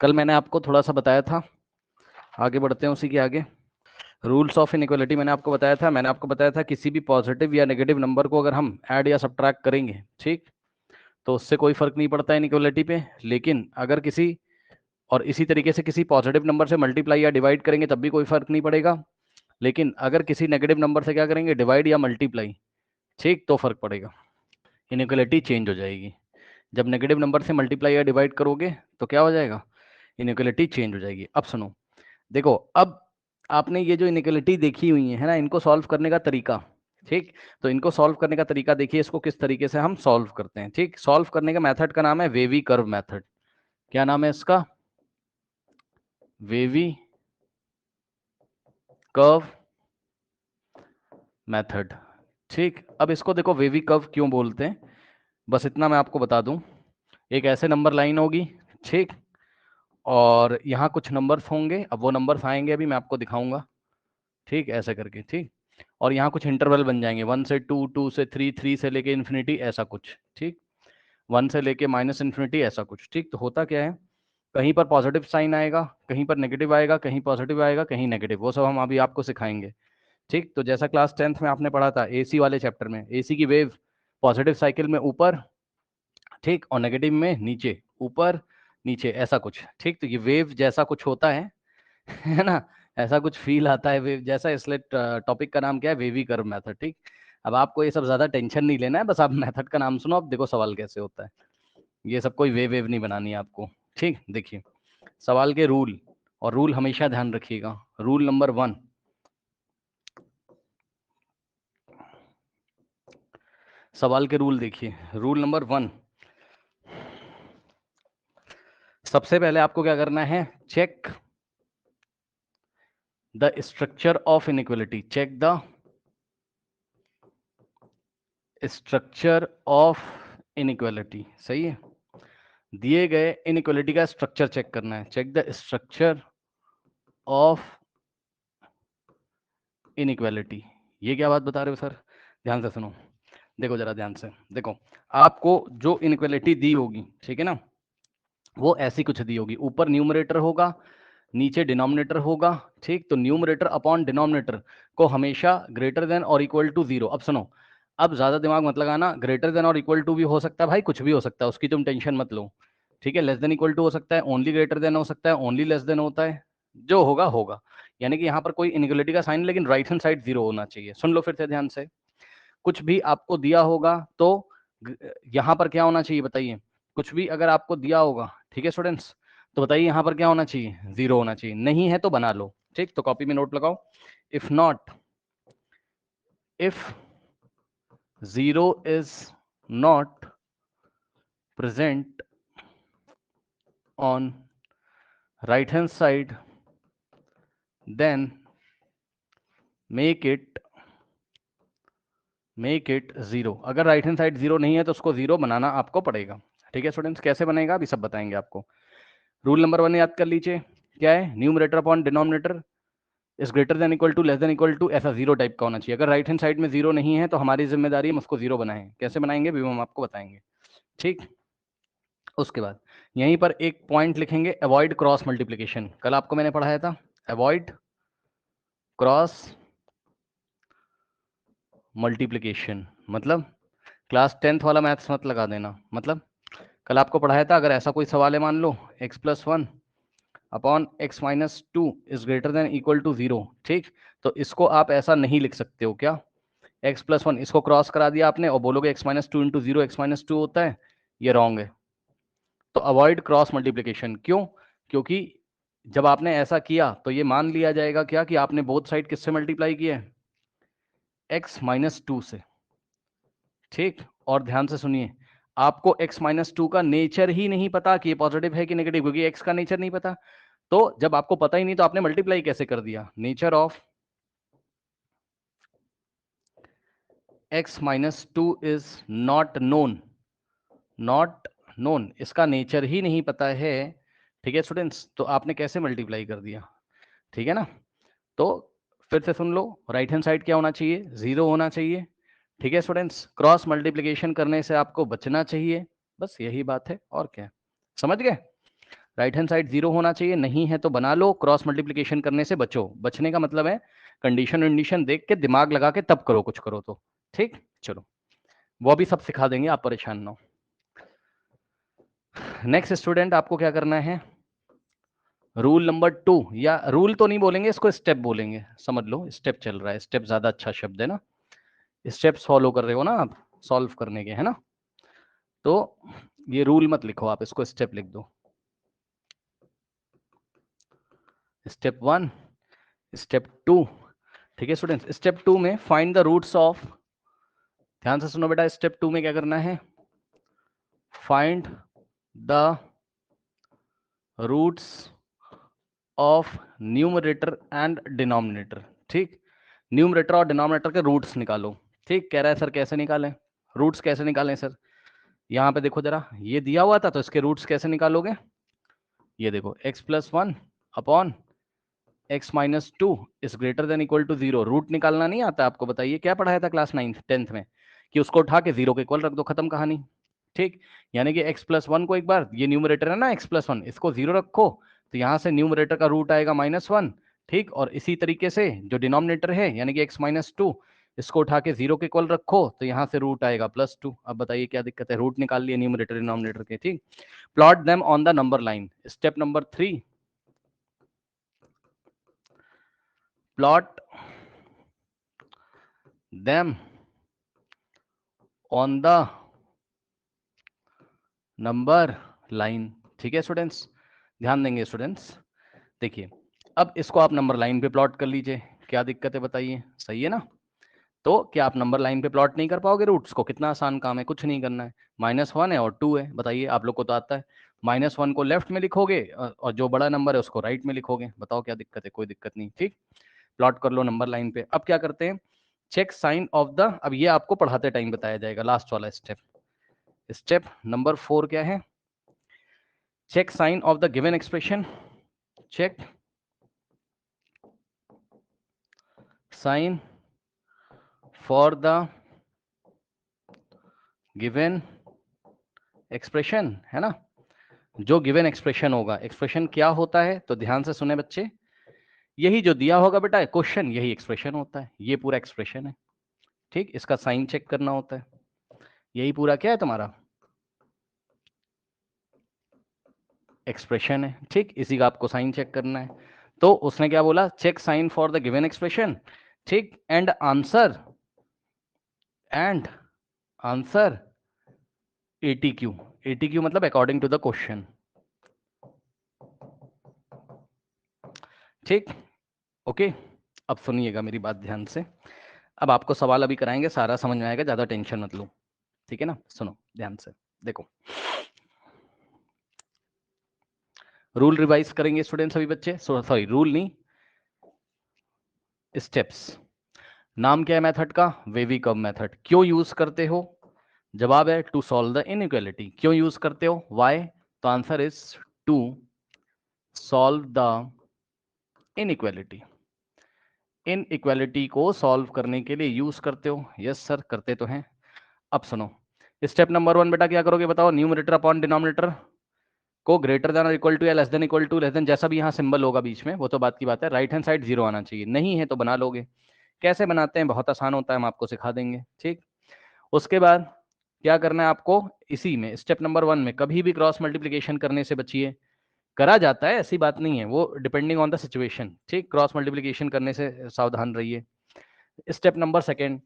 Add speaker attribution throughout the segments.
Speaker 1: कल मैंने आपको थोड़ा सा बताया था, आगे बढ़ते हैं उसी के आगे। रूल्स ऑफ इनइक्वालिटी मैंने आपको बताया था। मैंने आपको बताया था किसी भी पॉजिटिव या नेगेटिव नंबर को अगर हम ऐड या सब्ट्रैक्ट करेंगे, ठीक, तो उससे कोई फर्क नहीं पड़ता इनइक्वालिटी पे। लेकिन अगर किसी और इसी तरीके से किसी पॉजिटिव नंबर से मल्टीप्लाई या डिवाइड करेंगे तब भी कोई फर्क नहीं पड़ेगा। लेकिन अगर किसी नेगेटिव नंबर से क्या करेंगे, डिवाइड या मल्टीप्लाई, ठीक, तो फर्क पड़ेगा, इनइक्वालिटी चेंज हो जाएगी। जब नेगेटिव नंबर से मल्टीप्लाई या डिवाइड करोगे तो क्या हो जाएगा, इनइक्वालिटी चेंज हो जाएगी। अब सुनो, देखो, अब आपने ये जो इनइक्वालिटी देखी हुई है ना, इनको सॉल्व करने का तरीका, ठीक, तो इनको सॉल्व करने का तरीका देखिए, इसको किस तरीके से हम सॉल्व करते हैं। ठीक, सॉल्व करने का मेथड का नाम है वेवी कर्व मेथड। क्या नाम है इसका, वेवी कर्व मेथड। ठीक, अब इसको देखो, वेवी कर्व क्यों बोलते हैं, बस इतना मैं आपको बता दूं। एक ऐसे नंबर लाइन होगी, ठीक, और यहाँ कुछ नंबर्स होंगे, अब वो नंबर्स आएंगे अभी मैं आपको दिखाऊंगा, ठीक, ऐसे करके, ठीक, और यहाँ कुछ इंटरवल बन जाएंगे, 1 से 2, 2 से 3, 3 से लेके इन्फिनिटी, ऐसा कुछ, ठीक, 1 से लेके माइनस इन्फिनिटी, ऐसा कुछ, ठीक। तो होता क्या है, कहीं पर पॉजिटिव साइन आएगा, कहीं पर नेगेटिव आएगा, कहीं पॉजिटिव आएगा, कहीं नेगेटिव, वो सब हम अभी आपको सिखाएंगे। ठीक, तो जैसा क्लास 10th में आपने पढ़ा था एसी वाले चैप्टर में, एसी की वेव पॉजिटिव साइकिल में ऊपर, ठीक, और नेगेटिव में नीचे, ऊपर नीचे, ऐसा कुछ, ठीक। तो ये वेव जैसा कुछ होता है है ना, ऐसा कुछ फील आता है वेव जैसा, इसलिए टॉपिक का नाम क्या है, वेवी कर्व मेथड। ठीक, अब आपको ये सब ज्यादा टेंशन नहीं लेना है, बस आप मेथड का नाम सुनो, अब देखो सवाल कैसे होता है। ये सब कोई वेव नहीं बनानी है आपको। ठीक, देखिए सवाल के रूल, और रूल हमेशा ध्यान रखिएगा। रूल नंबर 1, सवाल के रूल देखिए। रूल नंबर 1, सबसे पहले आपको क्या करना है, check the structure of inequality. Check the structure of inequality, सही है, दिए गए इनइक्वालिटी का स्ट्रक्चर चेक करना है। Check the structure of inequality. ये क्या बात बता रहे हो सर, ध्यान से सुनो, देखो जरा ध्यान से देखो, आपको जो इनइक्वालिटी दी होगी, ठीक है ना, वो ऐसी कुछ दी होगी, ऊपर न्यूमरेटर होगा, नीचे डिनोमिनेटर होगा, ठीक। तो न्यूमरेटर अपॉन डिनोमिनेटर को हमेशा ग्रेटर देन और इक्वल टू 0। अब सुनो, अब ज्यादा दिमाग मत लगाना, ग्रेटर देन और इक्वल टू भी हो सकता है भाई, कुछ भी हो सकता है, उसकी तुम टेंशन मत लो, ठीक है। लेस देन इक्वल टू हो सकता है, ओनली ग्रेटर देन हो सकता है, ओनली लेस देन होता है, जो होगा होगा। यानी कि यहाँ पर कोई इनइक्वालिटी का साइन, लेकिन राइट हैंड साइड 0 होना चाहिए। सुन लो फिर से ध्यान से, कुछ भी आपको दिया होगा तो यहाँ पर क्या होना चाहिए बताइए, कुछ भी अगर आपको दिया होगा, ठीक है स्टूडेंट्स, तो बताइए यहाँ पर क्या होना चाहिए, 0 होना चाहिए। नहीं है तो बना लो, ठीक, तो कॉपी में नोट लगाओ। If not, if 0 is not present on right hand side, then make it 0। अगर राइट हैंड साइड 0 नहीं है तो उसको 0 बनाना आपको पड़ेगा, ठीक है स्टूडेंट्स। कैसे बनेगा अभी सब बताएंगे आपको। रूल नंबर 1 याद कर लीजिए, क्या है, numerator upon denominator is greater than equal to, less than equal to, ऐसा 0 टाइप का होना चाहिए। अगर राइट हैंड साइड में 0 नहीं है तो हमारी जिम्मेदारी है हम उसको 0 बनाएं। कैसे बनाएंगे भी हम आपको बताएंगे, ठीक। उसके बाद यहीं पर एक पॉइंट लिखेंगे, अवॉइड क्रॉस मल्टीप्लीकेशन। कल आपको मैंने पढ़ाया था अवॉइड क्रॉस मल्टीप्लीकेशन, मतलब क्लास 10th वाला मैथ्स मत लगा देना। मतलब कल आपको पढ़ाया था, अगर ऐसा कोई सवाल है, मान लो x+1 upon x-2 is greater than equal to 0, ठीक, तो इसको आप ऐसा नहीं लिख सकते हो। क्या, x+1 इसको क्रॉस करा दिया आपने और बोलोगे x-2 इंटू 0 x-2 होता है, ये रॉन्ग है। तो अवॉइड क्रॉस मल्टीप्लीकेशन, क्यों, क्योंकि जब आपने ऐसा किया तो ये मान लिया जाएगा क्या कि आपने बोथ साइड किससे मल्टीप्लाई किया है, x-2 से, ठीक। और ध्यान से सुनिए, आपको x-2 का नेचर ही नहीं पता कि ये पॉजिटिव है कि नेगेटिव, क्योंकि x का नेचर नहीं पता। तो जब आपको पता ही नहीं तो आपने मल्टीप्लाई कैसे कर दिया, nature of x-2 is not known, not known, इसका नेचर ही नहीं पता है, ठीक है स्टूडेंट्स, तो आपने कैसे मल्टीप्लाई कर दिया, ठीक है ना। तो फिर से सुन लो, राइट हैंड साइड क्या होना चाहिए, 0 होना चाहिए, ठीक है स्टूडेंट्स। क्रॉस मल्टीप्लीकेशन करने से आपको बचना चाहिए, बस यही बात है, और क्या, समझ गए। राइट हैंड साइड 0 होना चाहिए, नहीं है तो बना लो, क्रॉस मल्टीप्लीकेशन करने से बचो। बचने का मतलब है कंडीशन कंडीशन देख के दिमाग लगा के तब करो कुछ करो तो। ठीक, चलो वो भी सब सिखा देंगे, आप परेशान ना हो। नेक्स्ट स्टूडेंट, आपको क्या करना है, रूल नंबर 2, या रूल तो नहीं बोलेंगे इसको, स्टेप बोलेंगे, समझ लो स्टेप चल रहा है, स्टेप ज्यादा अच्छा शब्द है ना, स्टेप्स फॉलो कर रहे हो ना आप सॉल्व करने के, है ना। तो ये रूल मत लिखो आप, इसको स्टेप लिख दो। स्टेप 1, स्टेप 2, ठीक है स्टूडेंट्स। स्टेप 2 में फाइंड द रूट्स ऑफ, ध्यान से सुनो बेटा, स्टेप 2 में क्या करना है, find the roots of numerator and denominator. ठीक, न्यूमरेटर और डिनोमिनेटर के रूट्स निकालो। ठीक, कह रहा है सर कैसे निकालें, रूट्स कैसे निकालें सर, यहाँ पे देखो जरा, ये दिया हुआ था तो इसके रूट्स कैसे निकालोगे, ये देखो x+1 upon x-2 is greater than equal to 0। Root निकालना नहीं आता आपको, बताइए क्या पढ़ाया था क्लास 9th 10th में, कि उसको उठा के 0 के इक्वल रख दो, खत्म कहानी। ठीक, यानी कि x+1 को एक बार, ये न्यूमरेटर है ना x+1, इसको 0 रखो तो यहाँ से न्यूमरेटर का रूट आएगा -1। ठीक, और इसी तरीके से जो डिनोमिनेटर है यानी कि x-2, इसको उठा के 0 के इक्वल रखो तो यहाँ से रूट आएगा +2। अब बताइए क्या दिक्कत है, रूट निकाल लिए न्यूमरेटर डिनोमिनेटर के। ठीक, plot them on the number line. Step number 3, plot them on the number line. ठीक है स्टूडेंट्स, ध्यान देंगे स्टूडेंट्स। देखिए अब इसको आप नंबर लाइन पे प्लॉट कर लीजिए, क्या दिक्कत है बताइए, सही है ना। तो क्या आप नंबर लाइन पे प्लॉट नहीं कर पाओगे रूट्स को, कितना आसान काम है, कुछ नहीं करना है। -1 है और 2 है, बताइए आप लोग को तो आता है। -1 को लेफ्ट में लिखोगे और जो बड़ा नंबर है उसको राइट में लिखोगे, बताओ क्या दिक्कत है, कोई दिक्कत नहीं। ठीक, प्लॉट कर लो नंबर लाइन पे। अब क्या करते हैं, चेक साइन ऑफ द, अब ये आपको पढ़ाते टाइम बताया जाएगा, लास्ट वाला स्टेप। स्टेप नंबर 4 क्या है, check sign of the given expression. Check sign for the given expression, है ना। जो गिवन एक्सप्रेशन होगा, एक्सप्रेशन क्या होता है तो ध्यान से सुने बच्चे, यही जो दिया होगा बेटा क्वेश्चन, यही एक्सप्रेशन होता है, ये पूरा एक्सप्रेशन है। ठीक, इसका साइन चेक करना होता है, यही पूरा क्या है तुम्हारा एक्सप्रेशन है। ठीक, इसी का आपको साइन चेक करना है। तो उसने क्या बोला, check sign for the given expression. ठीक, एंड आंसर ATQ। ATQ मतलब अकॉर्डिंग टू द क्वेश्चन। ठीक, ओके। अब सुनिएगा मेरी बात ध्यान से, अब आपको सवाल अभी कराएंगे, सारा समझ में आएगा, ज्यादा टेंशन मत लो। ठीक है ना, सुनो ध्यान से, देखो रूल रिवाइज करेंगे स्टूडेंट्स सभी बच्चे, सॉरी रूल नहीं, स्टेप्स। नाम क्या है मेथड का, वेवी कर्व मेथड। क्यों यूज करते हो, जवाब है टू सॉल्व द इनइक्वालिटी। क्यों यूज करते हो, व्हाई, तो answer is to solve the inequality. Inequality को सॉल्व करने के लिए यूज करते हो, यस सर करते तो हैं। अब सुनो, स्टेप नंबर 1 बेटा क्या करोगे बताओ, न्यूमरेटर अपॉन डिनोमिनेटर को ग्रेटर देन और इक्वल टू या less than equal to, less than जैसा भी यहाँ सिंबल होगा बीच में वो तो बात की बात है, राइट हैंड साइड 0 आना चाहिए, नहीं है तो बना लोगे। कैसे बनाते हैं, बहुत आसान होता है, हम आपको सिखा देंगे। ठीक, उसके बाद क्या करना है आपको, इसी में स्टेप नंबर 1 में कभी भी क्रॉस मल्टीप्लीकेशन करने से बचिए, करा जाता है ऐसी बात नहीं है, वो डिपेंडिंग ऑन द सिचुएशन। ठीक, क्रॉस मल्टीप्लीकेशन करने से सावधान रहिए। स्टेप नंबर 2,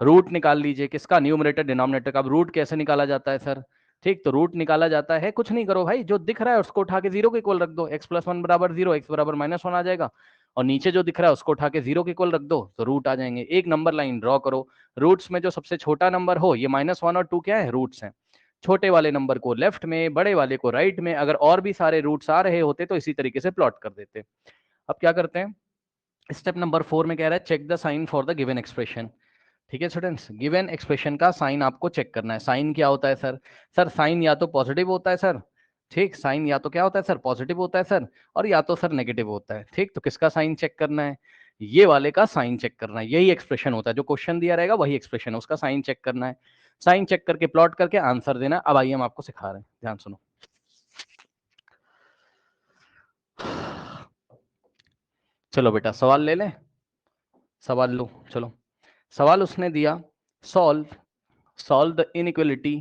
Speaker 1: रूट निकाल लीजिए, किसका, न्यूमरेटर डिनोमिनेटर का। अब रूट कैसे निकाला जाता है सर, ठीक, तो रूट निकाला जाता है, कुछ नहीं करो भाई, जो दिख रहा है उसको उठा के 0 के इक्वल रख दो, x+1 बराबर 0, x बराबर -1 आ जाएगा, और नीचे जो दिख रहा है उसको उठा के 0 के इक्वल रख दो तो रूट आ जाएंगे। एक नंबर लाइन ड्रॉ करो, रूट्स में जो सबसे छोटा नंबर हो, ये -1 और 2 क्या है, रूट्स हैं। छोटे वाले नंबर को लेफ्ट में, बड़े वाले को राइट में, अगर और भी सारे रूट्स आ रहे होते तो इसी तरीके से प्लॉट कर देते। अब क्या करते हैं, स्टेप नंबर 4 में कह रहा है check the sign for the given expression. ठीक है स्टूडेंट्स, गिवन एक्सप्रेशन का साइन आपको चेक करना है। साइन क्या होता है सर, सर साइन या तो पॉजिटिव होता है सर, ठीक, साइन या तो क्या होता है सर, पॉजिटिव होता है सर, और या तो सर नेगेटिव होता है। ठीक, तो किसका साइन चेक करना है, ये वाले का साइन चेक करना है, यही एक्सप्रेशन होता है, जो क्वेश्चन दिया रहेगा वही एक्सप्रेशन है, उसका साइन चेक करना है। साइन चेक करके प्लॉट करके आंसर देना। अब आइए हम आपको सिखा रहे हैं, ध्यान सुनो। चलो बेटा सवाल ले लें, सवाल लो। चलो सवाल उसने दिया, सॉल्व द इनइक्वलिटी,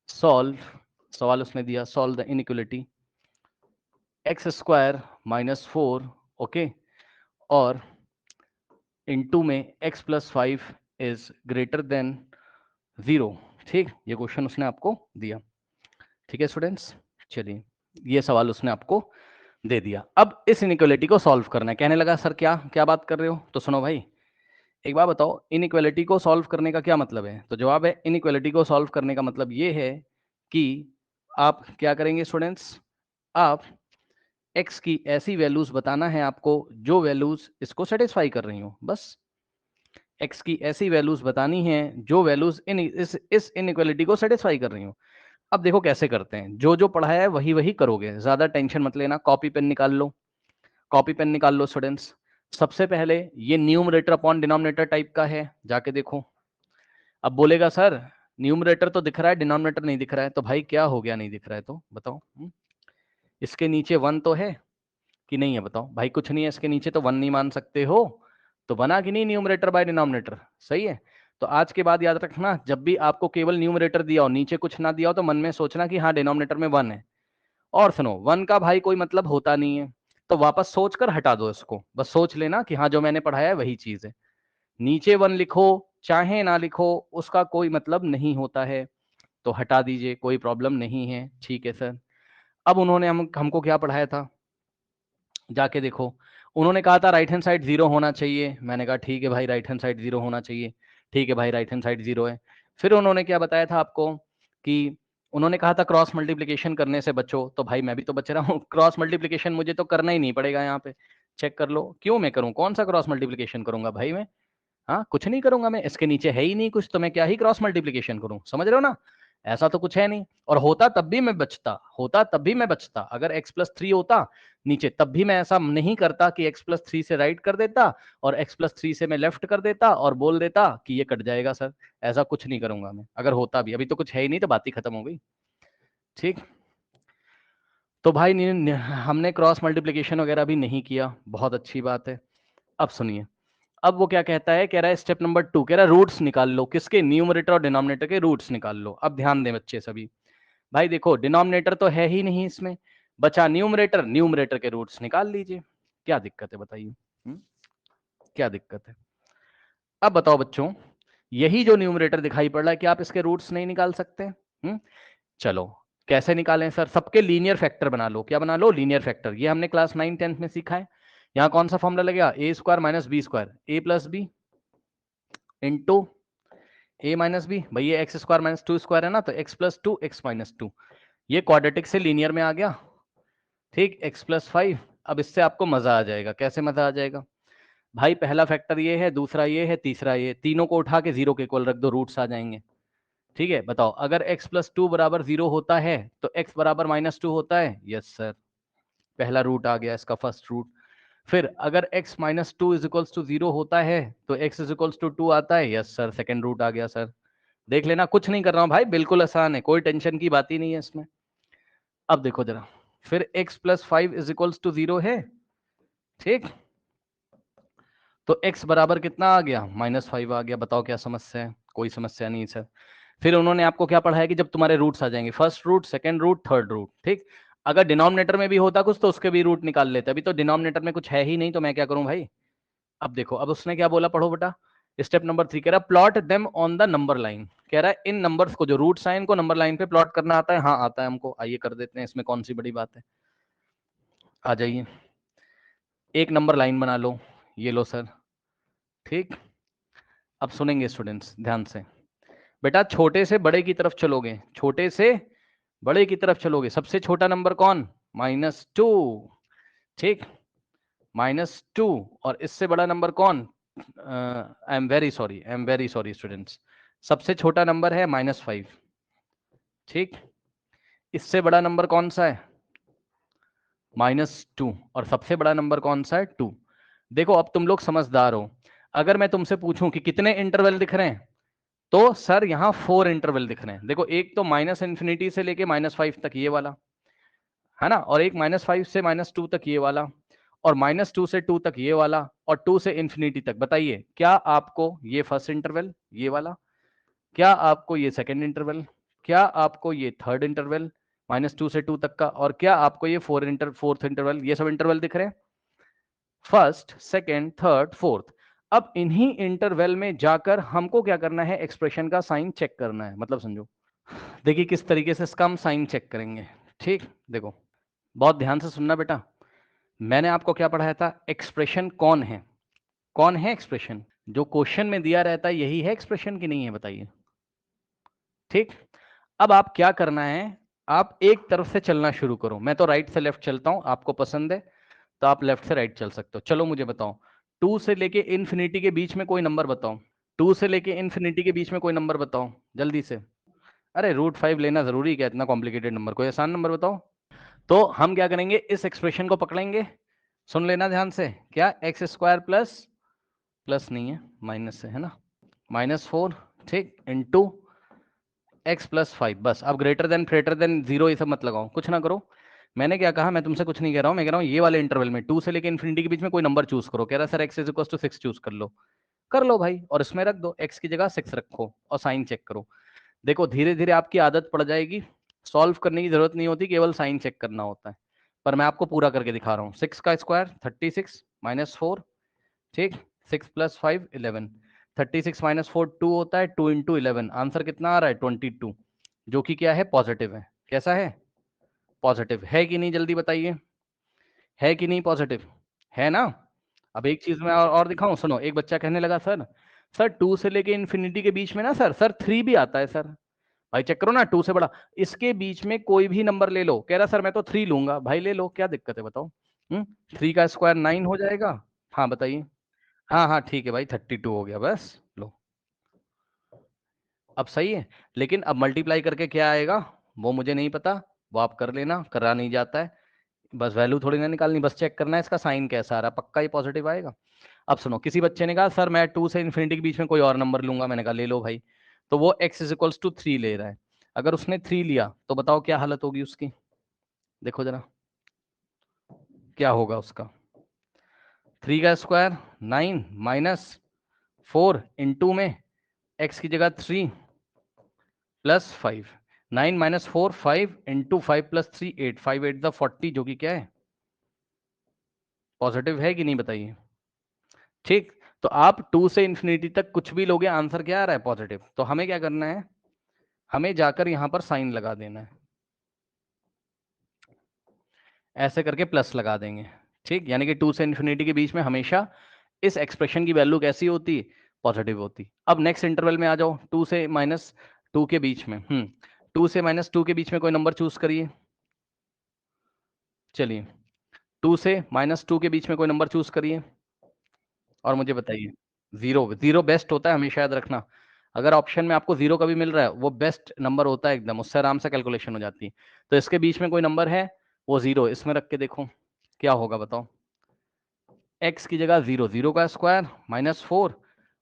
Speaker 1: सवाल उसने दिया solve the inequality x square minus 4, okay, और इनटू में x plus 5 is greater than 0। ठीक, ये क्वेश्चन उसने आपको दिया। ठीक है स्टूडेंट्स, चलिए ये सवाल उसने आपको दे दिया। अब इस इनइक्वालिटी को सॉल्व करना है। कहने लगा सर क्या क्या बात कर रहे हो, तो सुनो भाई, एक बात बताओ, इनइक्वालिटी को सॉल्व करने का क्या मतलब है? तो जवाब है, इनइक्वालिटी को सॉल्व करने का मतलब ये है कि आप क्या करेंगे स्टूडेंट्स, आप x की ऐसी वैल्यूज बताना है आपको जो वैल्यूज इसको सेटिस्फाई कर रही हो, बस x की ऐसी वैल्यूज बतानी है जो वैल्यूज इस इनइक्वालिटी को सेटिस्फाई कर रही हो। अब देखो कैसे करते हैं, जो जो पढ़ाया है वही वही करोगे, ज्यादा टेंशन मत लेना। कॉपी पेन निकाल लो, कॉपी पेन निकाल लो स्टूडेंट्स। सबसे पहले ये न्यूमरेटर अपॉन डिनोमिनेटर टाइप का है, जाके देखो। अब बोलेगा सर न्यूमरेटर तो दिख रहा है, डिनोमिनेटर नहीं दिख रहा है, तो भाई क्या हो गया नहीं दिख रहा है तो बताओ। इसके नीचे 1 तो है कि नहीं है, बताओ भाई। कुछ नहीं है इसके नीचे, तो 1 नहीं मान सकते हो, तो बना कि नहीं न्यूमरेटर बाय डिनोमिनेटर, सही है। तो आज के बाद याद रखना, जब भी आपको केवल न्यूमरेटर दिया हो, नीचे कुछ ना दिया हो, तो मन में सोचना कि हाँ डिनोमिनेटर में 1 है। और सुनो, 1 का भाई कोई मतलब होता नहीं है, तो वापस सोच कर हटा दो इसको, बस सोच लेना कि हाँ जो मैंने पढ़ाया है वही चीज है। नीचे 1 लिखो चाहे ना लिखो, उसका कोई मतलब नहीं होता है, तो हटा दीजिए, कोई प्रॉब्लम नहीं है। ठीक है सर। अब उन्होंने हमको क्या पढ़ाया था, जाके देखो। उन्होंने कहा था राइट हैंड साइड 0 होना चाहिए, मैंने कहा ठीक है भाई राइट हैंड साइड 0 होना चाहिए, ठीक है भाई राइट हैंड साइड 0 है। फिर उन्होंने क्या बताया था आपको कि उन्होंने कहा था क्रॉस मल्टीप्लिकेशन करने से बचो, तो भाई मैं भी तो बच रहा हूँ। क्रॉस मल्टीप्लिकेशन मुझे तो करना ही नहीं पड़ेगा, यहाँ पे चेक कर लो। क्यों मैं करूँ, कौन सा क्रॉस मल्टीप्लिकेशन करूंगा भाई मैं? हाँ कुछ नहीं करूंगा मैं, इसके नीचे है ही नहीं कुछ, तो मैं क्या ही क्रॉस मल्टीप्लिकेशन करूं, समझ रहे हो ना? ऐसा तो कुछ है नहीं। और होता तब भी मैं बचता, होता तब भी मैं बचता, अगर x+3 होता नीचे, तब भी मैं ऐसा नहीं करता कि x+3 से राइट कर देता और x+3 से मैं लेफ्ट कर देता और बोल देता कि ये कट जाएगा सर। ऐसा कुछ नहीं करूंगा मैं, अगर होता भी। अभी तो कुछ है ही नहीं, तो बात ही खत्म हो गई। ठीक, तो भाई हमने क्रॉस मल्टीप्लिकेशन वगैरह भी नहीं किया, बहुत अच्छी बात है। अब सुनिए, अब वो क्या कहता है, कह रहा है स्टेप नंबर 2, कह रहा है रूट्स निकाल लो, किसके? न्यूमरेटर और डिनोमिनेटर के रूट्स निकाल लो। अब ध्यान दें बच्चे सभी, भाई देखो डिनोमिनेटर तो है ही नहीं इसमें, बचा न्यूमरेटर, न्यूमरेटर के रूट्स निकाल लीजिए। क्या दिक्कत है बताइए, क्या दिक्कत है? अब बताओ बच्चों, यही जो न्यूमरेटर दिखाई पड़ रहा है, क्या आप इसके रूट्स नहीं निकाल सकते? चलो कैसे निकालें सर? सबके लीनियर फैक्टर बना लो। क्या बना लो? Linear factor. ये हमने क्लास 9 10th में सीखा है। यहाँ कौन सा फॉर्मूला लगेगा? ए स्क्वायर माइनस बी स्क्वायर, ए प्लस बी इंटू ए माइनस बी। भाई ये एक्स स्क्वायर माइनस 2 स्क्वायर है ना, तो एक्स प्लस 2 एक्स माइनस 2, ये क्वाड्रेटिक से लीनियर में आ गया। ठीक, एक्स प्लस 5। अब इससे आपको मजा आ जाएगा। कैसे मजा आ जाएगा भाई? पहला फैक्टर ये है, दूसरा ये है, तीसरा ये, तीनों को उठा के 0 के इक्वल रख दो, रूट्स आ जाएंगे। ठीक है, बताओ अगर x प्लस 2 बराबर 0 होता है तो x बराबर माइनस 2 होता है? यस सर, पहला रूट आ गया इसका, फर्स्ट रूट। फिर अगर x minus 2 is equals to 0 होता है तो x इज इक्वल्स टू 2 आता है? यस सर, सेकेंड रूट आ गया सर। देख लेना, कुछ नहीं कर रहा हूं भाई, बिल्कुल आसान है, कोई टेंशन की बात ही नहीं है इसमें। अब देखो जरा, फिर x plus 5 is equals to 0 है, ठीक, तो x बराबर कितना आ गया? -5 आ गया। बताओ क्या समस्या है? कोई समस्या नहीं सर। फिर उन्होंने आपको क्या पढ़ाया कि जब तुम्हारे रूट्स आ जाएंगे, first root, second root, third root, ठीक, अगर डिनोमिनेटर में भी होता कुछ तो उसके भी रूट निकाल लेते। अभी तो डिनोमिनेटर में कुछ है ही नहीं, तो मैं क्या करूं भाई? अब देखो, अब उसने क्या बोला, पढ़ो बेटा। स्टेप नंबर 3 कह रहा है plot them on the number line. कह रहा है इन नंबर्स को, जो रूट्स हैं, इनको नंबर लाइन पे प्लॉट करना आता है? हाँ आता है हमको। आइए कर देते हैं, इसमें कौन सी बड़ी बात है, आ जाइए। एक नंबर लाइन बना लो, ये लो सर, ठीक। अब सुनेंगे स्टूडेंट्स ध्यान से, बेटा छोटे से बड़े की तरफ चलोगे, छोटे से बड़े की तरफ चलोगे, सबसे छोटा नंबर कौन? -2, ठीक, -2। और इससे बड़ा नंबर कौन? I am very sorry, I am very sorry students, सबसे छोटा नंबर है -5, ठीक। इससे बड़ा नंबर कौन सा है? -2। और सबसे बड़ा नंबर कौन सा है? 2। देखो अब तुम लोग समझदार हो, अगर मैं तुमसे पूछूं कि कितने इंटरवल दिख रहे हैं, तो सर यहाँ 4 इंटरवल दिख रहे हैं। देखो एक तो -∞ से लेके -5 तक ये वाला है ना, और एक -5 से -2 तक ये वाला, और -2 से 2 तक ये वाला, और 2 से इंफिनिटी तक। बताइए क्या आपको ये फर्स्ट इंटरवल ये वाला, क्या आपको ये सेकंड इंटरवल, क्या आपको ये थर्ड इंटरवल -2 से 2 तक का, और क्या आपको ये फोर्थ इंटरवल, ये सब इंटरवल दिख रहे हैं, फर्स्ट सेकंड थर्ड फोर्थ। अब इन्हीं इंटरवल में जाकर हमको क्या करना है, एक्सप्रेशन का साइन चेक करना है। मतलब समझो, देखिए किस तरीके से इसका हम साइन चेक करेंगे। ठीक, देखो बहुत ध्यान से सुनना बेटा। मैंने आपको क्या पढ़ाया था, एक्सप्रेशन कौन है, कौन है एक्सप्रेशन, जो क्वेश्चन में दिया रहता है यही है एक्सप्रेशन की नहीं है, बताइए। ठीक, अब आप क्या करना है, आप एक तरफ से चलना शुरू करो। मैं तो राइट से लेफ्ट चलता हूं, आपको पसंद है तो आप लेफ्ट से राइट चल सकते हो। चलो मुझे बताओ, 2 से लेके इन्फिनिटी के बीच में कोई नंबर बताओ, 2 से लेके इन्फिनिटी के बीच में कोई नंबर बताओ जल्दी से। अरे √5 लेना जरूरी क्या, इतना कॉम्प्लिकेटेड नंबर, कोई आसान नंबर बताओ। तो हम क्या करेंगे, इस एक्सप्रेशन को पकड़ेंगे, सुन लेना ध्यान से, क्या x² प्लस, प्लस नहीं है माइनस से है ना, -4, ठीक, इंटू x + 5। बस अब ग्रेटर देन 0 ये सब मत लगाओ, कुछ ना करो। मैंने क्या कहा, मैं तुमसे कुछ नहीं कह रहा हूँ, मैं कह रहा हूँ ये वाले इंटरवल में 2 से लेके इन्फिनिटी के बीच में कोई नंबर चूज करो। कह रहा सर x = 6 चूज कर लो भाई, और इसमें रख दो, x की जगह 6 रखो और साइन चेक करो। देखो धीरे धीरे आपकी आदत पड़ जाएगी, सॉल्व करने की जरूरत नहीं होती, केवल साइन चेक करना होता है। पर मैं आपको पूरा करके दिखा रहा हूँ। 6 का स्क्वायर 36 -4, ठीक, 6 + 5 11, 36 - 4 2 होता है, 2 × 11 आंसर कितना आ रहा है 22, जो कि क्या है, पॉजिटिव है। कैसा है, पॉजिटिव है कि नहीं, जल्दी बताइए, है कि नहीं पॉजिटिव, है ना। अब एक चीज मैं और दिखाऊं, सुनो, एक बच्चा कहने लगा सर, सर 2 से लेके इन्फिनिटी के बीच में ना सर 3 भी आता है सर। भाई चेक करो ना, 2 से बड़ा, इसके बीच में कोई भी नंबर ले लो। कह रहा सर मैं तो 3 लूंगा, भाई ले लो, क्या दिक्कत है बताओ। 3 का स्क्वायर 9 हो जाएगा। हाँ बताइए, हाँ हाँ ठीक है भाई, 32 हो गया, बस लो। अब सही है, लेकिन अब मल्टीप्लाई करके क्या आएगा वो मुझे नहीं पता, वो आप कर लेना, करा नहीं जाता है। बस वैल्यू थोड़ी ना निकालनी, बस चेक करना है इसका साइन कैसा आ रहा है, पक्का ही पॉजिटिव आएगा। अब सुनो, किसी बच्चे ने कहा सर मैं 2 से इन्फिनिटी के बीच में कोई और नंबर लूंगा। मैंने कहा ले लो भाई। तो वो x = 3 ले रहा है। अगर उसने 3 लिया तो बताओ क्या हालत होगी उसकी, देखो जरा क्या होगा उसका। 3 का स्क्वायर 9 -4 इंटू में x की जगह 3 + 5, 9 - 4 5 इंटू 5 + 3 8, 5 8 40, जो कि क्या है, पॉजिटिव है कि नहीं बताइए। ठीक, तो आप 2 से इन्फिनिटी तक कुछ भी लोगे, आंसर क्या आ रहा है, पॉजिटिव। तो हमें क्या करना है, हमें जाकर यहां पर साइन लगा देना है, ऐसे करके प्लस लगा देंगे। ठीक, यानी कि 2 से इन्फिनिटी के बीच में हमेशा इस एक्सप्रेशन की वैल्यू कैसी होती, पॉजिटिव होती। अब नेक्स्ट इंटरवल में आ जाओ, 2 से -2 के बीच में, 2 से -2 के बीच में कोई नंबर चूज करिए। चलिए 2 से -2 के बीच में कोई नंबर चूज करिए और मुझे बताइए। 0, 0 बेस्ट होता है, हमेशा याद रखना। अगर ऑप्शन में आपको 0 का भी मिल रहा है, वो बेस्ट नंबर होता है एकदम, उससे आराम से कैलकुलेशन हो जाती है। तो इसके बीच में कोई नंबर है, वो 0, इसमें रख के देखो क्या होगा बताओ। x की जगह 0, 0 का स्क्वायर -4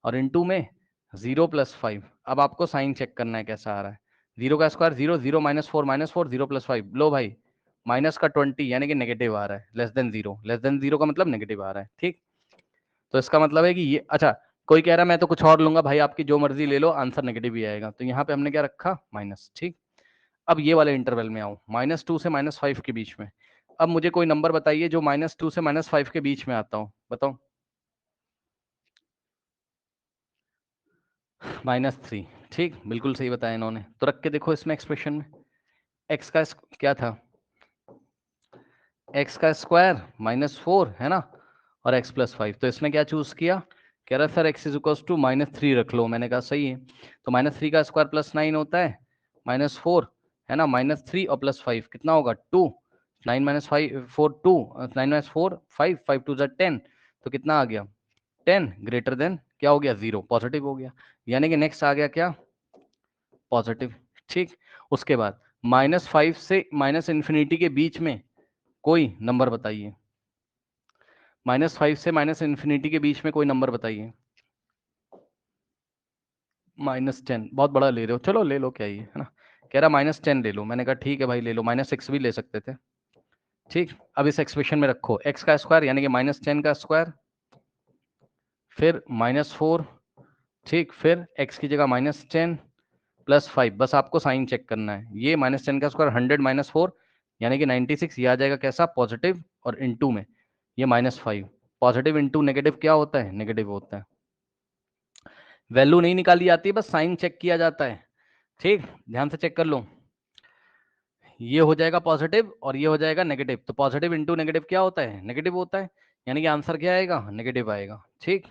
Speaker 1: और इंटू में 0 + 5। अब आपको साइन चेक करना है कैसा आ रहा है। 0 का स्क्वायर 0, 0 -4 -4, 0 + 5, लो भाई माइनस का 20, यानी कि नेगेटिव आ रहा है, लेस देन 0 का मतलब नेगेटिव आ रहा है। ठीक, तो इसका मतलब है कि ये, अच्छा कोई कह रहा है मैं तो कुछ और लूंगा, भाई आपकी जो मर्जी ले लो, आंसर नेगेटिव ही आएगा। तो यहाँ पे हमने क्या रखा, माइनस। ठीक, अब ये वाले इंटरवल में आओ, -2 से -5 के बीच में। अब मुझे कोई नंबर बताइए जो -2 से -5 के बीच में आता हो, बताओ। -3, ठीक, बिल्कुल सही बताया इन्होंने। तो रख के देखो इसमें एक्सप्रेशन में, x का क्या था, x का स्क्वायर -4 है ना, और x + 5। तो इसने क्या चूज किया, कह रहा सर x = -3 रख लो। मैंने कहा सही है। तो -3 का स्क्वायर +9 होता है, -4 है ना, -3 और +5 कितना होगा 2, 9 - 5 4 2, 9 - 4 5, 5 2 = 10, तो कितना आ गया 10, ग्रेटर देन क्या हो गया 0, पॉजिटिव हो गया। यानी कि नेक्स्ट आ गया क्या, पॉजिटिव। ठीक, उसके बाद -5 से -इन्फिनिटी के बीच में कोई नंबर बताइए, -5 से -इन्फिनिटी के बीच में कोई नंबर बताइए। -10 बहुत बड़ा ले रहे हो, चलो ले लो, क्या ही है ना। कह रहा -10 ले लो, मैंने कहा ठीक है भाई ले लो, -6 भी ले सकते थे। ठीक, अब इस एक्सप्रेशन में रखो x का स्क्वायर यानी कि -10 का स्क्वायर, फिर -4, ठीक, फिर x की जगह -10 प्लस 5, बस आपको साइन चेक करना है। ये -10 का स्क्वायर 100 -4 यानी कि 96, ये आ जाएगा कैसा, पॉजिटिव, और इनटू में ये -5, पॉजिटिव इंटू नेगेटिव क्या होता है, नेगेटिव होता है। वैल्यू नहीं निकाली जाती, बस साइन चेक किया जाता है। ठीक, ध्यान से चेक कर लो, ये हो जाएगा पॉजिटिव और ये हो जाएगा नेगेटिव, तो पॉजिटिव इंटू नेगेटिव क्या होता है, नेगेटिव होता है, यानी कि आंसर क्या आएगा, नेगेटिव आएगा। ठीक,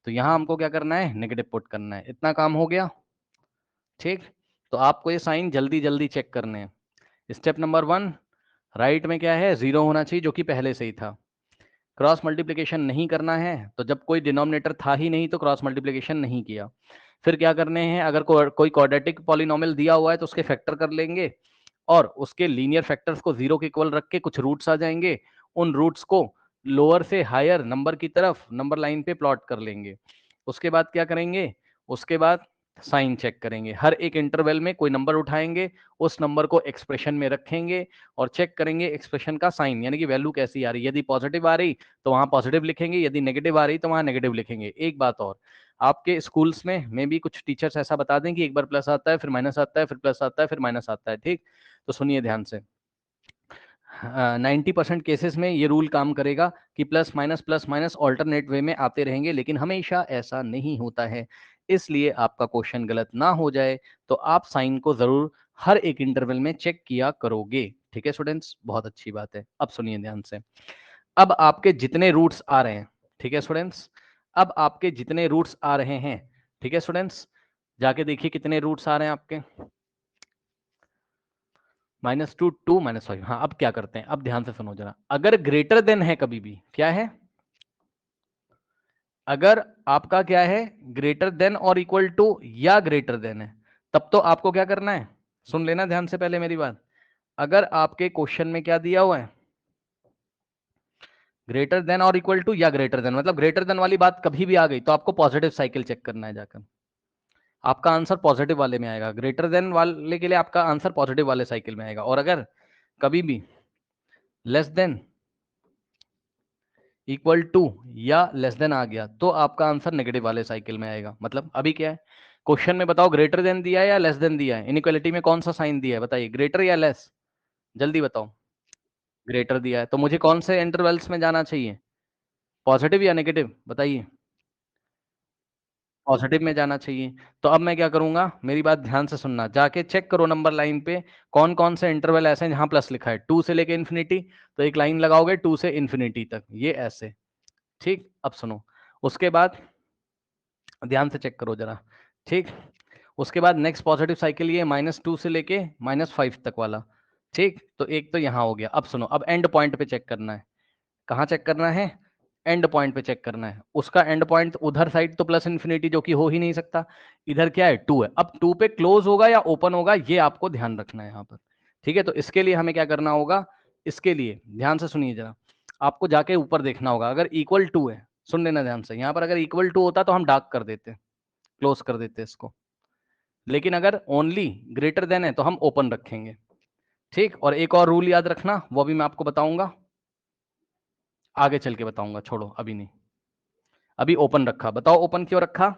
Speaker 1: तो यहां हमको क्या करना है, नेगेटिव पुट करना है, इतना काम हो गया। ठीक, तो आपको ये साइन जल्दी जल्दी चेक करने हैं। स्टेप नंबर 1, राइट में क्या है, 0 होना चाहिए जो कि पहले से ही था। क्रॉस मल्टीप्लिकेशन नहीं करना है, तो जब कोई डिनोमिनेटर था ही नहीं तो क्रॉस मल्टीप्लिकेशन नहीं किया। फिर क्या करने हैं, अगर कोई क्वाड्रेटिक पॉलिनोमियल दिया हुआ है तो उसके फैक्टर कर लेंगे और उसके लीनियर फैक्टर्स को 0 के इक्वल रख के कुछ रूट्स आ जाएंगे, उन रूट्स को लोअर से हायर नंबर की तरफ नंबर लाइन पे प्लॉट कर लेंगे। उसके बाद क्या करेंगे, उसके बाद साइन चेक करेंगे, हर एक इंटरवल में कोई नंबर उठाएंगे, उस नंबर को एक्सप्रेशन में रखेंगे और चेक करेंगे एक्सप्रेशन का साइन, यानी कि वैल्यू कैसी आ रही है। यदि पॉजिटिव आ रही तो वहां पॉजिटिव लिखेंगे, यदि नेगेटिव आ रही तो वहां नेगेटिव लिखेंगे। एक बात और, आपके स्कूल्स में भी कुछ टीचर्स ऐसा बता दें कि एक बार प्लस आता है, फिर माइनस आता है, फिर प्लस आता है, फिर माइनस आता है। ठीक, तो सुनिए ध्यान से, 90% केसेस में ये रूल काम करेगा कि प्लस माइनस ऑल्टरनेट वे में आते रहेंगे, लेकिन हमेशा ऐसा नहीं होता है। इसलिए आपका क्वेश्चन गलत ना हो जाए तो आप साइन को जरूर हर एक इंटरवल में चेक किया करोगे। ठीक है स्टूडेंट्स, बहुत अच्छी बात है। अब सुनिए ध्यान से, अब आपके जितने रूट्स आ रहे हैं, ठीक है स्टूडेंट्स, अब आपके जितने रूट्स आ रहे हैं, ठीक है स्टूडेंट्स, जाके देखिए कितने रूट्स आ रहे हैं आपके, -2, 2, -5। हाँ, अब क्या करते हैं, अब ध्यान से सुनो जरा, अगर ग्रेटर देन है, कभी भी क्या है, अगर आपका क्या है, ग्रेटर देन और इक्वल टू या ग्रेटर देन है, तब तो आपको क्या करना है, सुन लेना ध्यान से पहले मेरी बात। अगर आपके क्वेश्चन में क्या दिया हुआ है, ग्रेटर देन और इक्वल टू या ग्रेटर देन, मतलब ग्रेटर देन वाली बात कभी भी आ गई तो आपको पॉजिटिव साइकिल चेक करना है जाकर, आपका आंसर पॉजिटिव वाले में आएगा। ग्रेटर देन वाले के लिए आपका आंसर पॉजिटिव वाले साइकिल में आएगा, और अगर कभी भी लेस देन, इक्वल टू या लेस देन आ गया तो आपका आंसर नेगेटिव वाले साइकिल में आएगा। मतलब अभी क्या है, क्वेश्चन में बताओ, ग्रेटर देन दिया है या लेस देन दिया है, इनइक्वालिटी में कौन सा साइन दिया है, बताइए, ग्रेटर या लेस, जल्दी बताओ। ग्रेटर दिया है, तो मुझे कौन से इंटरवल्स में जाना चाहिए, पॉजिटिव या नेगेटिव, बताइए, पॉजिटिव में जाना चाहिए। तो अब मैं क्या करूंगा, मेरी बात ध्यान से सुनना, जाके चेक करो नंबर लाइन पे कौन कौन से इंटरवल ऐसे हैं जहां प्लस लिखा है, 2 से लेके इन्फिनिटी, तो एक लाइन लगाओगे 2 से इन्फिनिटी तक, ये ऐसे। ठीक, अब सुनो, उसके बाद ध्यान से चेक करो जरा। ठीक, उसके बाद नेक्स्ट पॉजिटिव साइकिल ये -2 से लेके -5 तक वाला। ठीक, तो एक तो यहां हो गया। अब सुनो, अब एंड पॉइंट पे चेक करना है। कहां चेक करना है, एंड पॉइंट पे चेक करना है। उसका एंड पॉइंट उधर साइड तो प्लस इन्फिनिटी जो कि हो ही नहीं सकता, इधर क्या है, 2 है। अब 2 पे क्लोज होगा या ओपन होगा, ये आपको ध्यान रखना है यहाँ पर। ठीक है, तो इसके लिए हमें क्या करना होगा, इसके लिए ध्यान से सुनिए जरा, आपको जाके ऊपर देखना होगा, अगर इक्वल टू है, सुन लेना ध्यान से, यहाँ पर अगर इक्वल टू होता तो हम डार्क कर देते, क्लोज कर देते इसको, लेकिन अगर ओनली ग्रेटर देन है तो हम ओपन रखेंगे। ठीक, और एक और रूल याद रखना, वो भी मैं आपको बताऊंगा, आगे चल के बताऊंगा, छोड़ो अभी नहीं, अभी ओपन रखा। बताओ ओपन क्यों रखा,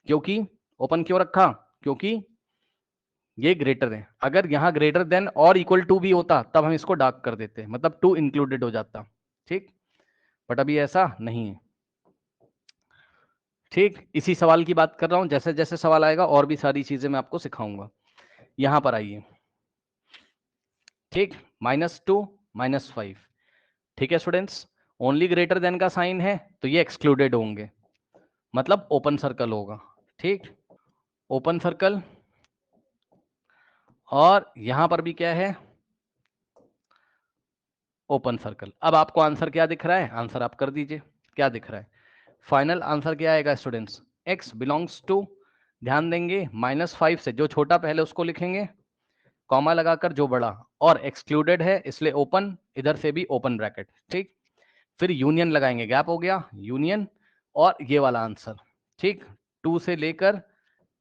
Speaker 1: क्योंकि ओपन क्यों रखा, क्योंकि ये ग्रेटर है। अगर यहां ग्रेटर देन और इक्वल टू भी होता तब हम इसको डार्क कर देते, मतलब 2 इंक्लूडेड हो जाता। ठीक, बट अभी ऐसा नहीं है। ठीक, इसी सवाल की बात कर रहा हूं, जैसे जैसे सवाल आएगा और भी सारी चीजें मैं आपको सिखाऊंगा। यहां पर आइए, ठीक, -2, -5, ठीक है स्टूडेंट्स, ओनली ग्रेटर देन का साइन है तो ये एक्सक्लूडेड होंगे, मतलब ओपन सर्कल होगा। ठीक, ओपन सर्कल, और यहां पर भी क्या है, ओपन सर्कल। अब आपको आंसर क्या दिख रहा है, आंसर आप कर दीजिए, क्या दिख रहा है, फाइनल आंसर क्या आएगा स्टूडेंट्स, x बिलोंग्स टू, ध्यान देंगे, -5 से जो छोटा पहले उसको लिखेंगे, कॉमा लगाकर जो बड़ा, और एक्सक्लूडेड है इसलिए ओपन, इधर से भी ओपन ब्रैकेट। ठीक, फिर यूनियन लगाएंगे, गैप हो गया, यूनियन, और ये वाला आंसर। ठीक, 2 से लेकर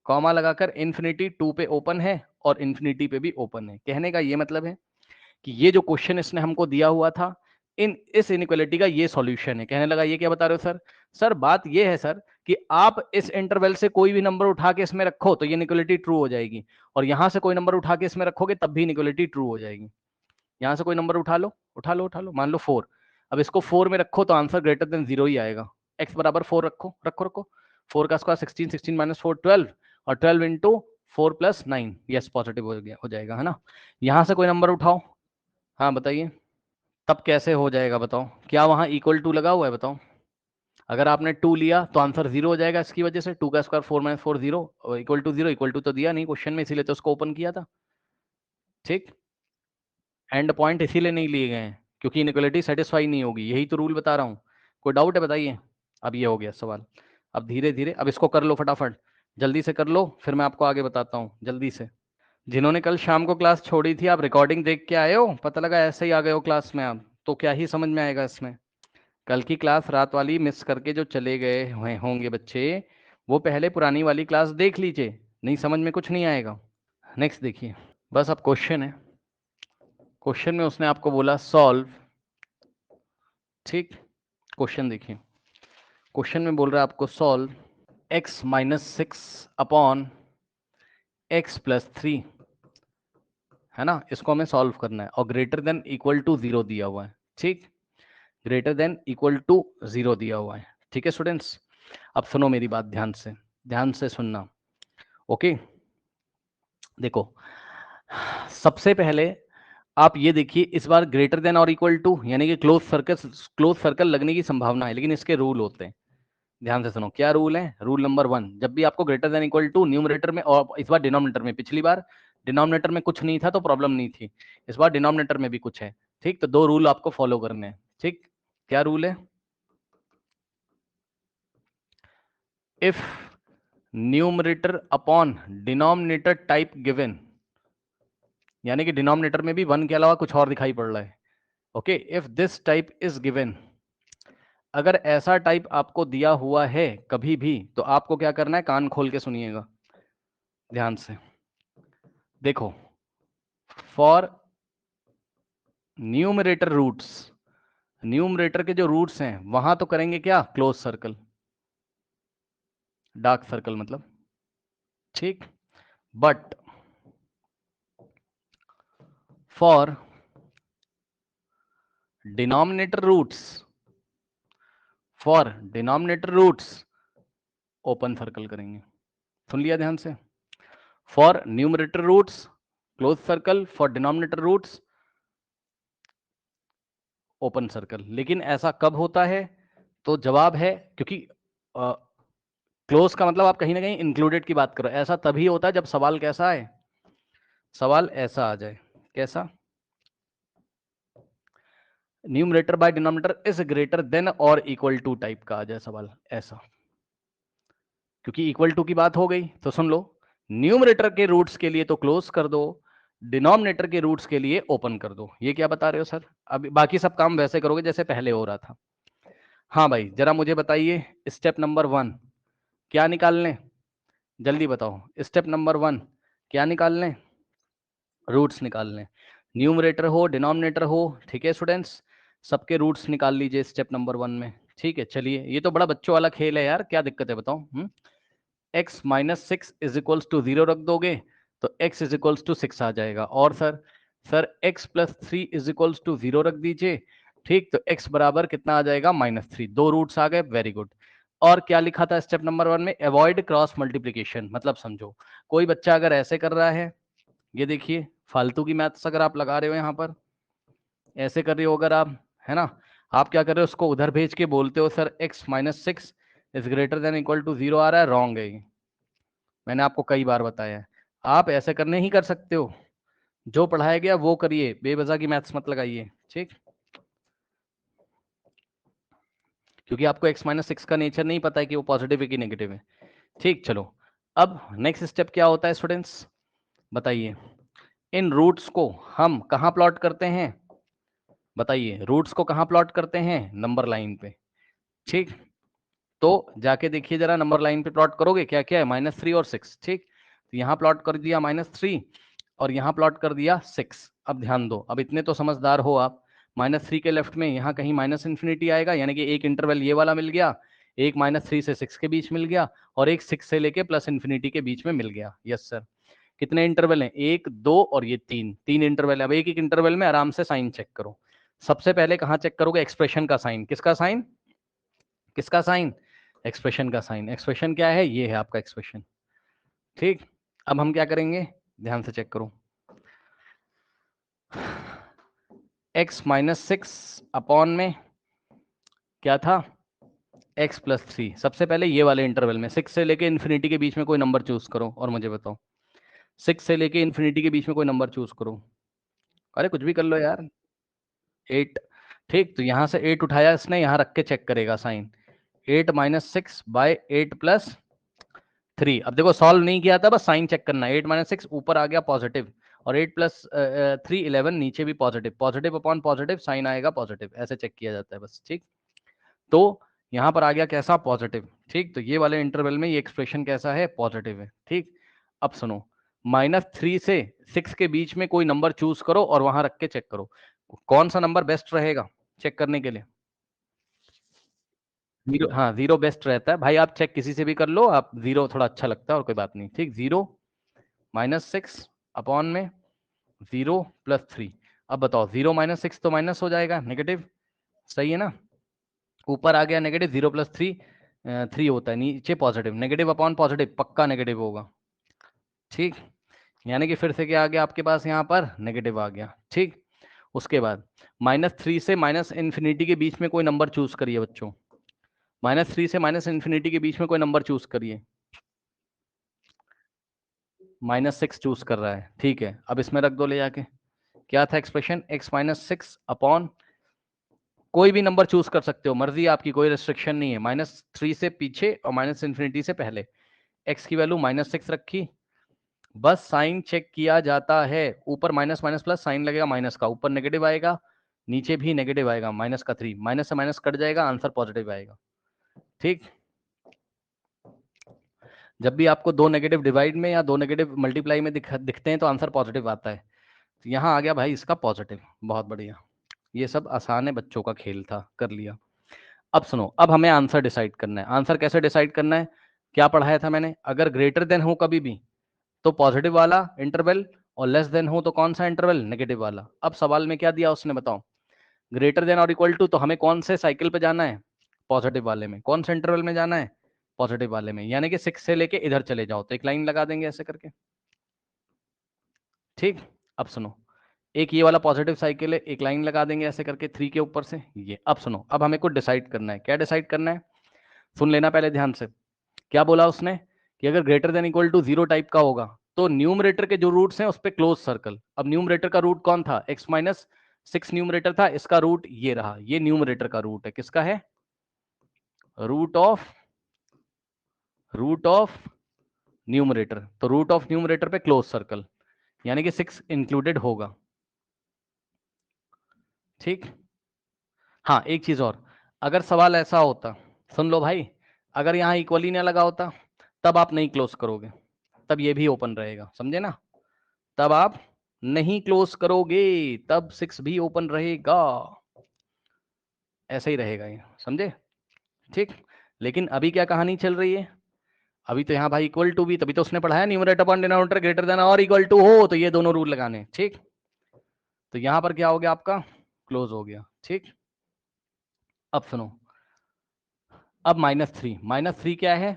Speaker 1: कॉमा लगाकर इन्फिनिटी, 2 पे ओपन है और इन्फिनिटी पे भी ओपन है। कहने का ये मतलब है कि ये जो क्वेश्चन इसने हमको दिया हुआ था, इस इनइक्वालिटी का ये सॉल्यूशन है। कहने लगा ये क्या बता रहे हो सर? सर बात ये है सर कि आप इस इंटरवल से कोई भी नंबर उठा के इसमें रखो तो ये इनइक्वालिटी ट्रू हो जाएगी, और यहां से कोई नंबर उठा के इसमें रखोगे तब भी इनइक्वालिटी ट्रू हो जाएगी। यहां से कोई नंबर उठा लो, मान लो 4। अब इसको 4 में रखो तो आंसर ग्रेटर देन 0 ही आएगा। x बराबर 4 रखो, 4 का स्क्वायर 16, 16 माइनस 4 12, और 12 इंटू 4 प्लस 9, यस पॉजिटिव हो जाएगा, है ना। यहां से कोई नंबर उठाओ, हाँ बताइए, तब कैसे हो जाएगा बताओ? क्या वहां इक्वल टू लगा हुआ है बताओ? अगर आपने 2 लिया तो आंसर 0 हो जाएगा इसकी वजह से। 2 का square 4 minus 4 0, equal to 0, equal to तो दिया नहीं क्वेश्चन में, इसीलिए तो उसको ओपन किया था। ठीक, एंड पॉइंट इसीलिए नहीं लिए गए हैं क्योंकि इनइक्वालिटी सेटिस्फाई नहीं होगी, यही तो रूल बता रहा हूँ। कोई डाउट है बताइए? अब ये हो गया सवाल। अब धीरे धीरे अब इसको कर लो फटाफट, जल्दी से कर लो, फिर मैं आपको आगे बताता हूँ जल्दी से। जिन्होंने कल शाम को क्लास छोड़ी थी, आप रिकॉर्डिंग देख के आए हो? पता लगा ऐसे ही आ गए हो क्लास में आप, तो क्या ही समझ में आएगा इसमें। कल की क्लास रात वाली मिस करके जो चले गए होंगे बच्चे, वो पहले पुरानी वाली क्लास देख लीजिए, नहीं समझ में कुछ नहीं आएगा। नेक्स्ट देखिए, बस अब क्वेश्चन है, क्वेश्चन में उसने आपको बोला सॉल्व। ठीक, क्वेश्चन देखिए, क्वेश्चन में बोल रहा है आपको solve x minus 6 upon x plus 3, है ना, इसको हमें सॉल्व करना है, और ग्रेटर देन इक्वल टू 0 दिया हुआ है। ठीक, ग्रेटर देन इक्वल टू 0 दिया हुआ है। ठीक है स्टूडेंट्स, अब सुनो मेरी बात ध्यान से सुनना। ओके, देखो सबसे पहले आप ये देखिए, इस बार ग्रेटर देन और इक्वल टू यानी कि क्लोज सर्कल लगने की संभावना है, लेकिन इसके रूल होते हैं। ध्यान से सुनो, क्या रूल है? रूल नंबर 1, जब भी आपको greater than equal to numerator में, और इस बार डिनोमिनेटर में, पिछली बार डिनोमिनेटर में कुछ नहीं था तो प्रॉब्लम नहीं थी, इस बार डिनोमिनेटर में भी कुछ है। ठीक, तो 2 रूल आपको फॉलो करने हैं। ठीक, क्या रूल है? If numerator upon denominator type given, यानी कि डिनोमिनेटर में भी 1 के अलावा कुछ और दिखाई पड़ रहा है। Okay, if this type is given, अगर ऐसा टाइप आपको दिया हुआ है कभी भी, तो आपको क्या करना है, कान खोल के सुनिएगा ध्यान से। देखो, फॉर न्यूमरेटर रूट्स, न्यूमरेटर के जो रूट्स हैं वहां तो करेंगे क्या, क्लोज सर्कल, डार्क सर्कल मतलब। ठीक, but for denominator roots, for denominator roots open circle करेंगे। सुन लिया ध्यान से? For numerator roots close circle, for denominator roots open circle. लेकिन ऐसा कब होता है? तो जवाब है, क्योंकि क्लोज का मतलब आप कहीं ना कहीं इंक्लूडेड की बात करो, ऐसा तभी होता है जब सवाल कैसा है, सवाल ऐसा आ जाए। कैसा? Numerator by denominator is greater than और इक्वल टू टाइप का आ जाए सवाल ऐसा। क्योंकि इक्वल टू की बात हो गई तो सुन लो, न्यूमरेटर के रूट्स के लिए तो क्लोज कर दो, डिनोमिनेटर के रूट्स के लिए ओपन कर दो। ये क्या बता रहे हो सर? अब बाकी सब काम वैसे करोगे जैसे पहले हो रहा था। हाँ भाई, जरा मुझे बताइए, स्टेप नंबर 1 क्या निकाल लें? जल्दी बताओ, स्टेप नंबर 1 क्या निकाल लें? रूट्स निकाल लें, न्यूमरेटर हो डिनोमिनेटर हो। ठीक है स्टूडेंट्स, सबके रूट्स निकाल लीजिए स्टेप नंबर 1 में। ठीक है, चलिए, ये तो बड़ा बच्चों वाला खेल है यार, क्या दिक्कत है बताओ? x minus 6 is equals to 0 रख दोगे तो x इज इक्वल्स टू 6 आ जाएगा। और sir x plus 3 is equals to 0 रख दीजिए। ठीक, तो x बराबर कितना आ जाएगा, -3। 2 रूट्स आ गए, वेरी गुड। और क्या लिखा था स्टेप नंबर 1 में? Avoid cross multiplication. मतलब समझो, कोई बच्चा अगर ऐसे कर रहा है, ये देखिए फालतू की मैथ्स अगर आप लगा रहे हो यहाँ पर, ऐसे कर रहे हो अगर आप, है ना, आप क्या कर रहे हो, उसको उधर भेज के बोलते हो sir x minus 6 is greater than equal to 0 आ रहा है, रॉन्ग है ये। मैंने आपको कई बार बताया है, आप ऐसे करने ही कर सकते हो, जो पढ़ाया गया वो करिए, बेवजह की मैथ्स मत लगाइए। ठीक, क्योंकि आपको x माइनस 6 का नेचर नहीं पता है कि वो पॉजिटिव है कि नेगेटिव है। ठीक, चलो, अब नेक्स्ट स्टेप क्या होता है स्टूडेंट्स, बताइए। इन रूट्स को हम कहाँ प्लॉट करते हैं? बताइए, रूट्स को कहाँ प्लॉट करते हैं? नंबर लाइन पे। ठीक, तो जाके देखिए जरा, नंबर लाइन पे प्लॉट करोगे क्या क्या है, -3 और 6। ठीक, तो यहाँ प्लॉट कर दिया -3, और यहाँ प्लॉट कर दिया 6। अब ध्यान दो, अब इतने तो समझदार हो आप, -3 के लेफ्ट में यहाँ कहीं -∞ आएगा, यानी कि एक इंटरवल ये वाला मिल गया, एक -3 से 6 के बीच मिल गया, और एक 6 से लेके +∞ के बीच में मिल गया। Yes sir. कितने इंटरवल हैं? 1, 2 और ये 3 इंटरवल है। अब एक एक इंटरवल में आराम से साइन चेक करो। सबसे पहले कहाँ चेक करोगे? एक्सप्रेशन का साइन। किसका साइन? किसका साइन? एक्सप्रेशन का साइन। एक्सप्रेशन क्या है? ये है आपका एक्सप्रेशन। ठीक, अब हम क्या करेंगे, ध्यान से चेक करो। x -6 अपॉन में क्या था? x + 3। सबसे पहले ये वाले इंटरवल में 6 से लेके इन्फिनिटी के बीच में कोई नंबर चूज करो और मुझे बताओ। 6 से लेके इन्फिनिटी के बीच में कोई नंबर चूज करो। अरे कुछ भी कर लो यार। 8। ठीक, तो यहां से 8 उठाया इसने, यहां रख के चेक करेगा साइन। 8 - 6 बाय 8 + 3। अब देखो सॉल्व नहीं किया था, बस साइन चेक करना है। 8 - 6 ऊपर आ गया पॉजिटिव, और 8 + 3 11 नीचे भी positive. Positive upon positive sign आएगा पॉजिटिव, ऐसे चेक किया जाता है बस। ठीक, तो यहां पर आ गया कैसा? पॉजिटिव। ठीक, तो ये वाले इंटरवल में ये एक्सप्रेशन कैसा है? पॉजिटिव है। ठीक, अब सुनो, -3 से 6 के बीच में कोई नंबर चूज करो और वहां रख के चेक करो कौन सा नंबर बेस्ट रहेगा चेक करने के लिए। 0, हाँ 0 बेस्ट रहता है भाई, आप चेक किसी से भी कर लो, आप 0 थोड़ा अच्छा लगता है और कोई बात नहीं। ठीक, 0 -6 अपॉन में 0 + 3। अब बताओ 0 - 6 तो माइनस हो जाएगा, नेगेटिव, सही है ना? ऊपर आ गया नेगेटिव, 0 + 3 3 होता है, नीचे पॉजिटिव। नेगेटिव अपॉन पॉजिटिव पक्का नेगेटिव होगा। ठीक, यानी कि फिर से क्या आ गया आपके पास? यहाँ पर नेगेटिव आ गया। ठीक, उसके बाद -3 से -∞ के बीच में कोई नंबर चूज करिए बच्चों। -3 से -∞ के बीच में कोई नंबर चूज करिए। -6 चूज कर रहा है, ठीक है। अब इसमें रख दो ले जाके। क्या था एक्सप्रेशन? x -6 अपॉन, कोई भी नंबर चूज कर सकते हो, मर्जी आपकी, कोई रेस्ट्रिक्शन नहीं है। -3 से पीछे और -∞ से पहले। x की वैल्यू -6 रखी, बस साइन चेक किया जाता है। ऊपर माइनस माइनस प्लस साइन लगेगा माइनस का, ऊपर नेगेटिव आएगा, नीचे भी नेगेटिव आएगा, -3। माइनस से माइनस कट जाएगा, आंसर पॉजिटिव आएगा। ठीक, जब भी आपको दो नेगेटिव डिवाइड में या दो नेगेटिव मल्टीप्लाई में दिखते हैं तो आंसर पॉजिटिव आता है। तो यहाँ आ गया भाई इसका पॉजिटिव। बहुत बढ़िया, ये सब आसान है, बच्चों का खेल था, कर लिया। अब सुनो, अब हमें आंसर डिसाइड करना है। आंसर कैसे डिसाइड करना है? क्या पढ़ाया था मैंने? अगर ग्रेटर देन हो कभी भी तो पॉजिटिव वाला इंटरवल, और लेस देन हो तो कौन सा इंटरवल? नेगेटिव वाला। अब सवाल में क्या दिया उसने बताओ? ग्रेटर देन और इक्वल टू, तो हमें कौन से साइकिल पे जाना है? पॉजिटिव वाले में। कौन से इंटरवल में जाना है? पॉजिटिव वाले में, यानी कि 6 से लेके इधर चले जाओ, तो एक लाइन लगा देंगे ऐसे करके। ठीक, अब सुनो, एक ये वाला पॉजिटिव साइकिल है, एक लाइन लगा देंगे ऐसे करके 3 के ऊपर से ये। अब सुनो, अब हमें कुछ डिसाइड करना है। क्या डिसाइड करना है? सुन लेना पहले ध्यान से। क्या बोला उसने? कि अगर greater than equal to 0 type का होगा तो न्यूमरेटर के जो रूट्स हैं उस पे क्लोज सर्कल। अब न्यूमरेटर का रूट कौन था? x - 6 न्यूमरेटर था, इसका रूट ये रहा, ये न्यूमरेटर का रूट है। किसका है? Root of numerator. तो रूट ऑफ न्यूमरेटर पे क्लोज सर्कल, यानी कि 6 इंक्लूडेड होगा। ठीक, हाँ एक चीज और, अगर सवाल ऐसा होता, सुन लो भाई, अगर यहाँ इक्वल ही ना लगा होता तब आप नहीं क्लोज करोगे, तब ये भी ओपन रहेगा, समझे ना? तब आप नहीं क्लोज करोगे, तब 6 भी ओपन रहेगा, ऐसा ही रहेगा ये, समझे? ठीक, लेकिन अभी क्या कहानी चल रही है? अभी तो यहाँ भाई इक्वल टू भी, तभी तो उसने पढ़ाया numerator upon denominator greater than और इक्वल टू हो तो ये दोनों रूल लगाने। ठीक, तो यहाँ पर क्या हो गया आपका? क्लोज हो गया। ठीक, अब सुनो, अब -3 क्या है?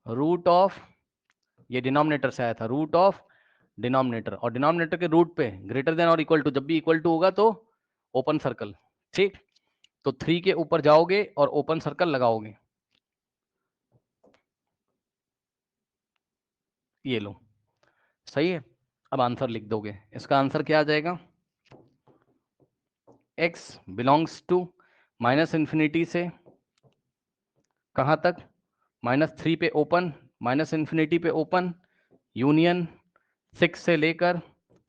Speaker 1: रूट ऑफ, ये डिनोमिनेटर से आया था, रूट ऑफ डिनोमिनेटर, और डिनोमिनेटर के रूट पे ग्रेटर देन और इक्वल टू, जब भी इक्वल टू होगा तो ओपन सर्कल। ठीक, तो 3 के ऊपर जाओगे और ओपन सर्कल लगाओगे, ये लो, सही है। अब आंसर लिख दोगे, इसका आंसर क्या आ जाएगा? x बिलोंग्स टू -∞ से कहाँ तक? -3 पे ओपन, -∞ पे ओपन, यूनियन 6 से लेकर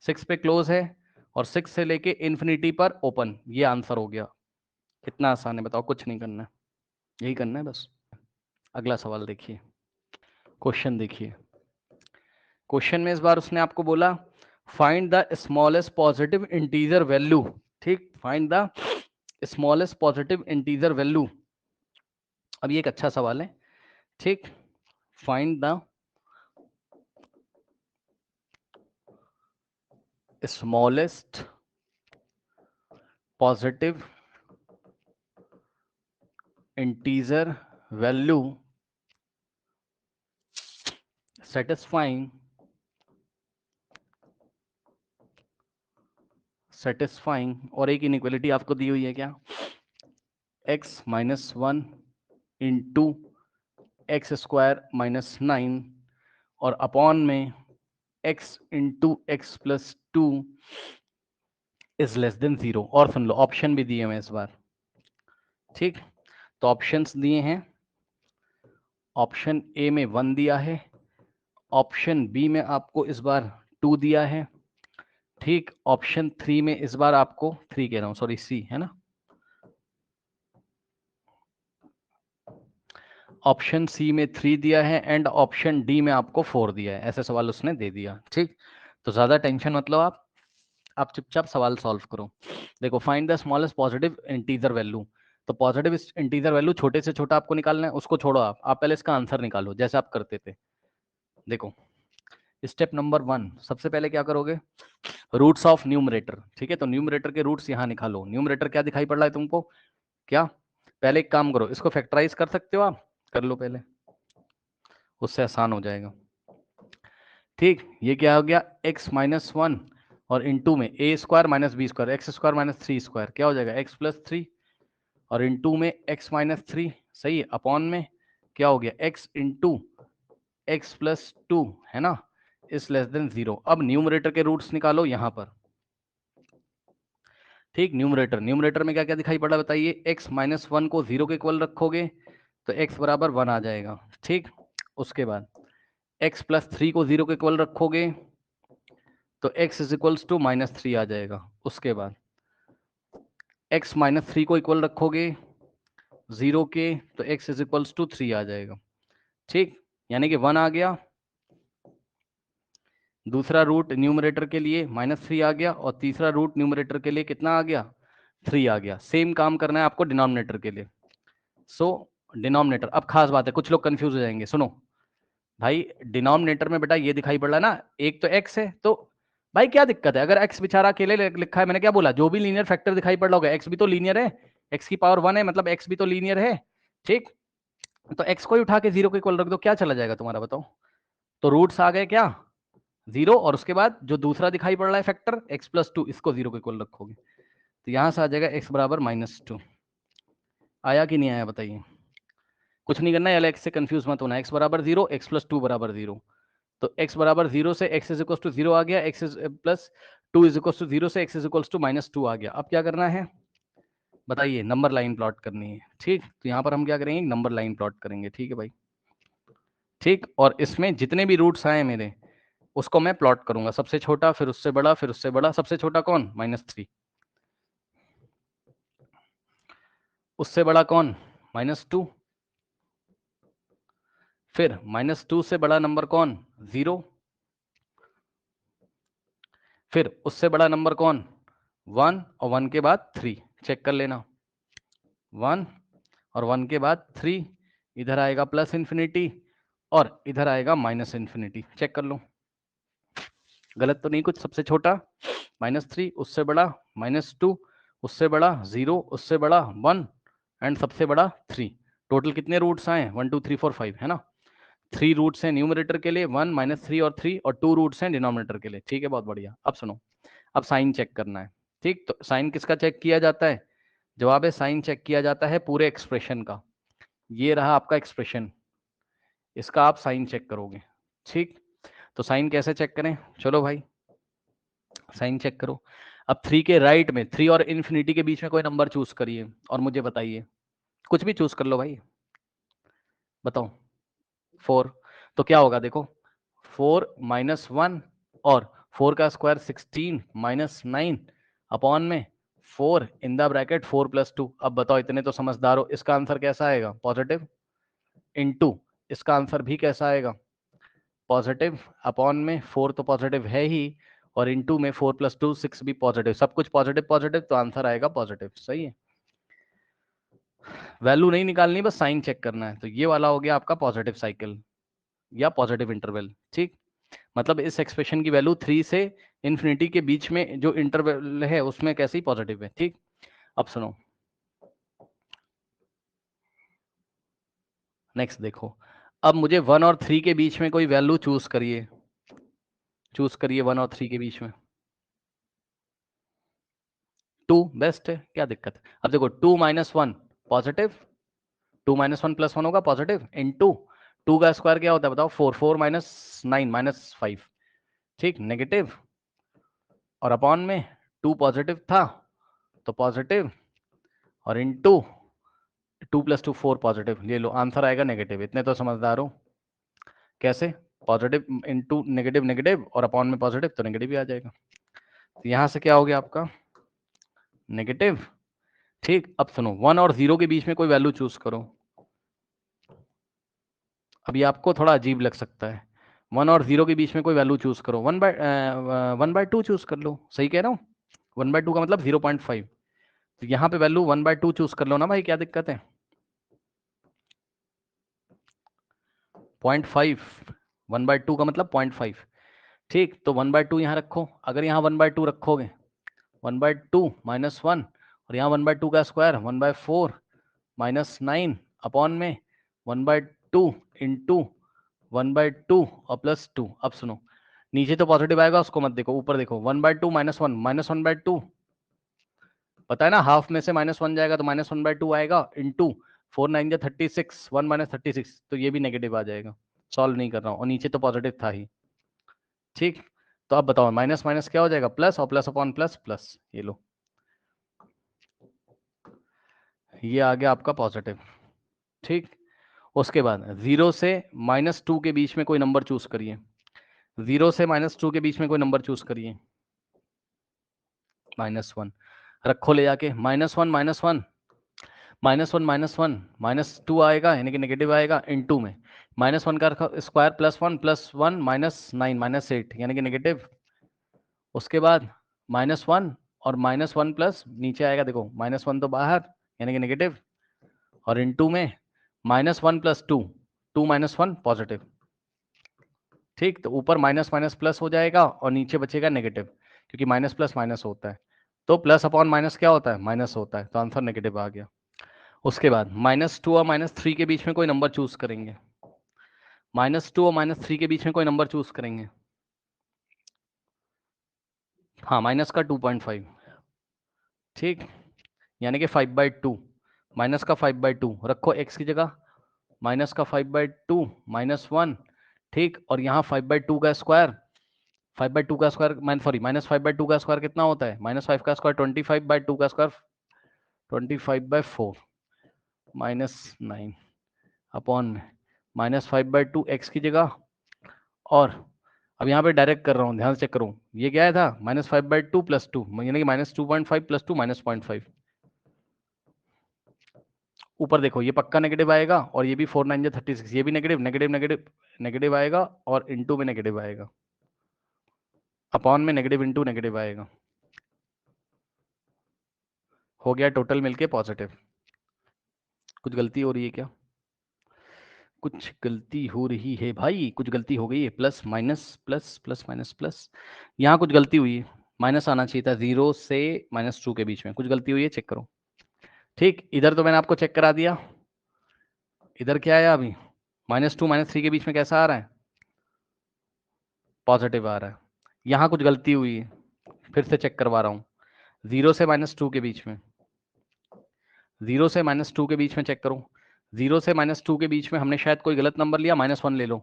Speaker 1: 6 पे क्लोज है, और 6 से लेके इन्फिनिटी पर ओपन। ये आंसर हो गया। कितना आसान है बताओ, कुछ नहीं करना है, यही करना है बस। अगला सवाल देखिए, क्वेश्चन देखिए। क्वेश्चन में इस बार उसने आपको बोला find the smallest positive integer value. ठीक, find the smallest positive integer value. अब ये एक अच्छा सवाल है। ठीक, find the smallest positive integer value satisfying और एक इनइक्वालिटी आपको दी हुई है क्या, x minus 1 into x square minus 9 और अपॉन में x into x plus 2 is less than 0। और सुन लो, ऑप्शन भी दिए हैं इस बार। ठीक, तो ऑप्शंस दिए हैं। ऑप्शन ए में 1 दिया है, ऑप्शन बी में आपको इस बार 2 दिया है। ठीक, ऑप्शन 3 में इस बार आपको 3 कह रहा हूं, सॉरी सी है ना, ऑप्शन सी में 3 दिया है एंड ऑप्शन डी में आपको 4 दिया है। ऐसे सवाल उसने दे दिया। ठीक, तो ज्यादा टेंशन मतलब आप चुपचाप सवाल सॉल्व करो। देखो, find the smallest positive integer value. तो पॉजिटिव इंटीजर वैल्यू छोटे से छोटा आपको निकालना है, उसको छोड़ो, आप पहले इसका आंसर निकालो जैसे आप करते थे। देखो, स्टेप नंबर 1, सबसे पहले क्या करोगे, रूट्स ऑफ न्यूमरेटर। ठीक है, तो न्यूमरेटर के रूट्स यहाँ निकालो। न्यूमरेटर क्या दिखाई पड़ रहा है तुमको, क्या, पहले एक काम करो, इसको फैक्टराइज कर सकते हो आप, कर लो पहले, उससे आसान हो जाएगा। ठीक, ये क्या हो गया, x माइनस 1 और इंटू में A square minus B square, X square minus 3 square, क्या हो जाएगा x प्लस 3 और इंटू में x माइनस 3, सही है, अपॉन में क्या हो गया x इंटू एक्स प्लस 2, है ना, इज लेस देन 0। अब न्यूमरेटर के रूट्स निकालो यहां पर। ठीक, न्यूमरेटर में क्या क्या दिखाई पड़ा बताइए, x माइनस 1 को 0 के इक्वल रखोगे तो x बराबर 1 आ जाएगा। ठीक, उसके बाद x प्लस 3 को 0 के इक्वल रखोगे तो x is equals to minus 3 आ जाएगा। उसके बाद x माइनस 3 को इक्वल रखोगे 0 के तो x इज इक्वल्स टू 3 आ जाएगा। ठीक, यानी कि 1 आ गया। दूसरा रूट न्यूमरेटर के लिए -3 आ गया और तीसरा रूट न्यूमरेटर के लिए कितना आ गया, 3 आ गया। सेम काम करना है आपको डिनोमिनेटर के लिए। सो डिनोमिनेटर, अब खास बात है, कुछ लोग कंफ्यूज हो जाएंगे। सुनो भाई, डिनोमिनेटर में बेटा ये दिखाई पड़ रहा है ना, एक तो x है, तो भाई क्या दिक्कत है अगर x बेचारा अकेले लिखा है, मैंने क्या बोला, जो भी लीनियर फैक्टर दिखाई पड़ रहा होगा, x भी तो लीनियर है, x की पावर 1 है, मतलब x भी तो लीनियर है। ठीक, तो x को ही उठा के 0 के इक्वल रख दो, क्या चला जाएगा तुम्हारा, बताओ। तो रूट्स आ गए क्या, 0, और उसके बाद जो दूसरा दिखाई पड़ रहा है फैक्टर x प्लस 2, इसको 0 के इक्वल रखोगे तो यहां से आ जाएगा x बराबर -2। आया कि नहीं आया बताइए। कुछ नहीं करना है, x से कंफ्यूज मत होना, x बराबर 0, x प्लस 2 बराबर 0। तो x बराबर 0 से x इज इक्वल टू 0 आ गया, x plus 2 is equal to 0 से x इज इक्वल टू -2 आ गया। अब क्या करना है बताइए, नंबर लाइन प्लॉट करनी है। ठीक, तो यहाँ पर हम क्या करेंगे, नंबर लाइन प्लॉट करेंगे। ठीक है भाई, ठीक, और इसमें जितने भी रूट्स आए मेरे उसको मैं प्लॉट करूंगा, सबसे छोटा, फिर उससे बड़ा, फिर उससे बड़ा। सबसे छोटा कौन, -3, उससे बड़ा कौन, -2, फिर -2 से बड़ा नंबर कौन, 0, फिर उससे बड़ा नंबर कौन, 1, और 1 के बाद 3, चेक कर लेना, 1 और 1 के बाद 3, इधर आएगा प्लस इन्फिनिटी और इधर आएगा माइनस इन्फिनिटी, चेक कर लो, गलत तो नहीं कुछ। सबसे छोटा -3, उससे बड़ा -2, उससे बड़ा 0, उससे बड़ा 1 एंड सबसे बड़ा 3। टोटल कितने रूट्स आए, 1 2 3 4 5, है ना। 3 रूट्स हैं न्यूमरेटर के लिए, 1 -3 और 3, और 2 रूट्स हैं डिनोमिनेटर के लिए। ठीक है, बहुत बढ़िया। अब सुनो, अब साइन चेक करना है। ठीक, तो साइन किसका चेक किया जाता है, जवाब है साइन चेक किया जाता है पूरे एक्सप्रेशन का। ये रहा आपका एक्सप्रेशन, इसका आप साइन चेक करोगे। ठीक, तो साइन कैसे चेक करें, चलो भाई साइन चेक करो। अब 3 के राइट में, 3 और इन्फिनिटी के बीच में कोई नंबर चूज करिए और मुझे बताइए, कुछ भी चूज कर लो भाई, बताओ। 4, तो क्या होगा देखो, 4 -1 और 4 का स्क्वायर 16 -9 अपॉन में 4 इन द ब्रैकेट 4 + 2। अब बताओ, इतने तो समझदार हो, इसका आंसर कैसा आएगा, पॉजिटिव, इनटू इसका आंसर भी कैसा आएगा, पॉजिटिव, अपॉन में 4 तो पॉजिटिव है ही और इनटू में 4 + 2 6 भी पॉजिटिव, सब कुछ पॉजिटिव पॉजिटिव, तो आंसर आएगा पॉजिटिव। सही है, वैल्यू नहीं निकालनी, बस साइन चेक करना है। तो ये वाला हो गया आपका पॉजिटिव साइकिल या पॉजिटिव इंटरवल। ठीक, मतलब इस एक्सप्रेशन की वैल्यू 3 से इन्फिनिटी के बीच में जो इंटरवल है उसमें कैसे ही पॉजिटिव है। ठीक, अब सुनो नेक्स्ट देखो, अब मुझे 1 और 3 के बीच में कोई वैल्यू चूज करिए, 1 और 3 के बीच में। 2 बेस्ट है, क्या दिक्कत है। अब देखो 2 - 1 पॉजिटिव, 2 - 1 + 1 होगा पॉजिटिव, इनटू 2 का स्क्वायर क्या होता है बताओ, 4 4 - 9 -5, ठीक नेगेटिव, और अपॉन में 2 पॉजिटिव था तो पॉजिटिव, और इनटू 2 + 2 4 पॉजिटिव, ले लो आंसर आएगा नेगेटिव। इतने तो समझदार हो। कैसे, पॉजिटिव इनटू नेगेटिव नेगेटिव और अपॉन में पॉजिटिव, तो नेगेटिव ही आ जाएगा। तो यहां से क्या हो गया आपका नेगेटिव। ठीक, अब सुनो 1 और 0 के बीच में कोई वैल्यू चूज करो। अभी आपको थोड़ा अजीब लग सकता है, 1 और 0 के बीच में कोई वैल्यू चूज करो। 1/2 चूज कर लो, सही कह रहा हूँ, 1/2 का मतलब 0.5, तो यहाँ पे वैल्यू 1/2 चूज कर लो ना भाई, क्या दिक्कत है। 0.5, 1/2 का मतलब 0.5। ठीक, तो 1/2 यहाँ रखो, अगर यहाँ 1/2 रखोगे 1/2 - 1, और यहाँ 1/2 का स्क्वायर 1/4 - 9 अपॉन में 1/2 इंटू 1/2 और +2। अब सुनो, नीचे तो पॉजिटिव आएगा, उसको मत देखो, ऊपर देखो 1/2 - 1 -1/2, पता है ना, हाफ में से -1 जाएगा तो -1/2 आएगा, इंटू 4 9 जा 36, 1 - 36, तो ये भी नेगेटिव आ जाएगा। सॉल्व नहीं कर रहा हूँ, और नीचे तो पॉजिटिव था ही। ठीक, तो अब बताओ माइनस माइनस क्या हो जाएगा, प्लस, और प्लस अपॉन प्लस प्लस, ये लो, ये आ गया आपका पॉजिटिव। ठीक, उसके बाद 0 से -2 के बीच में कोई नंबर चूज करिए, 0 से -2 के बीच में कोई नंबर चूज करिए। -1 रखो ले जाके, -1 -1 -1 -2 आएगा, यानी कि नेगेटिव आएगा, इनटू में -1 का स्क्वायर +1 +1 -9 -8, यानी कि नेगेटिव। उसके बाद -1 और -1 प्लस नीचे आएगा, देखो -1 तो बाहर, यानी कि नेगेटिव, और इनटू में -1 + 2, 2 - 1 पॉजिटिव। ठीक, तो ऊपर माइनस माइनस प्लस हो जाएगा और नीचे बचेगा नेगेटिव, क्योंकि माइनस प्लस माइनस होता है, तो प्लस अपॉन माइनस क्या होता है, माइनस होता है, तो आंसर नेगेटिव आ गया। उसके बाद -2 और -3 के बीच में कोई नंबर चूज करेंगे, -2 और -3 के बीच में कोई नंबर चूज करेंगे। हाँ, माइनस का 2.5, ठीक, यानी कि 5/2, माइनस का 5/2 रखो एक्स की जगह, माइनस का 5/2 -1, ठीक, और यहाँ 5/2 का स्क्वायर, 5/2 का स्क्वायर -5/2 का स्क्वायर कितना होता है, -5 का स्क्वायर 25/2 का स्क्वायर 25/4 -9 अपॉन में -5/2 एक्स की जगह, और अब यहाँ पे डायरेक्ट कर रहा हूँ, ध्यान से चेक करूँ, ये क्या था -5/2 + 2, यानी कि -2.5 + 2 -0.5। ऊपर देखो ये पक्का नेगेटिव आएगा, और ये भी 4 9 जा 36, ये भी नेगेटिव नेगेटिव नेगेटिव नेगेटिव आएगा, और इनटू में नेगेटिव आएगा, अपॉन में नेगेटिव इंटू नेगेटिव आएगा, हो गया टोटल मिलके पॉजिटिव। कुछ गलती हो रही है क्या, कुछ गलती हो रही है भाई, कुछ गलती हो गई है, plus minus plus plus minus plus, यहाँ कुछ गलती हुई है, माइनस आना चाहिए था 0 से -2 के बीच में, कुछ गलती हुई है, चेक करो। ठीक, इधर तो मैंने आपको चेक करा दिया, इधर क्या आया अभी, -2 -3 के बीच में कैसा आ रहा है, पॉजिटिव आ रहा है। यहाँ कुछ गलती हुई है, फिर से चेक करवा रहा हूँ, 0 से -2 के बीच में, 0 से -2 के बीच में चेक करो, 0 से -2 के बीच में हमने शायद कोई गलत नंबर लिया, -1 ले लो,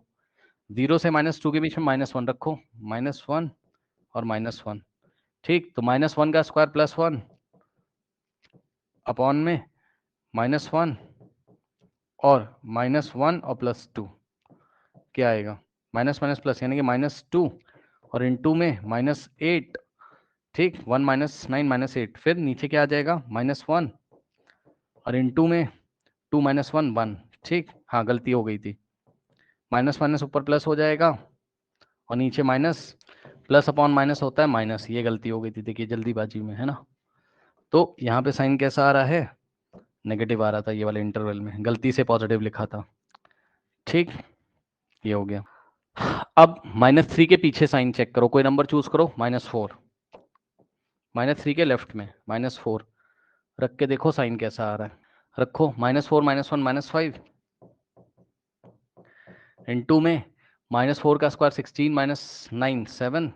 Speaker 1: 0 से -2 के बीच में -1 रखो, -1 और -1, ठीक, तो -1 का स्क्वायर +1 अपॉन में -1 और -1 और +2, क्या आएगा, माइनस माइनस प्लस, यानी कि -2 और इनटू में -8, ठीक, 1 - 9 -8, फिर नीचे क्या आ जाएगा, -1 और इनटू में 2 - 1 1, ठीक, हाँ गलती हो गई थी, माइनस माइनस ऊपर प्लस हो जाएगा और नीचे माइनस, प्लस अपॉन माइनस होता है माइनस, ये गलती हो गई थी देखिए जल्दीबाजी में, है ना। तो यहाँ पे साइन कैसा आ रहा है, नेगेटिव आ रहा था, ये वाले इंटरवल में गलती से पॉजिटिव लिखा था, ठीक, ये हो गया। अब -3 के पीछे साइन चेक करो, कोई नंबर चूज करो, -4, -3 के लेफ्ट में -4 रख के देखो साइन कैसा आ रहा है। रखो -4 -1 -5, इनटू में -4 का स्क्वायर 16 -9 7,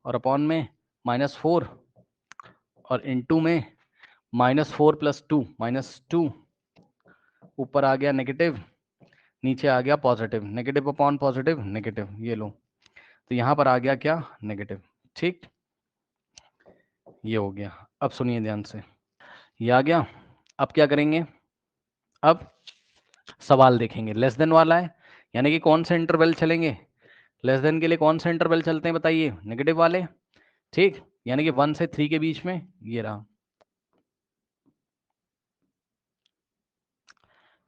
Speaker 1: और अपॉन में -4, और इनटू में -4 + 2 -2, ऊपर आ गया नेगेटिव, नीचे आ गया positive, negative upon positive negative, ये लो, तो यहाँ पर आ गया क्या, नेगेटिव, ठीक, ये हो गया। अब सुनिए ध्यान से, ये आ गया। अब क्या करेंगे, अब सवाल देखेंगे, लेस देन वाला है, यानी कि कौन से इंटरवल चलेंगे, लेस देन के लिए कौन से इंटरवल चलते हैं बताइए, नेगेटिव वाले, ठीक, यानी कि 1 से 3 के बीच में, ये रहा।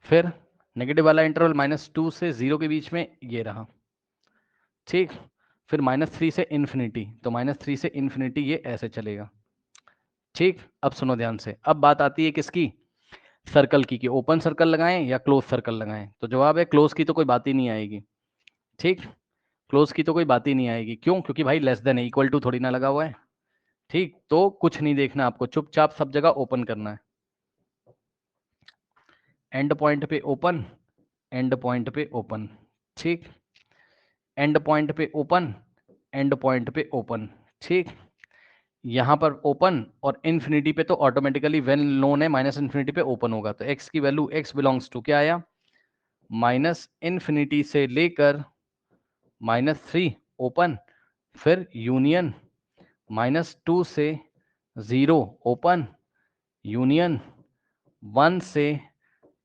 Speaker 1: फिर नेगेटिव वाला इंटरवल -2 से 0 के बीच में, ये रहा, ठीक। फिर -3 से इन्फिनिटी, तो -3 से इन्फिनिटी ये ऐसे चलेगा, ठीक। अब सुनो ध्यान से, अब बात आती है किसकी, सर्कल की, कि ओपन सर्कल लगाएं या क्लोज सर्कल लगाएं, तो जवाब है क्लोज की तो कोई बात ही नहीं आएगी, ठीक, क्लोज की तो कोई बात ही नहीं आएगी, क्यों, क्योंकि भाई लेस देन है, इक्वल टू थोड़ी ना लगा हुआ है, ठीक, तो कुछ नहीं देखना आपको, चुपचाप सब जगह ओपन करना है, एंड पॉइंट पे ओपन, एंड पॉइंट पे ओपन, ठीक, एंड पॉइंट पे ओपन, एंड पॉइंट पे ओपन, ठीक, यहाँ पर ओपन, और इन्फिनिटी पे तो ऑटोमेटिकली वेल नोन है माइनस इन्फिनिटी पे ओपन होगा, तो x की वैल्यू x बिलोंग्स टू क्या आया, -इन्फिनिटी से लेकर -3 ओपन, फिर यूनियन -2 से 0 ओपन, यूनियन 1 से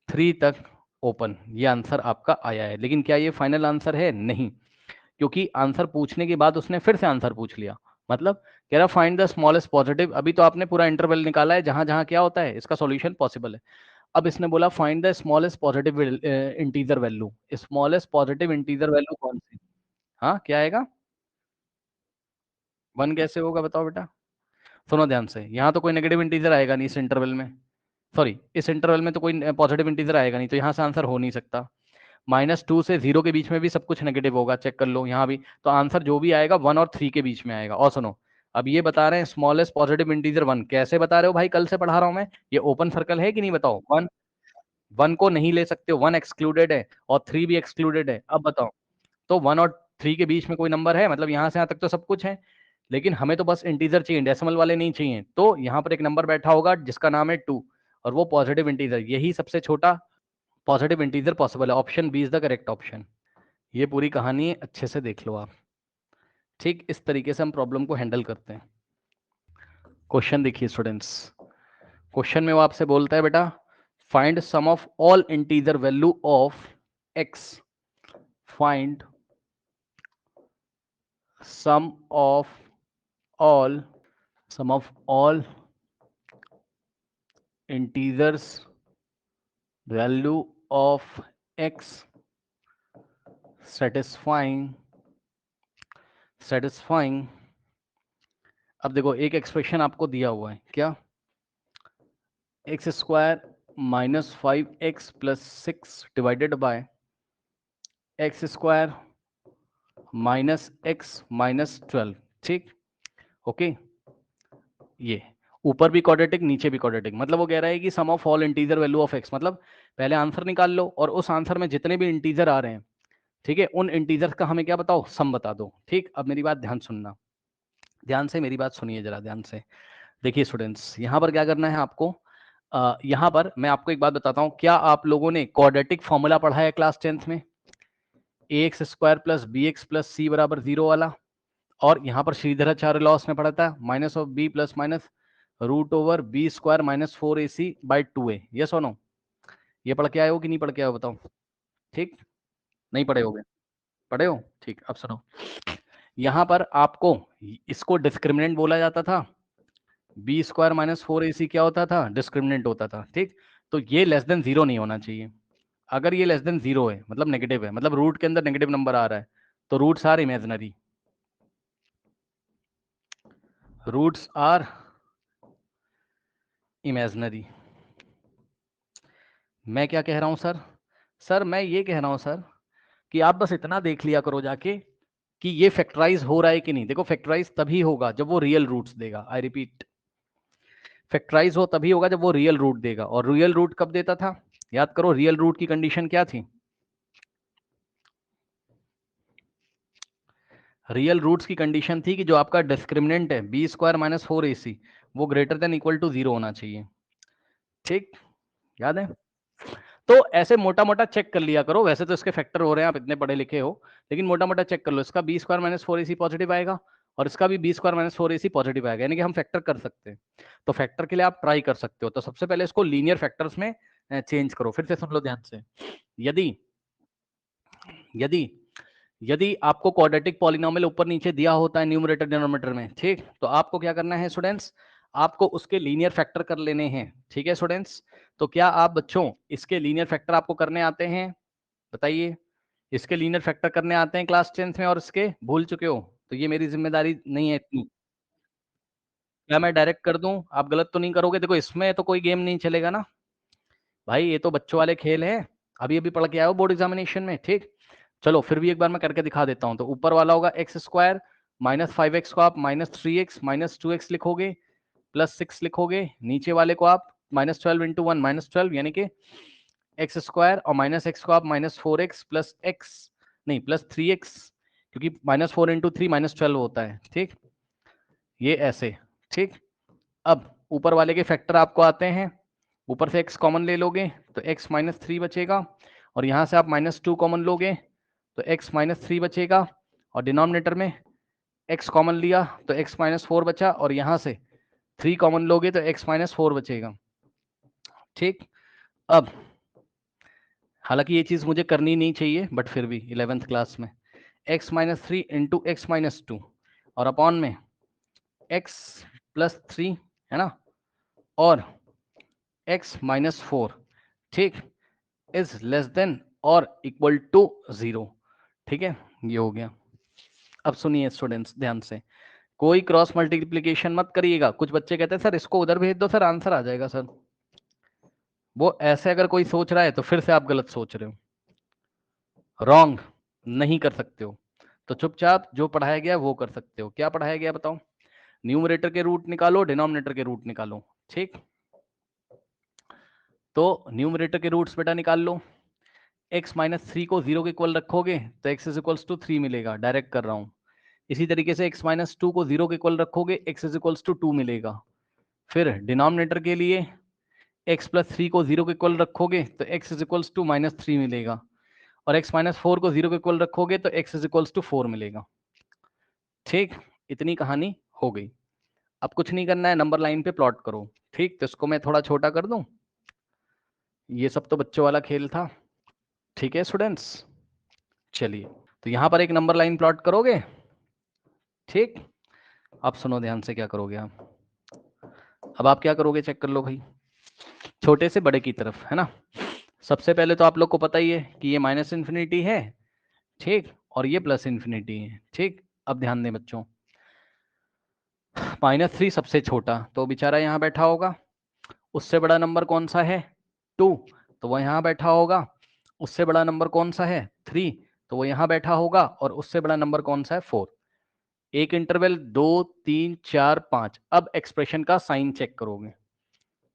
Speaker 1: 3 तक ओपन, ये आंसर आपका आया है। लेकिन क्या ये फाइनल आंसर है, नहीं, क्योंकि आंसर पूछने के बाद उसने फिर से आंसर पूछ लिया, मतलब कह रहा फाइंड द स्मॉलेस्ट पॉजिटिव, अभी तो आपने पूरा इंटरवल निकाला है जहां जहां क्या होता है इसका सॉल्यूशन पॉसिबल है, अब इसने बोला find the smallest positive integer value, smallest positive integer value कौन सी, हाँ क्या आएगा, 1 कैसे होगा बताओ बेटा, सुनो ध्यान से, यहाँ तो कोई नेगेटिव इंटीजर आएगा नहीं इस इंटरवल में, सॉरी इस इंटरवल में तो कोई पॉजिटिव इंटीजर आएगा नहीं, तो यहाँ से आंसर हो नहीं सकता, -2 से 0 के बीच में भी सब कुछ नेगेटिव होगा, चेक कर लो यहाँ भी, तो आंसर जो भी आएगा 1 और 3 के बीच में आएगा। और सुनो, अब ये बता रहे हैं स्मॉलेस्ट पॉजिटिव इंटीजर 1, कैसे बता रहे हो भाई, कल से पढ़ा रहा हूं मैं, ये ओपन सर्कल है कि नहीं बताओ, 1 को नहीं ले सकते हो, 1 एक्सक्लूडेड है और 3 भी एक्सक्लूडेड है, अब बताओ, तो 1 और 3 के बीच में कोई नंबर है, मतलब यहाँ से यहाँ तक तो सब कुछ है, लेकिन हमें तो बस इंटीजर चाहिए, डेसिमल वाले नहीं चाहिए, तो यहाँ पर एक नंबर बैठा होगा जिसका नाम है 2, और वो पॉजिटिव इंटीजर, यही सबसे छोटा पॉजिटिव इंटीजर पॉसिबल है, option b is the correct option. ये पूरी कहानी अच्छे से देख लो आप, ठीक, इस तरीके से हम प्रॉब्लम को हैंडल करते हैं। क्वेश्चन देखिए स्टूडेंट्स, क्वेश्चन में वो आपसे बोलता है बेटा find sum of all integer value of x, find sum of all integers value of x satisfying, अब देखो एक एक्सप्रेशन आपको दिया हुआ है, क्या, x² -5x + 6 divided by x² -x -12, ठीक, ओके, ये ऊपर भी क्वाड्रेटिक नीचे भी क्वाड्रेटिक, मतलब वो कह रहा है कि sum of all integer value of x, मतलब पहले आंसर निकाल लो और उस आंसर में जितने भी इंटीजर आ रहे हैं, ठीक है, उन इंटीजर का हमें क्या बताओ, सम बता दो, ठीक। अब मेरी बात ध्यान सुनना, ध्यान से मेरी बात सुनिए जरा ध्यान से, देखिए स्टूडेंट्स यहाँ पर क्या करना है आपको, यहाँ पर मैं आपको एक बात बताता हूँ, क्या आप लोगों ने क्वाड्रेटिक फॉर्मूला पढ़ा है क्लास 10th में, ax² + bx + c = 0 वाला, और यहाँ पर श्रीधराचार्य लॉस में पढ़ा था -b ± √b² -4ac/2a, यस और नो, ये पढ़ के आए हो कि नहीं पढ़ के आए हो बताओ, ठीक, नहीं पढ़े होगे, पढ़े हो, ठीक। अब सुनो, यहाँ पर आपको इसको डिस्क्रिमिनेंट बोला जाता था, b² -4ac क्या होता था, डिस्क्रिमिनेंट होता था, ठीक, तो ये लेस देन 0 नहीं होना चाहिए, अगर ये लेस देन 0 है मतलब नेगेटिव है, मतलब रूट के अंदर नेगेटिव नंबर आ रहा है, तो roots are imaginary, roots are imaginary. मैं क्या कह रहा हूं सर? सर मैं ये कह रहा हूं सर कि आप बस इतना देख लिया करो जाके कि ये फैक्टराइज हो रहा है कि नहीं। देखो फैक्टराइज तभी होगा जब वो रियल रूट्स देगा। आई रिपीट, फैक्टराइज हो तभी होगा जब वो रियल रूट देगा। और रियल रूट कब देता था? याद करो, रियल रूट की कंडीशन क्या थी? रियल रूट्स की कंडीशन थी कि जो आपका डिस्क्रिमिनेंट है बी स्क्वायर माइनस 4ac वो ग्रेटर देन इक्वल टू 0 होना चाहिए। ठीक, याद है? तो ऐसे मोटा मोटा चेक कर लिया करो। वैसे तो इसके फैक्टर हो रहे हैं, आप इतने पढ़े लिखे हो, लेकिन मोटा मोटा चेक कर लो। इसका B square minus 4ac positive आएगा और इसका भी B square minus 4ac positive आएगा, यानी कि हम फैक्टर कर सकते हैं। तो फैक्टर के लिए आप ट्राई कर सकते हो। तो सबसे पहले इसको लीनियर फैक्टर्स में चेंज करो। फिर से सुन लो ध्यान से। यदि यदि यदि आपको क्वाड्रेटिक पॉलिनोमियल ऊपर नीचे दिया होता है न्यूमरेटर डिनोमिनेटर में, ठीक, तो आपको क्या करना है स्टूडेंट्स? आपको उसके लीनियर फैक्टर कर लेने हैं। ठीक है स्टूडेंट्स? तो क्या आप बच्चों इसके लीनियर फैक्टर आपको करने आते हैं? बताइए, इसके लीनियर फैक्टर करने आते हैं क्लास 10th में और इसके भूल चुके हो? तो ये मेरी जिम्मेदारी नहीं है इतनी। क्या मैं डायरेक्ट कर दूं? आप गलत तो नहीं करोगे? देखो इसमें तो कोई गेम नहीं चलेगा ना भाई, ये तो बच्चों वाले खेल है। अभी अभी पढ़ के आए हो बोर्ड एग्जामिनेशन में। ठीक, चलो फिर भी एक बार मैं करके दिखा देता हूं। तो ऊपर वाला होगा एक्स स्क्वायर माइनस 5x को आप माइनस 3x माइनस 2x लिखोगे, प्लस 6 लिखोगे। नीचे वाले को आप माइनस 12 इंटू 1 माइनस 12, यानी कि एक्स स्क्वायर, और माइनस एक्स को आप माइनस 4x प्लस एक्स, नहीं प्लस 3x, क्योंकि माइनस 4 इंटू 3 माइनस 12 होता है। ठीक, ये ऐसे। ठीक, अब ऊपर वाले के फैक्टर आपको आते हैं। ऊपर से x कॉमन ले लोगे तो x माइनस 3 बचेगा, और यहां से आप माइनस 2 कॉमन लोगे तो x माइनस 3 बचेगा, और डिनोमिनेटर में x कॉमन लिया तो x माइनस 4 बचा, और यहां से 3 कॉमन लोगे तो x माइनस 4 बचेगा। ठीक, अब हालांकि ये चीज मुझे करनी नहीं चाहिए, बट फिर भी 11th क्लास में x minus 3 into x minus 2 और अपॉन में x प्लस 3, है ना, और x माइनस 4, ठीक, इज लेस देन और इक्वल टू 0। ठीक है, ये हो गया। अब सुनिए स्टूडेंट्स ध्यान से, कोई क्रॉस मल्टीप्लीकेशन मत करिएगा। कुछ बच्चे कहते हैं सर इसको उधर भेज दो सर आंसर आ जाएगा सर। वो ऐसे अगर कोई सोच रहा है तो फिर से आप गलत सोच रहे हो, रॉन्ग नहीं कर सकते हो। तो चुपचाप जो पढ़ाया गया वो कर सकते हो। क्या पढ़ाया गया बताओ? न्यूमरेटर के रूट निकालो, डिनोमिनेटर के रूट निकालो। ठीक, तो न्यूमरेटर के रूट्स बेटा निकाल लो। x माइनस 3 को 0 के इक्वल रखोगे तो x इज इक्वल्स टू 3 मिलेगा, डायरेक्ट कर रहा हूं। इसी तरीके से x माइनस 2 को 0 के इक्वल रखोगे, x इज इक्वल्स टू 2 मिलेगा। फिर डिनोमिनेटर के लिए x प्लस 3 को 0 के इक्वल रखोगे तो x is equals to minus 3 मिलेगा, और x माइनस 4 को 0 के इक्वल रखोगे तो x इज इक्वल्स टू 4 मिलेगा। ठीक, इतनी कहानी हो गई। अब कुछ नहीं करना है, नंबर लाइन पे प्लॉट करो। ठीक, तो इसको मैं थोड़ा छोटा कर दूं। ये सब तो बच्चों वाला खेल था। ठीक है स्टूडेंट्स, चलिए तो यहां पर एक नंबर लाइन प्लॉट करोगे। ठीक, अब सुनो ध्यान से, क्या करोगे आप? अब आप क्या करोगे चेक कर लो भाई, छोटे से बड़े की तरफ, है ना। सबसे पहले तो आप लोग को पता ही है कि ये माइनस इन्फिनिटी है, ठीक, और ये प्लस इन्फिनिटी है। ठीक, अब ध्यान दें बच्चों, -3 सबसे छोटा तो बेचारा यहाँ बैठा होगा। उससे बड़ा नंबर कौन सा है? 2, तो वो यहाँ बैठा होगा। उससे बड़ा नंबर कौन सा है? 3, तो वो यहाँ बैठा होगा। और उससे बड़ा नंबर कौन सा है? 4। एक इंटरवल 2 3 4 5। अब एक्सप्रेशन का साइन चेक करोगे।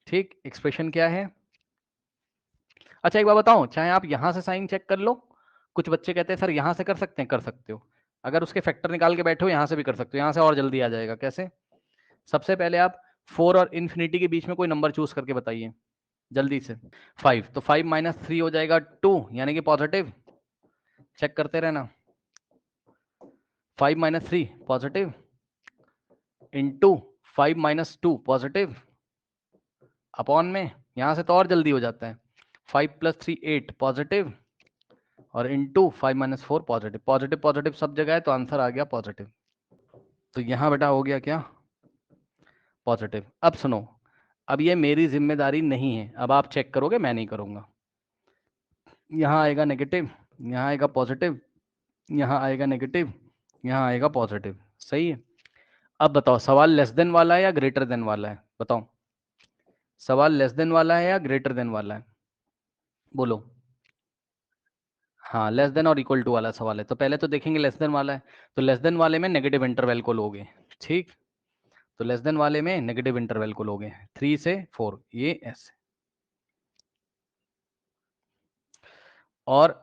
Speaker 1: ठीक, एक्सप्रेशन क्या है? अच्छा एक बात बताओ, चाहे आप यहां से साइन चेक कर लो। कुछ बच्चे कहते हैं सर यहां से कर सकते हैं, कर सकते हो। अगर उसके फैक्टर निकाल के बैठे हो यहां से भी कर सकते हो, यहां से और जल्दी आ जाएगा। कैसे? सबसे पहले आप 4 और इन्फिनिटी के बीच में कोई नंबर चूज करके बताइए जल्दी से। 5, तो 5 माइनस 3 हो जाएगा 2, यानी कि पॉजिटिव। चेक करते रहना। 5 minus 3 positive, into 5 minus 2 positive, upon में यहां से तो और जल्दी हो जाता है 5 प्लस 3 8 पॉजिटिव, और into 5 minus 4 positive. Positive positive सब जगह है तो आंसर आ गया पॉजिटिव। तो यहां बेटा हो गया क्या? पॉजिटिव। अब सुनो, अब ये मेरी जिम्मेदारी नहीं है, अब आप चेक करोगे, मैं नहीं करूंगा। यहाँ आएगा नेगेटिव, यहाँ आएगा पॉजिटिव, यहाँ आएगा नेगेटिव, यहाँ आएगा पॉजिटिव। सही है। अब बताओ सवाल लेस देन वाला है या ग्रेटर देन वाला है, बताओ सवाल लेस देन वाला है या ग्रेटर देन वाला है, बोलो। हाँ लेस देन और इक्वल टू वाला सवाल है, तो पहले तो देखेंगे लेस देन वाला है, तो लेस देन वाले में नेगेटिव इंटरवल को लोगे, ठीक। तो लेस देन वाले में नेगेटिव इंटरवल को लोगे 3 से 4, ये ऐसे, और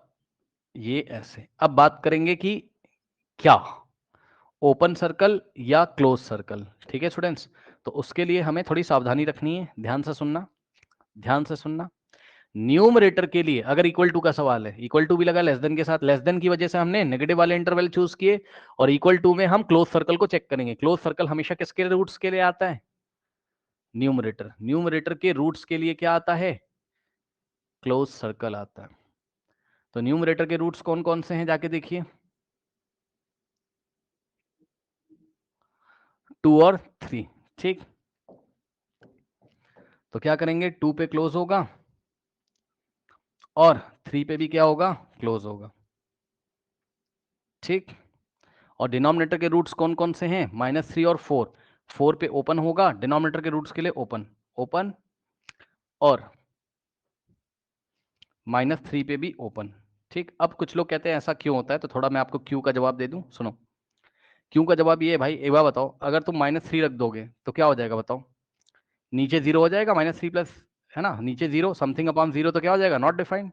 Speaker 1: ये ऐसे। अब बात करेंगे कि क्या ओपन सर्कल या क्लोज सर्कल, ठीक है स्टूडेंट्स। तो उसके लिए हमें थोड़ी सावधानी रखनी है, ध्यान से सुनना, ध्यान से सुनना। न्यूमरेटर के लिए अगर इक्वल टू का सवाल है, इक्वल टू भी लगा लेस देन के साथ, लेस देन की वजह से हमने नेगेटिव वाले इंटरवल चूज किए, और इक्वल टू में हम क्लोज सर्कल को चेक करेंगे। क्लोज सर्कल हमेशा किसके रूट्स के लिए आता है, न्यूमरेटर। न्यूमरेटर के रूट्स के लिए क्या आता है, क्लोज सर्कल आता है। तो न्यूमरेटर के रूट्स कौन कौन से हैं, जाके देखिए, 2 और 3, ठीक। तो क्या करेंगे, 2 पे क्लोज होगा और 3 पे भी क्या होगा, क्लोज होगा, ठीक। और डिनोमिनेटर के रूट्स कौन कौन से हैं, -3 और 4। 4 पे ओपन होगा, डिनोमिनेटर के रूट्स के लिए ओपन, ओपन, और -3 पे भी ओपन, ठीक। अब कुछ लोग कहते हैं ऐसा क्यों होता है, तो थोड़ा मैं आपको क्यों का जवाब दे दूं, सुनो। क्यों का जवाब ये है भाई, एक बार बताओ, अगर तुम -3 रख दोगे तो क्या हो जाएगा बताओ, नीचे 0 हो जाएगा, -3 प्लस, है ना, नीचे 0, समथिंग अपॉन 0, तो क्या हो जाएगा, नॉट डिफाइंड।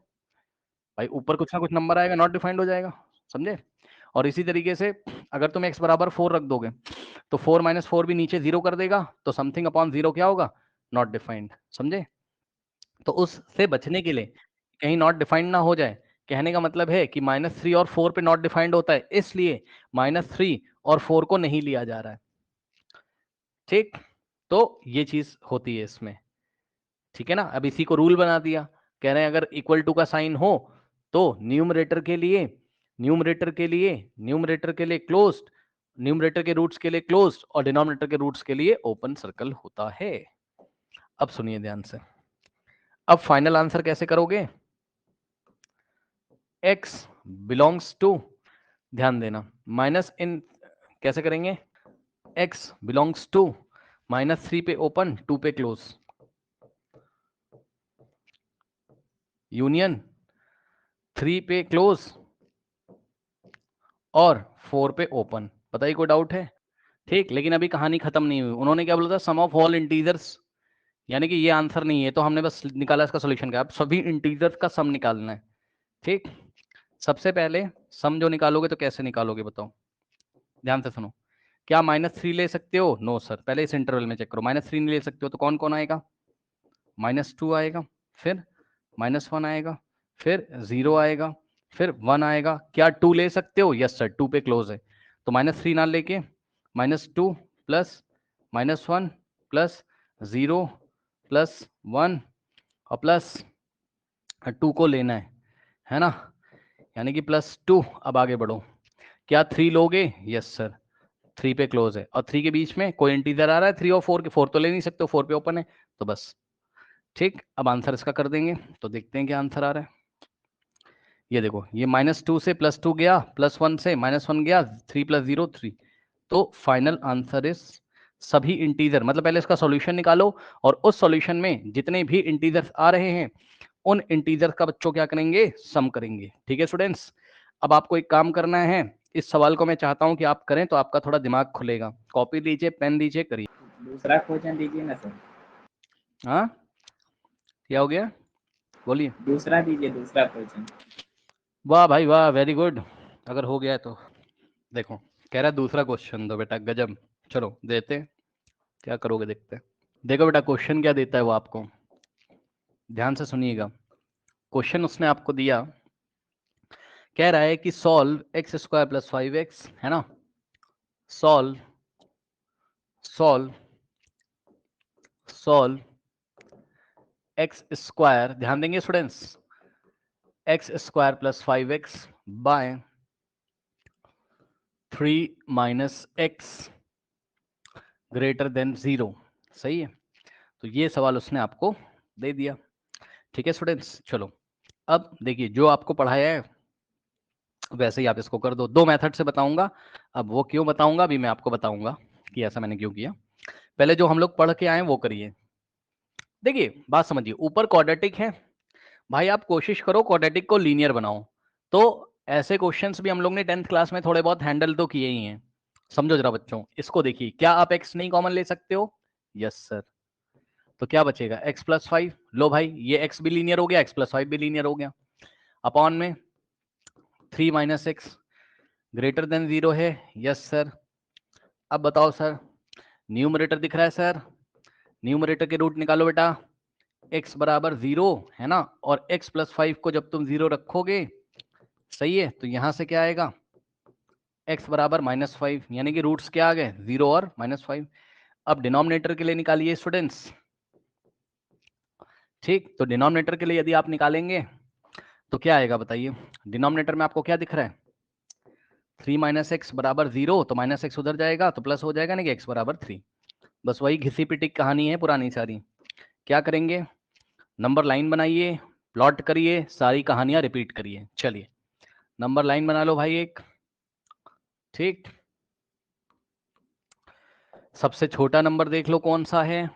Speaker 1: भाई ऊपर कुछ ना कुछ नंबर आएगा, नॉट डिफाइंड हो जाएगा, समझे। और इसी तरीके से अगर तुम x बराबर 4 रख दोगे तो 4 - 4 भी नीचे 0 कर देगा, तो समथिंग अपॉन 0 क्या होगा, नॉट डिफाइंड, समझे। तो उससे बचने के लिए, कहीं नॉट डिफाइंड ना हो जाए, कहने का मतलब है कि -3 और 4 पे नॉट डिफाइंड होता है, इसलिए -3 और 4 को नहीं लिया जा रहा है, ठीक। तो ये चीज होती है इसमें, ठीक है ना। अब इसी को रूल बना दिया, कह रहे हैं अगर इक्वल टू का साइन हो तो न्यूमरेटर के लिए, न्यूमरेटर के लिए, न्यूमरेटर के लिए क्लोज्ड, न्यूमरेटर के रूट्स के लिए क्लोज्ड, और डिनोमिनेटर के रूट्स के लिए ओपन सर्कल होता है। अब सुनिए ध्यान से, अब फाइनल आंसर कैसे करोगे, x बिलोंग्स टू, ध्यान देना, माइनस इन कैसे करेंगे, x बिलोंग्स टू -3 पे ओपन, 2 पे क्लोज, यूनियन 3 पे क्लोज और 4 पे ओपन। बताइए कोई डाउट है, ठीक। लेकिन अभी कहानी खत्म नहीं हुई, उन्होंने क्या बोला था, सम ऑफ ऑल इंटीजर्स, यानी कि ये आंसर नहीं है, तो हमने बस निकाला इसका सॉल्यूशन क्या, अब सभी इंटीजर्स का सम निकालना है, ठीक। सबसे पहले सम जो निकालोगे तो कैसे निकालोगे बताओ, ध्यान से सुनो। क्या -3 ले सकते हो, नो सर, पहले इस इंटरवल में चेक करो, -3 नहीं ले सकते हो तो कौन कौन आएगा, -2 आएगा, फिर -1 आएगा, फिर 0 आएगा, फिर 1 आएगा। क्या 2 ले सकते हो, यस सर, 2 पे क्लोज है, तो -3 ना लेके -2 प्लस -1 प्लस 0 प्लस 1 और प्लस 2 को लेना है ना, यानी कि +2। अब आगे बढ़ो, क्या 3 लोगे, यस सर, 3 पे क्लोज है, और 3 के बीच में कोई इंटीजर आ रहा है 3 और 4 के, 4 तो ले नहीं सकते, 4 पे ओपन है, तो बस, ठीक। अब आंसर इसका कर देंगे, तो देखते हैं क्या आंसर आ रहा है। ये देखो, ये -2 से +2 गया, +1 से -1 गया, 3 + 0 3, तो फाइनल आंसर इज सभी इंटीजर, मतलब पहले इसका सॉल्यूशन निकालो, और उस सॉल्यूशन में जितने भी इंटीजर्स आ रहे हैं उन इंटीजर्स का बच्चों क्या करेंगे, सम करेंगे, ठीक है स्टूडेंट्स। अब आपको एक काम करना है, इस सवाल को मैं चाहता हूं कि आप करें तो आपका थोड़ा दिमाग खुलेगा, कॉपी लीजिए, पेन लीजिए, करिए।
Speaker 2: दूसरा क्वेश्चन दीजिए ना सर।
Speaker 1: हाँ क्या हो गया, बोलिए।
Speaker 2: दूसरा दीजिए, दूसरा क्वेश्चन।
Speaker 1: वाह भाई वाह, वेरी गुड, अगर हो गया है तो। देखो, कह रहा है दूसरा क्वेश्चन दो बेटा, गजब, चलो देते हैं, क्या करोगे देखते हैं। देखो बेटा क्वेश्चन क्या देता है वो आपको, ध्यान से सुनिएगा। क्वेश्चन उसने आपको दिया, कह रहा है कि सॉल्व x² + 5x, है ना, सॉल्व सॉल्व सॉल्व x², ध्यान देंगे students, x² + 5x by 3 - x greater than 0, सही है। तो ये सवाल उसने आपको दे दिया, ठीक है स्टूडेंट्स। चलो अब देखिए, जो आपको पढ़ाया है वैसे ही आप इसको कर दो, 2 मेथड से बताऊंगा, अब वो क्यों बताऊंगा अभी मैं आपको बताऊंगा, कि ऐसा मैंने क्यों किया। पहले जो हम लोग पढ़ के आए वो करिए। देखिए बात समझिए, ऊपर क्वाड्रेटिक है भाई, आप कोशिश करो क्वाड्रेटिक को लीनियर बनाओ। तो ऐसे क्वेश्चंस भी हम लोग ने 10th क्लास में थोड़े बहुत हैंडल तो किए ही हैं। समझो जरा बच्चों, इसको देखिए, क्या आप x नहीं कॉमन ले सकते हो? Yes sir. तो क्या बचेगा? x plus 5। लो भाई, ये x भी लीनियर हो गया, x प्लस 5 भी लीनियर हो गया। अपॉन में 3 माइनस एक्स ग्रेटर देन 0 है। Yes sir. अब बताओ सर, न्यूमरेटर दिख रहा है सर? न्यूमरेटर के रूट निकालो बेटा। x बराबर 0 है ना, और x प्लस 5 को जब तुम 0 रखोगे, सही है, तो यहां से क्या आएगा? x बराबर -5, यानी कि रूट्स क्या आ गए? 0 और -5। अब डिनोमिनेटर के लिए निकालिए स्टूडेंट्स। ठीक, तो डिनोमिनेटर के लिए यदि आप निकालेंगे तो क्या आएगा बताइए? डिनोमिनेटर में आपको क्या दिख रहा है? 3 माइनस एक्स बराबर 0, तो माइनस एक्स उधर जाएगा तो प्लस हो जाएगा ना कि x बराबर 3। बस वही घिसी पिटी कहानी है पुरानी सारी। क्या करेंगे? नंबर लाइन बनाइए, प्लॉट करिए, सारी कहानियां रिपीट करिए। चलिए नंबर लाइन बना लो भाई एक। ठीक, सबसे छोटा नंबर देख लो कौन सा है?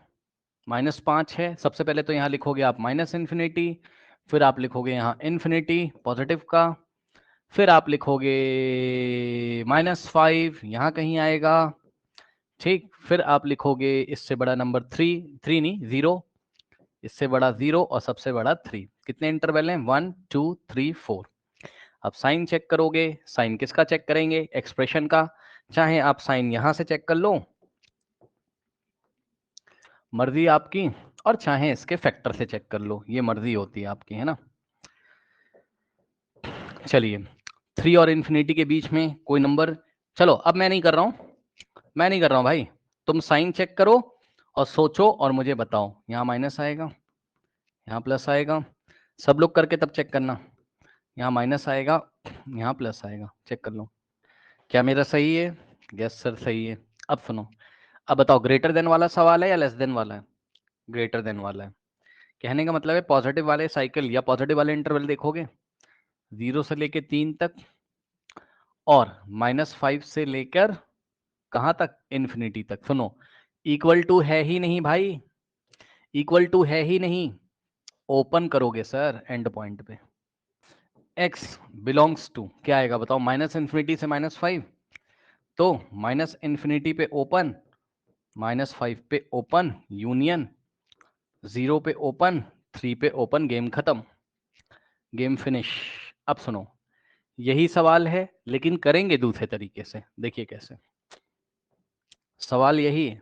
Speaker 1: -5 है। सबसे पहले तो यहाँ लिखोगे आप -इन्फिनिटी, फिर आप लिखोगे यहाँ इन्फिनिटी पॉजिटिव का, फिर आप लिखोगे -5, यहाँ कहीं आएगा। ठीक, फिर आप लिखोगे इससे बड़ा नंबर 3 नहीं 0, इससे बड़ा 0 और सबसे बड़ा 3। कितने इंटरवल हैं? 1 2 3 4। अब साइन चेक करोगे। साइन किसका चेक करेंगे? एक्सप्रेशन का। चाहे आप साइन यहां से चेक कर लो, मर्जी आपकी, और चाहे इसके फैक्टर से चेक कर लो, ये मर्जी होती है आपकी, है ना। चलिए 3 और इन्फिनिटी के बीच में कोई नंबर, चलो अब मैं नहीं कर रहा हूं भाई, तुम साइन चेक करो और सोचो और मुझे बताओ। यहाँ माइनस आएगा, यहाँ प्लस आएगा, सब लोग करके तब चेक करना। यहाँ माइनस आएगा, यहाँ प्लस आएगा, चेक कर लो। क्या मेरा सही है? यस सर सही है। अब सुनो, अब बताओ ग्रेटर देन वाला सवाल है या लेस देन वाला है? ग्रेटर देन वाला है। कहने का मतलब है पॉजिटिव वाले साइकिल या पॉजिटिव वाले इंटरवल देखोगे 0 से लेके 3 तक, और -5 से लेकर कहां तक? इन्फिनिटी तक। सुनो, इक्वल टू है ही नहीं भाई, इक्वल टू है ही नहीं। ओपन करोगे सर एंड पॉइंट पे, x बिलोंग्स टू क्या आएगा बताओ? -इन्फिनिटी से -5, तो -इन्फिनिटी पे ओपन, -5 पे ओपन, यूनियन 0 पे ओपन, 3 पे ओपन, गेम खत्म, गेम फिनिश। अब सुनो, यही सवाल है लेकिन करेंगे दूसरे तरीके से। देखिए कैसे। सवाल यही है,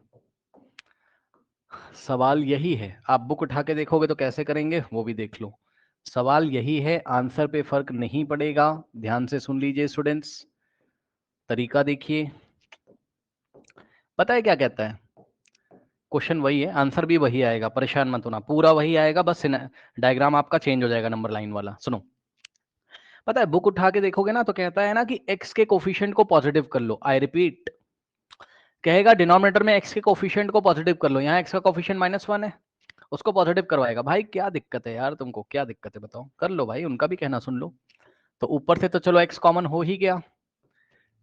Speaker 1: सवाल यही है। आप बुक उठा के देखोगे तो कैसे करेंगे वो भी देख लो। सवाल यही है, आंसर पे फर्क नहीं पड़ेगा। ध्यान से सुन लीजिए स्टूडेंट्स, तरीका देखिए। पता है क्या कहता है? क्वेश्चन वही है, आंसर भी वही आएगा, परेशान मत होना, पूरा वही आएगा, बस डायग्राम आपका चेंज हो जाएगा नंबर लाइन वाला। सुनो, पता है बुक उठा के देखोगे ना तो कहता है ना कि x के कोफिशिएंट को पॉजिटिव कर लो। आई रिपीट, कहेगा डिनोमिनेटर में x के कोफिशिएंट को पॉजिटिव कर लो। यहाँ x का कोफिशिएंट -1 है, उसको पॉजिटिव करवाएगा। भाई क्या दिक्कत है यार तुमको, क्या दिक्कत है बताओ? कर लो भाई, उनका भी कहना सुन लो। तो ऊपर से तो चलो x कॉमन हो ही गया,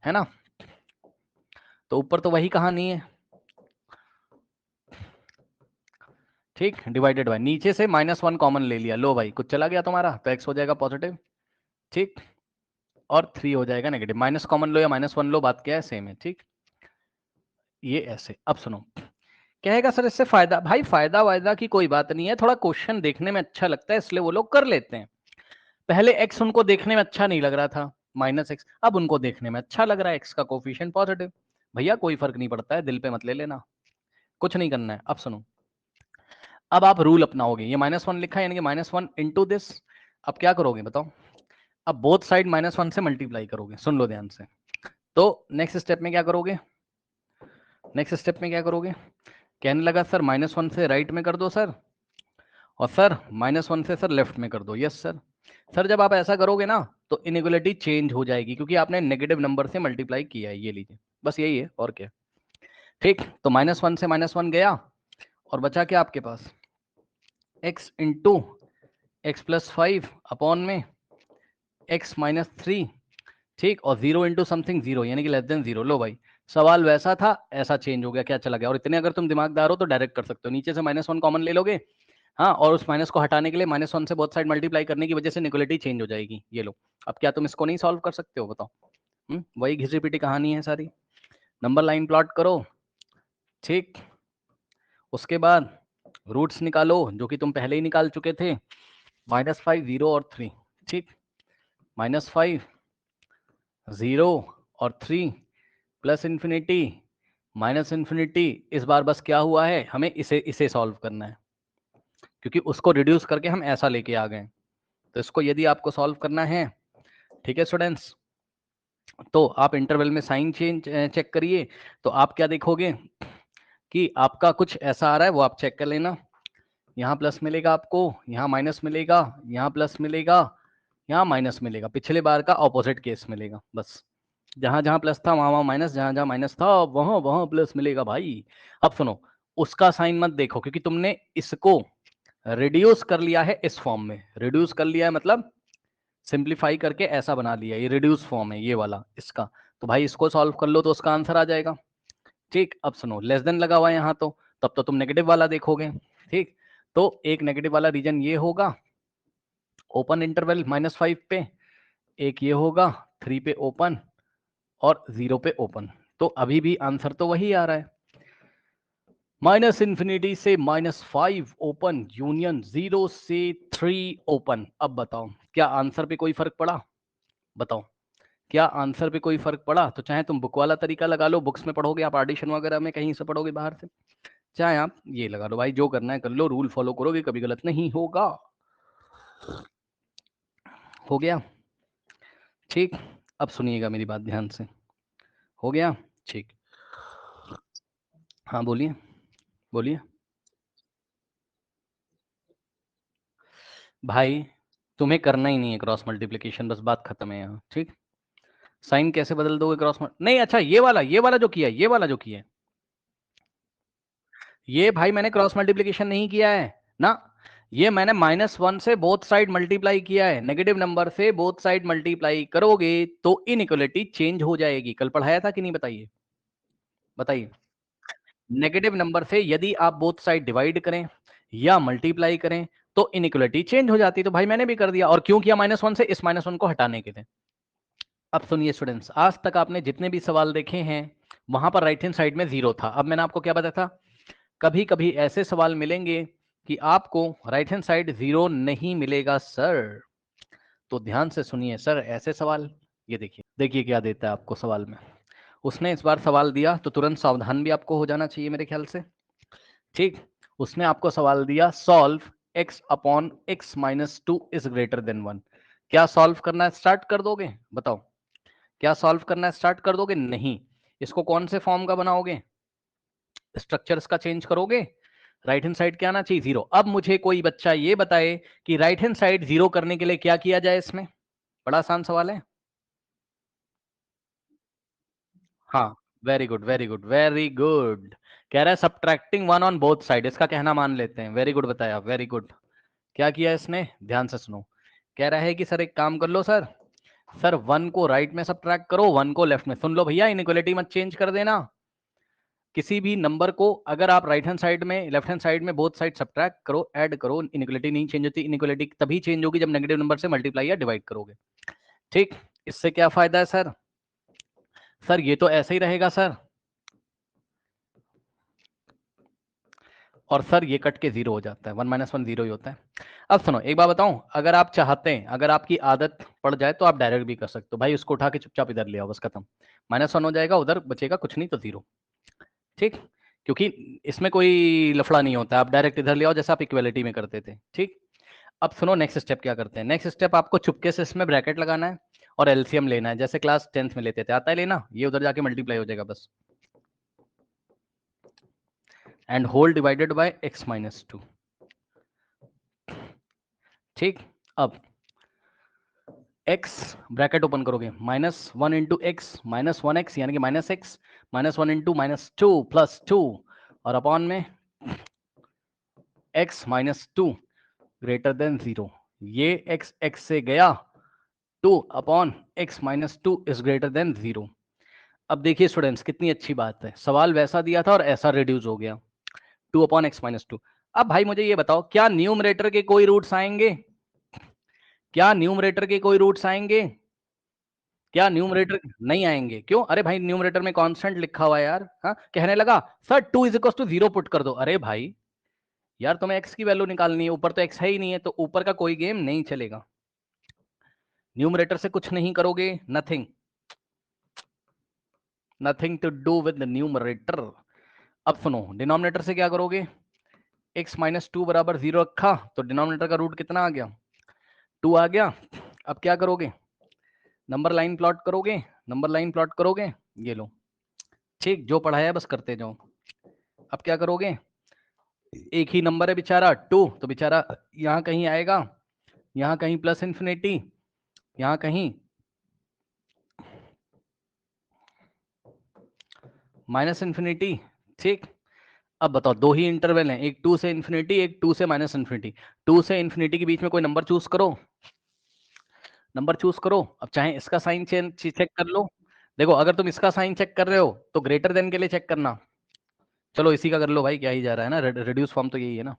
Speaker 1: है ना, तो ऊपर तो वही कहानी है। ठीक, डिवाइडेड बाय, नीचे से -1 कॉमन ले लिया। लो भाई कुछ चला गया तुम्हारा, तो x हो जाएगा पॉजिटिव, ठीक, और 3 हो जाएगा नेगेटिव। माइनस कॉमन लो या -1 लो, बात क्या है, सेम है। ठीक, ये ऐसे। अब सुनो, कहेगा सर इससे फायदा, भाई फायदा वायदा की कोई बात नहीं है, थोड़ा क्वेश्चन देखने में अच्छा लगता है इसलिए वो लोग कर लेते हैं। पहले x उनको देखने में अच्छा नहीं लग रहा था, -x, अब उनको देखने में अच्छा लग रहा है, x का कोफिशिएंट पॉजिटिव। भैया कोई फर्क नहीं पड़ता है, दिल पे मत ले लेना, कुछ नहीं करना है। अब सुनो, अब आप रूल अपनाओगे, ये -1 लिखा है यानी कि -1 इंटू दिस। अब क्या करोगे बताओ? अब बोथ साइड -1 से मल्टीप्लाई करोगे। सुन लो ध्यान से। तो नेक्स्ट स्टेप में क्या करोगे? नेक्स्ट स्टेप में क्या करोगे? कहने लगा सर -1 से राइट में कर दो सर, और सर -1 से सर लेफ्ट में कर दो। Yes sir. सर जब आप ऐसा करोगे ना तो इनइक्वालिटी चेंज हो जाएगी, क्योंकि आपने नेगेटिव नंबर से मल्टीप्लाई किया है। ये लीजिए, बस यही है और क्या। ठीक, तो -1 से -1 गया, और बचा क्या आपके पास? x into x plus 5 upon में x -3, ठीक, और 0 इंटू समथिंग 0 यानी कि लेस देन 0। लो भाई, सवाल वैसा था, ऐसा चेंज हो गया, क्या चला गया। और इतने अगर तुम दिमागदार हो तो डायरेक्ट कर सकते हो, नीचे से -1 कॉमन ले लोगे, हाँ, और उस माइनस को हटाने के लिए -1 से बोथ साइड मल्टीप्लाई करने की वजह से इक्वलिटी चेंज हो जाएगी। ये लो, अब क्या तुम इसको नहीं सॉल्व कर सकते हो, बताओ। वही घिसी पिटी कहानी है सारी। नंबर लाइन प्लॉट करो, ठीक, उसके बाद रूट्स निकालो जो कि तुम पहले ही निकाल चुके थे, -5, 0 और 3, ठीक, -5, 0 और 3 प्लस इन्फिनिटी माइनस इन्फिनिटी। इस बार बस क्या हुआ है, हमें इसे सॉल्व करना है, क्योंकि उसको रिड्यूस करके हम ऐसा लेके आ गए। तो इसको यदि आपको सॉल्व करना है, ठीक है स्टूडेंट्स, तो आप इंटरवल में साइन चेंज चेक करिए, तो आप क्या देखोगे कि आपका कुछ ऐसा आ रहा है, वो आप चेक कर लेना। यहाँ प्लस मिलेगा आपको, यहाँ माइनस मिलेगा, यहाँ प्लस मिलेगा, यहाँ माइनस मिलेगा। पिछले बार का ऑपोजिट केस मिलेगा, बस जहां जहां प्लस था वहां वहां माइनस, जहां जहां माइनस था वहां वहां प्लस मिलेगा भाई। अब सुनो, उसका साइन मत देखो, क्योंकि तुमने इसको रिड्यूस कर लिया है इस फॉर्म में। रिड्यूस कर लिया है मतलब सिंप्लीफाई करके ऐसा बना लिया, ये रिड्यूस फॉर्म है ये वाला इसका। तो भाई इसको सॉल्व कर लो तो उसका आंसर आ जाएगा, ठीक। अब सुनो, लेस देन लगा हुआ है यहाँ, तो तब तो तुम नेगेटिव वाला देखोगे, ठीक। तो एक नेगेटिव वाला रीजन ये होगा ओपन इंटरवल -5 पे, एक ये होगा 3 पे ओपन और 0 पे ओपन। तो अभी भी आंसर तो वही आ रहा है, -इन्फिनिटी से -5 ओपन यूनियन 0 से 3 ओपन। अब बताओ क्या आंसर पे कोई फर्क पड़ा, बताओ क्या आंसर पे कोई फर्क पड़ा। तो चाहे तुम बुक वाला तरीका लगा लो, बुक्स में पढ़ोगे आप, आर्डिशन वगैरह में कहीं से पढ़ोगे बाहर से, चाहे आप ये लगा लो, भाई जो करना है कर लो, रूल फॉलो करोगे कभी गलत नहीं होगा। हो गया, ठीक। अब सुनिएगा मेरी बात ध्यान से, हो गया, ठीक। हाँ बोलिए, बोलिए। भाई तुम्हें करना ही नहीं है क्रॉस मल्टीप्लिकेशन, बस बात खत्म है यहाँ, ठीक। साइन कैसे बदल दोगे क्रॉस नहीं, अच्छा ये वाला जो किया है, ये वाला जो किया है, ये भाई मैंने क्रॉस मल्टीप्लिकेशन नहीं किया है ना, ये मैंने -1 से बोथ साइड मल्टीप्लाई किया है। नेगेटिव नंबर से बोथ साइड मल्टीप्लाई करोगे तो इनइक्वालिटी चेंज हो जाएगी। कल पढ़ाया था कि नहीं, बताइए बताइए। नेगेटिव नंबर से यदि आप बोथ साइड डिवाइड करें या मल्टीप्लाई करें तो इनइक्वालिटी चेंज हो जाती है। तो भाई मैंने भी कर दिया, और क्यों किया -1 से, इस -1 को हटाने के लिए। अब सुनिए स्टूडेंट्स, आज तक आपने जितने भी सवाल देखे हैं वहां पर राइट हैंड साइड में 0 था। अब मैंने आपको क्या बताया था, कभी कभी ऐसे सवाल मिलेंगे कि आपको राइट हैंड साइड 0 नहीं मिलेगा सर। तो ध्यान से सुनिए सर, ऐसे सवाल, ये देखिए देखिए क्या देता है आपको सवाल में। उसने इस बार सवाल दिया तो तुरंत सावधान भी आपको हो जाना चाहिए मेरे ख्याल से, ठीक। उसने आपको सवाल दिया solve x/x-2 is greater then 1। क्या सॉल्व करना स्टार्ट कर दोगे, बताओ क्या सॉल्व करना स्टार्ट कर दोगे, नहीं। इसको कौन से फॉर्म का बनाओगे, स्ट्रक्चर्स का चेंज करोगे, राइट हैंड साइड क्या आना चाहिए 0। अब मुझे कोई बच्चा ये बताए कि राइट हैंड साइड 0 करने के लिए क्या किया जाए इसमें, बड़ा आसान सवाल है। हाँ, very good very good very good, कह रहा है सब्ट्रैक्टिंग 1 ऑन बोथ साइड, इसका कहना मान लेते हैं। वेरी गुड बताया, वेरी गुड। क्या किया इसने, ध्यान से सुनो, कह रहा है कि सर एक काम कर लो सर, सर 1 को राइट में सब्ट्रैक्ट करो, 1 को लेफ्ट में। सुन लो भैया, इनइक्वालिटी मत चेंज कर देना। किसी भी नंबर को अगर आप राइट हैंड साइड में लेफ्ट हैंड साइड में बोथ साइड सब्ट्रैक्ट करो, ऐड करो, इनइक्वालिटी नहीं चेंज होती। इनइक्वालिटी तभी चेंज होगी जब नेगेटिव नंबर से मल्टीप्लाई या डिवाइड करोगे, ठीक। इससे क्या फायदा है सर, सर ये तो ऐसे ही रहेगा सर, और सर ये कट के 0 हो जाता है, 1 - 1 0 ही होता है। अब सुनो एक बात बताऊं, अगर आप चाहते हैं, अगर आपकी आदत पड़ जाए तो आप डायरेक्ट भी कर सकते हो भाई, उसको उठा के चुपचाप इधर ले आओ, बस खत्म। -1 हो जाएगा, उधर बचेगा कुछ नहीं तो 0, ठीक। क्योंकि इसमें कोई लफड़ा नहीं होता है, आप डायरेक्ट इधर ले आओ जैसे आप इक्वालिटी में करते थे, ठीक। अब सुनो नेक्स्ट स्टेप क्या करते हैं, नेक्स्ट स्टेप आपको चुपके से इसमें ब्रैकेट लगाना है और एलसीएम लेना है, जैसे क्लास 10th में लेते थे, आता है लेना, ये उधर जाके मल्टीप्लाई हो जाएगा बस, and whole divided by x-2, ठीक। अब x ब्रैकेट ओपन करोगे, -1 इंटू एक्स -1x यानी कि -x, -1 इंटू -2 +2 और अपॉन में x-2 ग्रेटर देन 0। ये x से गया 2 upon x-2 is greater than 0। अब देखिए स्टूडेंट्स, कितनी अच्छी बात है, सवाल वैसा दिया था और ऐसा रिड्यूस हो गया 2/(x-2). अब भाई मुझे ये बताओ, क्या न्यूमरेटर के कोई रूट्स आएंगे? क्या न्यूमरेटर के कोई रूट्स आएंगे? क्या न्यूमरेटर नहीं आएंगे? क्यों? अरे भाई न्यूमरेटर में कांस्टेंट लिखा हुआ है यार। हाँ, कहने लगा सर 2 = 0 पुट कर दो। अरे भाई यार, तुम्हें x की वैल्यू निकालनी है, ऊपर तो x है ही नहीं है, तो ऊपर का कोई गेम नहीं चलेगा। न्यूमरेटर से कुछ नहीं करोगे, nothing, nothing to do with the numerator. अब सुनो, डिनोमिनेटर से क्या करोगे? x-2 बराबर 0 रखा तो डिनोमिनेटर का रूट कितना आ गया? 2 आ गया। अब क्या करोगे? नंबर लाइन प्लॉट करोगे, नंबर लाइन प्लॉट करोगे, ये लो। ठीक, जो पढ़ाया है बस करते जाओ। अब क्या करोगे? एक ही नंबर है बेचारा 2, तो बेचारा यहाँ कहीं आएगा, यहाँ कहीं प्लस इन्फिनिटी, यहाँ कहीं माइनस इन्फिनिटी। ठीक, अब बताओ, दो ही इंटरवल हैं, एक 2 से इन्फिनिटी, एक 2 से माइनस इन्फिनिटी। 2 से इन्फिनिटी के बीच में कोई नंबर चूज करो, नंबर चूज करो। अब चाहे इसका साइन चेक कर लो। देखो, अगर तुम इसका साइन चेक कर रहे हो तो ग्रेटर देन के लिए चेक करना। चलो इसी का कर लो भाई, क्या ही जा रहा है ना, रिड्यूस फॉर्म तो यही है ना।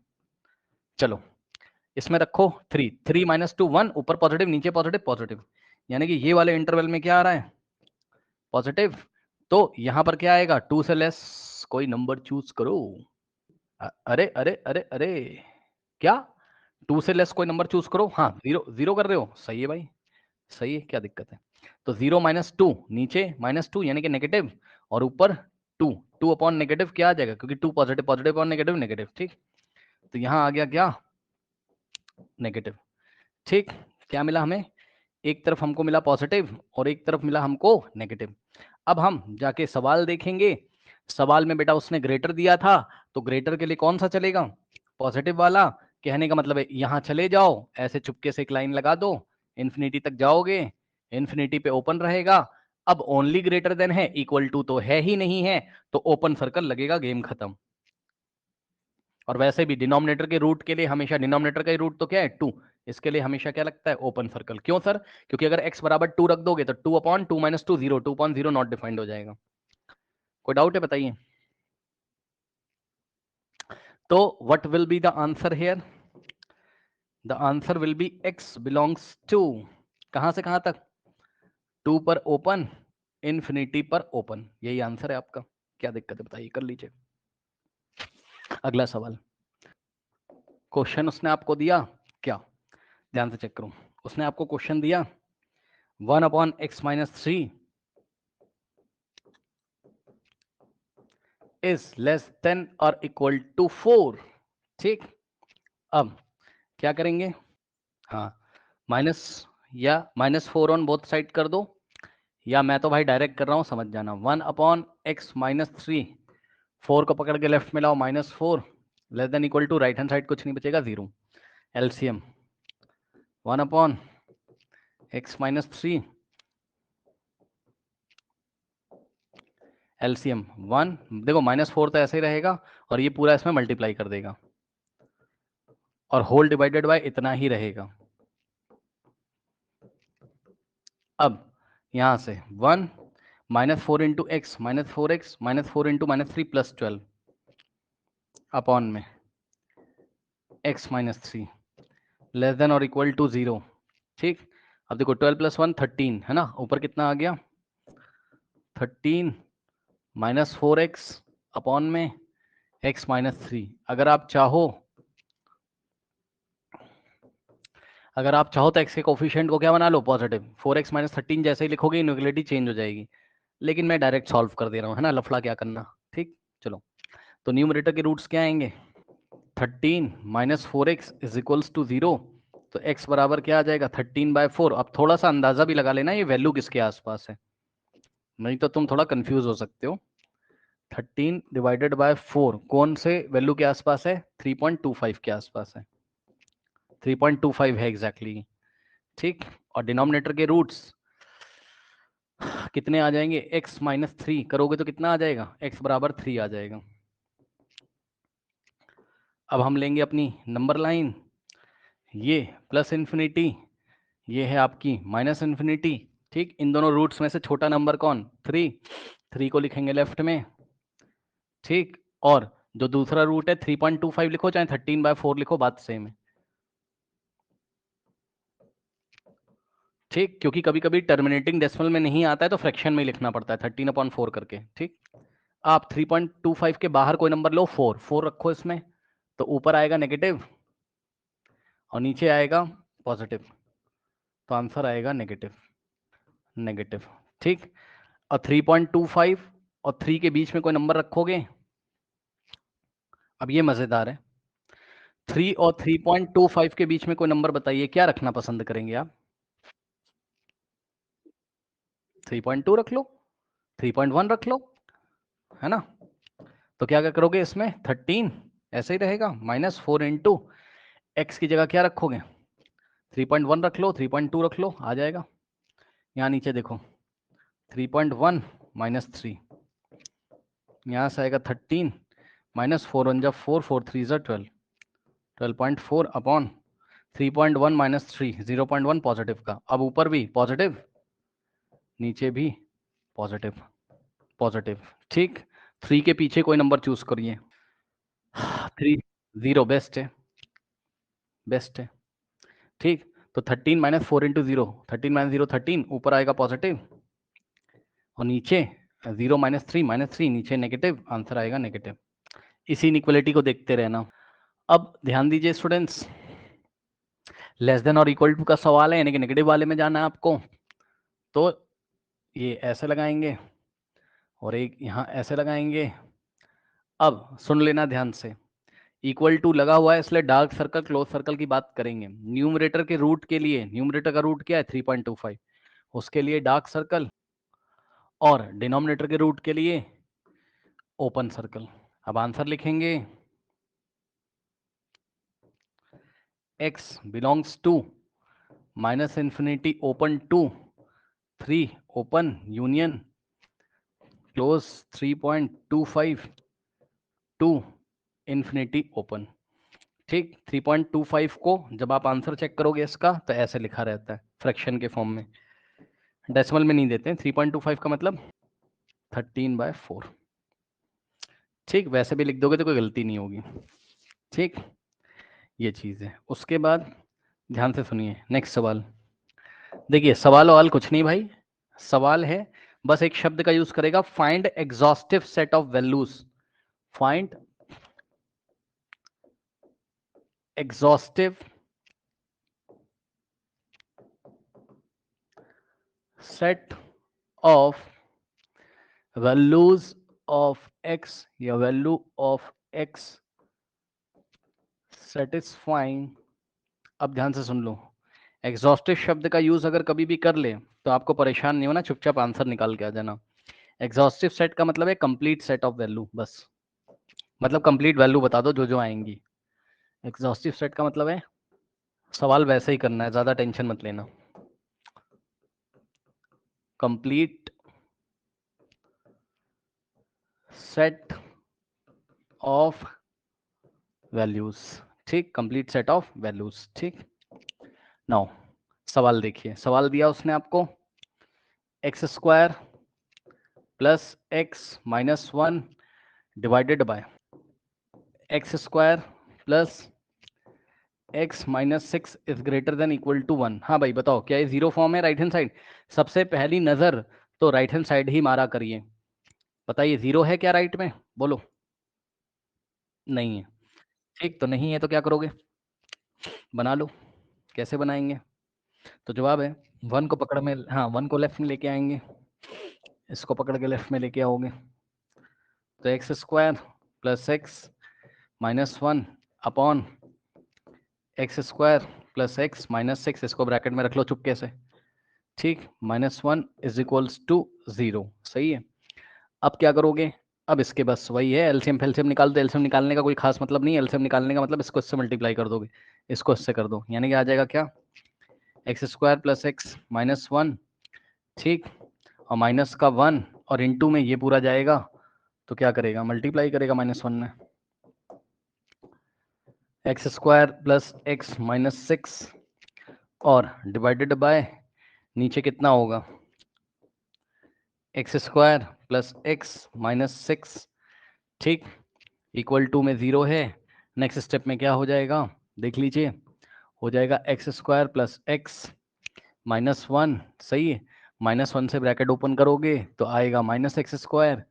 Speaker 1: चलो इसमें रखो 3, 3 - 2 1, ऊपर पॉजिटिव नीचे पॉजिटिव पॉजिटिव, यानी कि ये वाले इंटरवल में क्या आ रहा है? पॉजिटिव। तो यहां पर क्या आएगा? 2 से लेस कोई नंबर चूज करो। अरे अरे अरे अरे, क्या 2 से लेस कोई नंबर चूज करो? हाँ, 0 0 कर रहे हो, सही है भाई, सही है, क्या दिक्कत है? तो 0 - 2, नीचे -2 यानी कि नेगेटिव, और ऊपर 2, 2 अपॉन नेगेटिव क्या आ जाएगा? क्योंकि 2 positive, positive upon negative negative. ठीक, तो यहाँ आ गया क्या? नेगेटिव। ठीक, क्या मिला हमें? एक तरफ हमको मिला पॉजिटिव और एक तरफ मिला हमको नेगेटिव। अब हम जाके सवाल देखेंगे। सवाल में बेटा उसने ग्रेटर दिया था, तो ग्रेटर के लिए कौन सा चलेगा? पॉजिटिव वाला। कहने का मतलब है यहाँ चले जाओ, ऐसे चुपके से एक लाइन लगा दो, इन्फिनिटी तक जाओगे, इन्फिनिटी पे ओपन रहेगा। अब ओनली ग्रेटर देन है, इक्वल टू तो है ही नहीं है, तो ओपन सर्कल लगेगा, गेम खत्म। और वैसे भी डिनोमिनेटर के रूट के लिए हमेशा, डिनोमिनेटर का रूट तो क्या है? 2, इसके लिए हमेशा क्या लगता है? Open circle. क्यों सर? क्योंकि अगर x बराबर 2 रख दोगे तो 2/2 - 2 0, 2/0 नॉट डिफाइंड हो जाएगा। कोई डाउट है बताइए? तो what will be the answer here? The answer will be x belongs to, कहां से कहां तक? 2 पर ओपन, इन्फिनिटी पर ओपन, यही आंसर है आपका। क्या दिक्कत है बताइए, कर लीजिए। अगला सवाल, क्वेश्चन उसने आपको दिया क्या? ध्यान से चेक करो। उसने आपको क्वेश्चन दिया 1/(x-3) is less than or equal to 4। ठीक, अब क्या करेंगे? हाँ, माइनस या -4 ऑन बोथ साइड कर दो, या मैं तो भाई डायरेक्ट कर रहा हूं, समझ जाना। 1/(x-3), 4 को पकड़ के लेफ्ट में लाओ, -4, less than equal to, right hand side कुछ नहीं बचेगा, 0। एलसीएम 1/(x-3), एलसीएम 1, देखो -4 तो ऐसे ही रहेगा, और ये पूरा इसमें मल्टीप्लाई कर देगा, और होल डिवाइडेड बाय इतना ही रहेगा। अब यहां से 1 -4 into x, -4x, -4 into -3 +12 upon में x-3 लेस देन और इक्वल टू 0। ठीक, अब देखो 12 + 1 13 है ना, ऊपर कितना आ गया? 13 -4x अपॉन में x-3। अगर आप चाहो तो x के कोफिशिएंट को क्या बना लो? पॉजिटिव। 4x - 13 जैसे ही लिखोगे इनइक्वालिटी चेंज हो जाएगी, लेकिन मैं डायरेक्ट सॉल्व कर दे रहा हूँ, है ना, लफड़ा क्या करना। ठीक, चलो, तो न्यूमरेटर के रूट्स क्या आएंगे? 13 - 4x इज इक्वल्स टू 0, तो x बराबर क्या आ जाएगा? 13/4। अब थोड़ा सा अंदाजा भी लगा लेना ये वैल्यू किसके आसपास है, नहीं तो तुम थोड़ा कंफ्यूज हो सकते हो। 13/4 कौन से वैल्यू के आसपास है? 3.25 के आसपास है, 3.25 है एग्जैक्टली। ठीक, और डिनोमिनेटर के रूट्स कितने आ जाएंगे? x-3 करोगे तो कितना आ जाएगा? x बराबर 3 आ जाएगा। अब हम लेंगे अपनी नंबर लाइन, ये प्लस इन्फिनिटी, ये है आपकी माइनस इन्फिनिटी। ठीक, इन दोनों रूट्स में से छोटा नंबर कौन? 3। 3 को लिखेंगे लेफ्ट में, ठीक। और जो दूसरा रूट है 3.25 लिखो चाहे 13/4 लिखो, बात सेम है, ठीक। क्योंकि कभी कभी टर्मिनेटिंग डेसिमल में नहीं आता है तो फ्रैक्शन में ही लिखना पड़ता है 13/4 करके, ठीक। आप 3.25 के बाहर कोई नंबर लो, 4 रखो इसमें, तो ऊपर आएगा नेगेटिव और नीचे आएगा पॉजिटिव, तो आंसर आएगा नेगेटिव, ठीक। और 3.25 और 3 के बीच में कोई नंबर रखोगे, अब ये मजेदार है, 3 और 3.25 के बीच में कोई नंबर बताइए, क्या रखना पसंद करेंगे आप? 3.2 रख लो, 3.1 रख लो, है ना। तो क्या क्या करोगे इसमें, 13 ऐसे ही रहेगा, -4 इंटू एक्स की जगह क्या रखोगे, 3.1 रख लो, 3.2 रख लो, आ जाएगा। यहाँ नीचे देखो 3.1 -3, यहाँ से आएगा 13 -4 1 जा 4 4 3 जा 12, 12.4 अपॉन 3.1 - 3 0.1 पॉजिटिव का, अब ऊपर भी पॉजिटिव नीचे भी पॉजिटिव, ठीक। 3 के पीछे कोई नंबर चूज करिए, 3 0 बेस्ट है, ठीक। तो 13 - 4 इंटू 0, 13 - 0 13, ऊपर आएगा पॉजिटिव और नीचे 0 - 3 -3, नीचे नेगेटिव, आंसर आएगा नेगेटिव। इसी इनइक्वालिटी को देखते रहना। अब ध्यान दीजिए स्टूडेंट्स, लेस देन और इक्वल टू का सवाल है, यानी कि नेगेटिव वाले में जाना है आपको, तो ये ऐसे लगाएंगे और एक यहाँ ऐसे लगाएंगे। अब सुन लेना ध्यान से, इक्वल टू लगा हुआ है इसलिए डार्क सर्कल क्लोज सर्कल की बात करेंगे। न्यूमरेटर के रूट के लिए, न्यूमरेटर का रूट क्या है 3.25, उसके लिए डार्क सर्कल, और डिनोमिनेटर के रूट के लिए ओपन सर्कल। अब आंसर लिखेंगे, x belongs to -∞ open to 3 open union close 3.25 to infinity open, ठीक। 3.25 को जब आप आंसर चेक करोगे इसका तो ऐसे लिखा रहता है फ्रैक्शन के फॉर्म में, डेसिमल में नहीं देते हैं। 3.25 का मतलब 13/4, ठीक। वैसे भी लिख दोगे तो कोई गलती नहीं होगी, ठीक। ये चीज़ है। उसके बाद ध्यान से सुनिए नेक्स्ट सवाल। देखिए सवाल कुछ नहीं भाई, सवाल है बस एक शब्द का यूज करेगा, find exhaustive set of values, find exhaustive set of values of x या वैल्यू ऑफ x सेटिस्फाइंग। अब ध्यान से सुन लो, एग्जॉस्टिव शब्द का यूज अगर कभी भी कर ले तो आपको परेशान नहीं होना, चुपचाप आंसर निकाल के आ जाना। एग्जॉस्टिव सेट का मतलब है कंप्लीट सेट ऑफ वैल्यू, बस मतलब कंप्लीट वैल्यू बता दो जो जो आएंगी। एग्जॉस्टिव सेट का मतलब है, सवाल वैसे ही करना है, ज्यादा टेंशन मत लेना। कंप्लीट सेट ऑफ वैल्यूज, ठीक। कंप्लीट सेट ऑफ वैल्यूज, ठीक। नाउ सवाल देखिए, सवाल दिया उसने आपको, x² plus x -1 divided by x² plus x -6 is greater than equal to 1। हाँ भाई बताओ, क्या ये जीरो फॉर्म है राइट हैंड साइड? सबसे पहली नजर तो राइट हैंड साइड ही मारा करिए, बताइए जीरो है क्या राइट में, बोलो। नहीं है, ठीक। तो नहीं है तो क्या करोगे, बना लो। कैसे बनाएंगे, तो जवाब है 1 को पकड़ में, हाँ 1 को लेफ्ट में लेके आएंगे, इसको पकड़ के लेफ्ट में लेके आओगे, तो x² plus x -1 upon x² plus x -6, इसको ब्रैकेट में रख लो चुपके से, ठीक। -1 इज इक्वल्स टू 0, सही है। अब क्या करोगे, अब इसके बस वही है, एलसीएम फेलसीएम निकाल दो। एलसीएम निकालने का कोई खास मतलब नहीं है, एलसीएम निकालने का मतलब इसको इससे मल्टीप्लाई कर दोगे, इसको इससे कर दो, यानी कि आ जाएगा क्या, x² प्लस x -1, ठीक। और माइनस का 1 और इंटू में ये पूरा जाएगा, तो क्या करेगा, मल्टीप्लाई करेगा -1 में, x² प्लस x -6 और डिवाइडेड बाय नीचे कितना होगा x square plus x minus 6, ठीक, इक्वल टू में 0 है। नेक्स्ट स्टेप में क्या हो जाएगा, देख लीजिए, हो जाएगा x square plus x minus 1, सही है। -1 से ब्रैकेट ओपन करोगे तो आएगा माइनस एक्स स्क्वायर,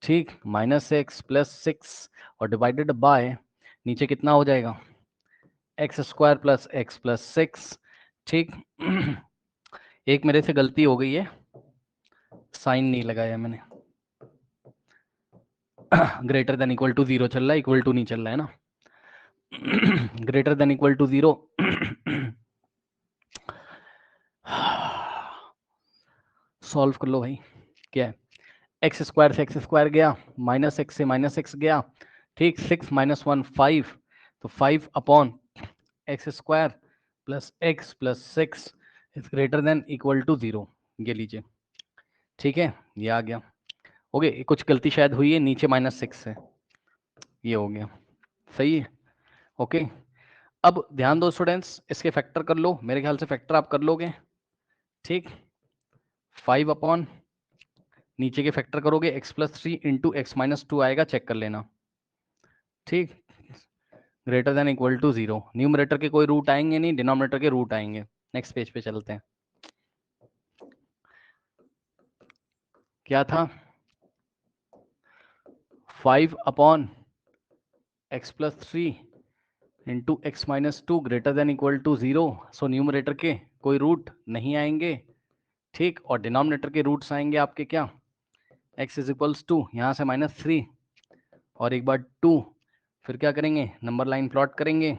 Speaker 1: ठीक, माइनस एक्स प्लस 6 और डिवाइडेड बाय नीचे कितना हो जाएगा, एक्स स्क्वायर प्लस 6, ठीक। एक मेरे से गलती हो गई है, साइन नहीं लगाया मैंने। ग्रेटर देन इक्वल टू 0 चल रहा है, इक्वल टू नहीं चल रहा है ना। Greater than equal to 0, solve कर लो भाई। क्या है, एक्स स्क्वायर से एक्स स्क्वायर गया, माइनस एक्स से माइनस एक्स गया, ठीक, 6 माइनस 1 5, तो 5 upon x square plus x plus 6 is greater than equal to 0, ये लीजिए, ठीक है, ये आ गया। ओके, कुछ गलती शायद हुई है, नीचे -6 है, ये हो गया, सही है। ओके, अब ध्यान दो स्टूडेंट्स, इसके फैक्टर कर लो, मेरे ख्याल से फैक्टर आप कर लोगे, ठीक। 5 अपॉन नीचे के फैक्टर करोगे x plus 3 into x minus 2 आएगा, चेक कर लेना, ठीक, greater than equal to 0। Numerator के कोई रूट आएंगे नहीं, डिनोमिनेटर के रूट आएंगे। नेक्स्ट पेज पे चलते हैं। क्या था, 5 upon x plus 3 into x minus 2 greater than equal to 0। So numerator के कोई रूट नहीं आएंगे, ठीक, और डिनोमिनेटर के रूट्स आएंगे आपके क्या, x इज इक्वल्स टू यहाँ से -3 और एक बार 2, फिर क्या करेंगे, नंबर लाइन प्लॉट करेंगे।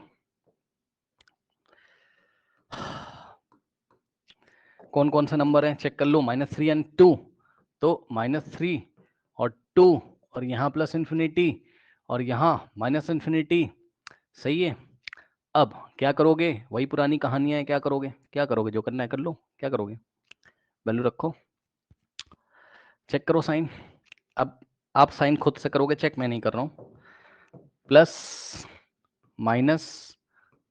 Speaker 1: कौन कौन से नंबर हैं चेक कर लो, -3 एंड 2, तो -3 और 2 और यहाँ प्लस इन्फिनिटी और यहाँ माइनस इन्फिनिटी, सही है। अब क्या करोगे, वही पुरानी कहानियां हैं, क्या करोगे, क्या करोगे, जो करना है कर लो, क्या करोगे, वैल्यू रखो, चेक करो साइन। अब आप साइन खुद से करोगे चेक, मैं नहीं कर रहा हूँ। प्लस माइनस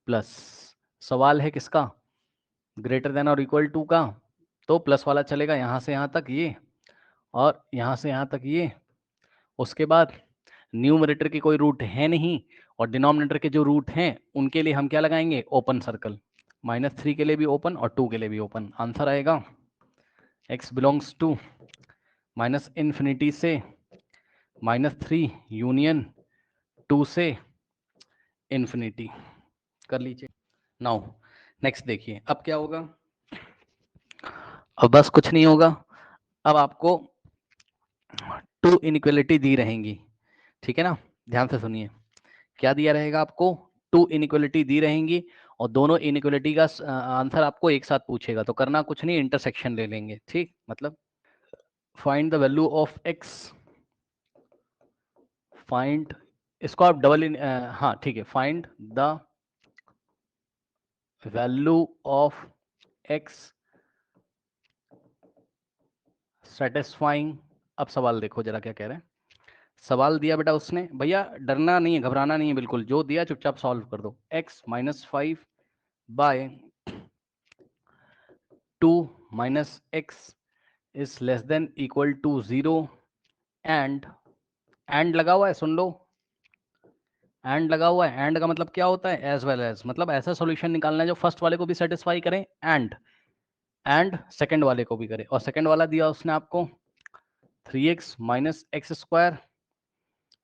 Speaker 1: प्लस, सवाल है किसका, ग्रेटर देन और इक्वल टू का, तो प्लस वाला चलेगा यहाँ से यहाँ तक ये, और यहाँ से यहाँ तक ये। उसके बाद न्यूमरेटर की कोई रूट है नहीं, और डिनोमिनेटर के जो रूट हैं उनके लिए हम क्या लगाएंगे, ओपन सर्कल, -3 के लिए भी ओपन और 2 के लिए भी ओपन। आंसर आएगा x belongs to minus infinity से -3 यूनियन 2 से इन्फिनिटी, कर लीजिए। नाउ नेक्स्ट देखिए, अब क्या होगा, अब बस कुछ नहीं होगा, अब आपको 2 इनइक्वालिटी दी रहेंगी, ठीक है ना, ध्यान से सुनिए, क्या दिया रहेगा आपको, 2 इनइक्वालिटी दी रहेंगी, और दोनों इनइक्वालिटी का आंसर आपको एक साथ पूछेगा, तो करना कुछ नहीं, इंटरसेक्शन ले लेंगे, ठीक, मतलब find the value of x, find, इसको आप डबल इन, हाँ ठीक है, find the value of x satisfying. अब सवाल देखो जरा क्या कह रहे हैं, सवाल दिया बेटा उसने, भैया डरना नहीं है, घबराना नहीं है, बिल्कुल जो दिया चुपचाप सॉल्व कर दो। x -5 by 2 minus x is less than equal to 0 and लगा हुआ है, सुन लो, एंड लगा हुआ है, एंड का मतलब क्या होता है, एज वेल एज, मतलब ऐसा सॉल्यूशन निकालना है जो फर्स्ट वाले को भी सेटिस्फाई करे एंड सेकंड वाले को भी करे, और सेकंड वाला दिया उसने आपको 3x minus x square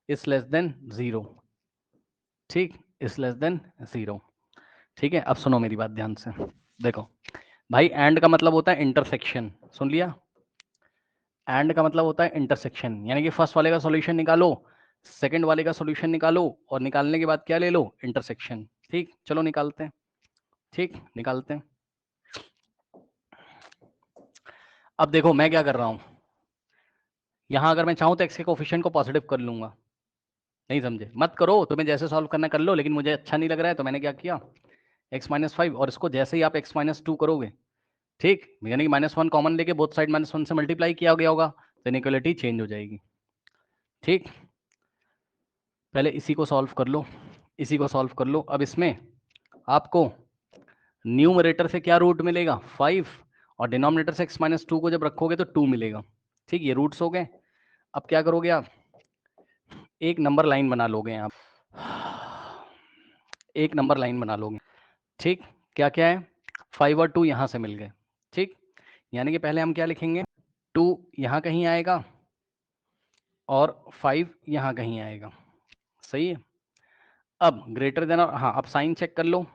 Speaker 1: is less than 0, ठीक, इज लेस देन 0, ठीक है। अब सुनो मेरी बात ध्यान से, देखो भाई, एंड का मतलब होता है इंटरसेक्शन, सुन लिया, एंड का मतलब होता है इंटरसेक्शन, यानी कि फर्स्ट वाले का सॉल्यूशन निकालो, सेकंड वाले का सॉल्यूशन निकालो, और निकालने के बाद क्या ले लो, इंटरसेक्शन, ठीक, चलो निकालते हैं, ठीक, निकालते हैं। अब देखो मैं क्या कर रहा हूं, यहां अगर मैं चाहूं तो एक्स के कोफिशिएंट को पॉजिटिव कर लूंगा, नहीं समझे, मत करो, तुम्हें जैसे सॉल्व करना कर लो, लेकिन मुझे अच्छा नहीं लग रहा है तो मैंने क्या किया, x-5, और इसको जैसे ही आप x-2 करोगे, ठीक, यानी कि -1 कॉमन लेके बोथ साइड -1 से मल्टीप्लाई किया गया होगा, तो इनइक्वालिटी चेंज हो जाएगी, ठीक। पहले इसी को सॉल्व कर लो, इसी को सॉल्व कर लो। अब इसमें आपको न्यूमरेटर से क्या रूट मिलेगा, 5, और डिनोमिनेटर से x-2 को जब रखोगे तो 2 मिलेगा, ठीक, ये रूट्स हो गए। अब क्या करोगे आप, एक नंबर लाइन बना लोगे आप, एक नंबर लाइन बना लोगे। ठीक, क्या क्या है, 5 और 2 यहाँ से मिल गए। ठीक, यानी कि पहले हम क्या लिखेंगे, 2 यहाँ कहीं आएगा और 5 यहाँ कहीं आएगा। सही है। अब ग्रेटर देन, और हाँ अब साइन चेक कर लो,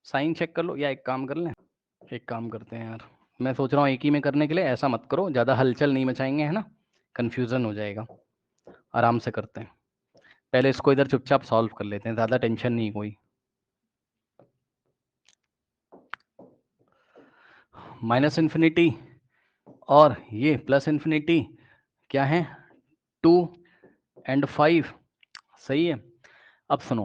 Speaker 1: साइन चेक कर लो, या एक काम कर लें, एक काम करते हैं यार, मैं सोच रहा हूँ एक ही में करने के लिए, ऐसा मत करो, ज़्यादा हलचल नहीं मचाएंगे, है ना, कन्फ्यूज़न हो जाएगा, आराम से करते हैं। पहले इसको इधर चुपचाप सॉल्व कर लेते हैं, ज़्यादा टेंशन नहीं कोई। माइनस इन्फिनिटी और ये प्लस इन्फिनिटी क्या है, 2 एंड 5। सही है। अब सुनो,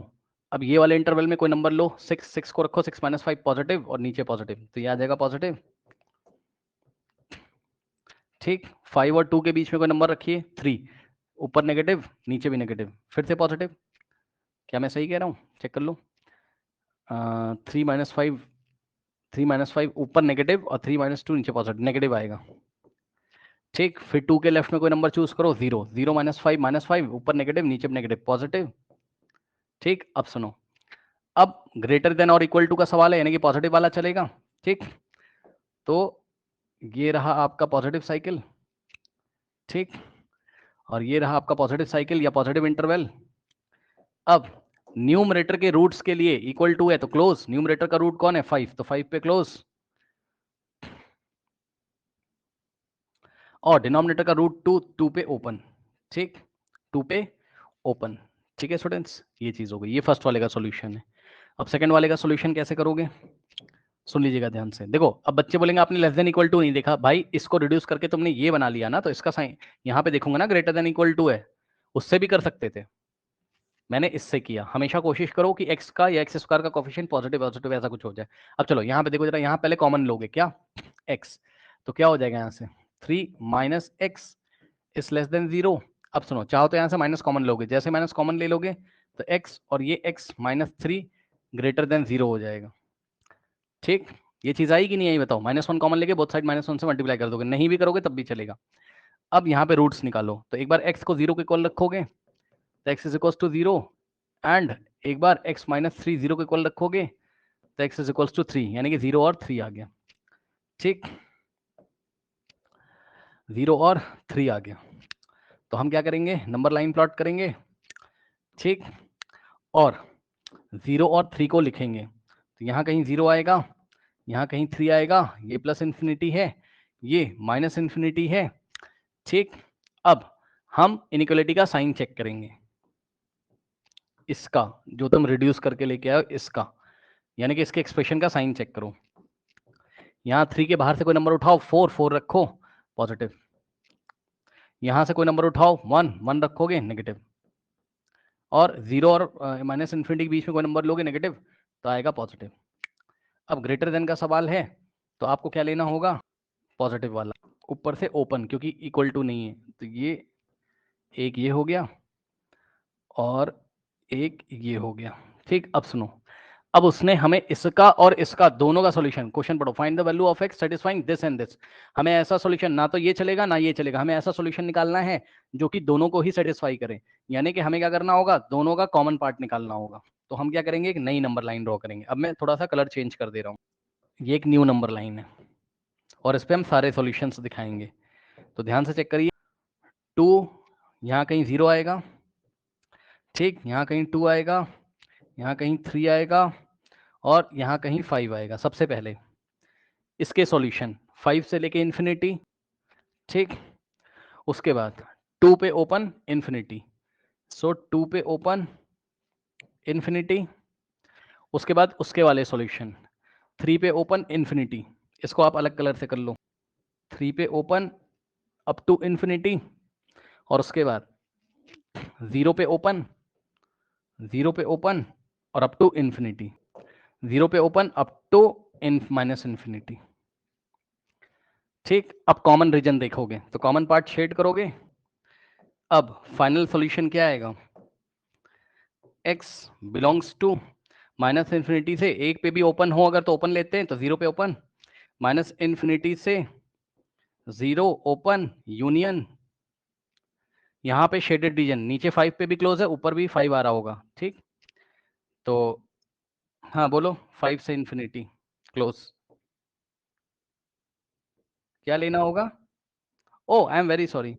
Speaker 1: अब ये वाले इंटरवल में कोई नंबर लो, 6 को रखो, 6 - 5 पॉजिटिव और नीचे पॉजिटिव, तो ये आ जाएगा पॉजिटिव। ठीक, 5 और 2 के बीच में कोई नंबर रखिए, 3, ऊपर नेगेटिव नीचे भी नेगेटिव, फिर से पॉजिटिव। क्या मैं सही कह रहा हूँ, चेक कर लो। 3 - 5 ऊपर नेगेटिव और 3 - 2 नीचे पॉजिटिव, नेगेटिव आएगा। ठीक, फिर 2 के लेफ्ट में कोई नंबर चूज करो, 0, 0 - 5 ऊपर नेगेटिव नीचे नेगेटिव पॉजिटिव। ठीक, अब सुनो, अब ग्रेटर देन और इक्वल टू का सवाल है, यानी कि पॉजिटिव वाला चलेगा। ठीक, तो ये रहा आपका पॉजिटिव साइकिल। ठीक, और ये रहा आपका पॉजिटिव साइकिल या पॉजिटिव इंटरवल। अब न्यूमरेटर के रूट्स के लिए इक्वल टू है तो क्लोज, न्यूमरेटर का रूट कौन है, 5, तो 5 पे क्लोज, और डिनोमिनेटर का रूट 2, 2 पे ओपन। ठीक, 2 पे ओपन। ठीक है स्टूडेंट्स, ये चीज हो गई, ये फर्स्ट वाले का सॉल्यूशन है। अब सेकंड वाले का सॉल्यूशन कैसे करोगे, सुन लीजिएगा ध्यान से। देखो, अब बच्चे बोलेंगे आपने लेस देन इक्वल टू नहीं देखा, भाई इसको रिड्यूस करके तुमने ये बना लिया ना, तो इसका साइन यहाँ पे देखूंगा ना, ग्रेटर देन इक्वल टू है, उससे भी कर सकते थे, मैंने इससे किया। हमेशा कोशिश करो कि x का या x² का कोफिशिएंट पॉजिटिव पॉजिटिव ऐसा कुछ हो जाए। अब चलो यहाँ पे देखो जरा, यहाँ पहले कॉमन लोगे क्या, x, तो क्या हो जाएगा यहाँ से, 3 - x इज लेस देन 0। अब सुनो, चाहो तो यहाँ से माइनस कॉमन लोगे, जैसे माइनस कॉमन ले लोगे तो x और ये x -3 ग्रेटर देन 0 हो जाएगा। ठीक, ये चीज आई कि नहीं आई बताओ, -1 कॉमन लेके बोथ साइड -1 से मल्टीप्लाई कर दोगे, नहीं भी करोगे तब भी चलेगा। अब यहाँ पे रूट्स निकालो, तो एक बार x को 0 के इक्वल रखोगे तो x is equal to 0, and एक बार x -3 0 के इक्वल रखोगे तो x इज इक्वल टू 3, यानी कि 0 और 3 आ गया। ठीक, 0 और 3 आ गया, तो हम क्या करेंगे, नंबर लाइन प्लॉट करेंगे। ठीक, और 0 और 3 को लिखेंगे, तो यहाँ कहीं 0 आएगा, यहाँ कहीं 3 आएगा, ये प्लस इन्फिनिटी है, ये माइनस इन्फिनिटी है। ठीक, अब हम इनइक्वालिटी का साइन चेक करेंगे, इसका जो तुम रिड्यूस करके लेके आए इसका, यानी कि इसके एक्सप्रेशन का साइन चेक करो। यहाँ 3 के बाहर से कोई नंबर उठाओ, 4 4 रखो पॉजिटिव, यहाँ से कोई नंबर उठाओ 1 1 रखोगे नेगेटिव, और 0 और माइनस इन्फिनिटी के बीच में कोई नंबर लोगे नेगेटिव तो आएगा पॉजिटिव। अब ग्रेटर देन का सवाल है तो आपको क्या लेना होगा, पॉजिटिव वाला, ऊपर से ओपन, क्योंकि इक्वल टू नहीं है, तो ये एक ये हो गया और एक ये हो गया। ठीक, अब सुनो, अब उसने हमें इसका और इसका दोनों का सॉल्यूशन, क्वेश्चन पढ़ो, find the value of x satisfying this and this. हमें ऐसा सॉल्यूशन, ना तो ये चलेगा ना ये चलेगा, हमें ऐसा सॉल्यूशन निकालना है जो कि दोनों को ही सेटिस्फाई करे, यानी कि हमें क्या करना होगा, दोनों का कॉमन पार्ट निकालना होगा। तो हम क्या करेंगे, एक नई नंबर लाइन ड्रॉ करेंगे। अब मैं थोड़ा सा कलर चेंज कर दे रहा हूँ, ये एक न्यू नंबर लाइन है और इस पर हम सारे सॉल्यूशंस दिखाएंगे, तो ध्यान से चेक करिए। 2 यहाँ कहीं 0 आएगा, ठीक, यहाँ कहीं 2 आएगा, यहाँ कहीं 3 आएगा और यहाँ कहीं 5 आएगा। सबसे पहले इसके सॉल्यूशन 5 से लेके इन्फिनिटी, ठीक, उसके बाद 2 पे ओपन इन्फिनिटी, सो 2 पे ओपन इन्फिनिटी, उसके बाद उसके वाले सॉल्यूशन 3 पे ओपन इन्फिनिटी, इसको आप अलग कलर से कर लो, 3 पे ओपन अप टू इन्फिनिटी, और उसके बाद 0 पे ओपन, 0 पे ओपन और अप टू इन्फिनिटी, 0 पे open up to minus infinity. ठीक, अब कॉमन रीजन देखोगे तो कॉमन पार्ट शेड करोगे। अब फाइनल सॉल्यूशन क्या आएगा, x belongs to minus infinity से, एक पे भी ओपन हो अगर तो ओपन लेते हैं, तो 0 पे ओपन, माइनस इन्फिनिटी से 0 ओपन यूनियन, यहाँ पे शेडेड रीजन, नीचे 5 पे भी क्लोज है, ऊपर भी 5 आ रहा होगा, ठीक। तो हाँ बोलो, 5 से इंफिनिटी क्लोज, क्या लेना होगा? ओ आई एम वेरी सॉरी,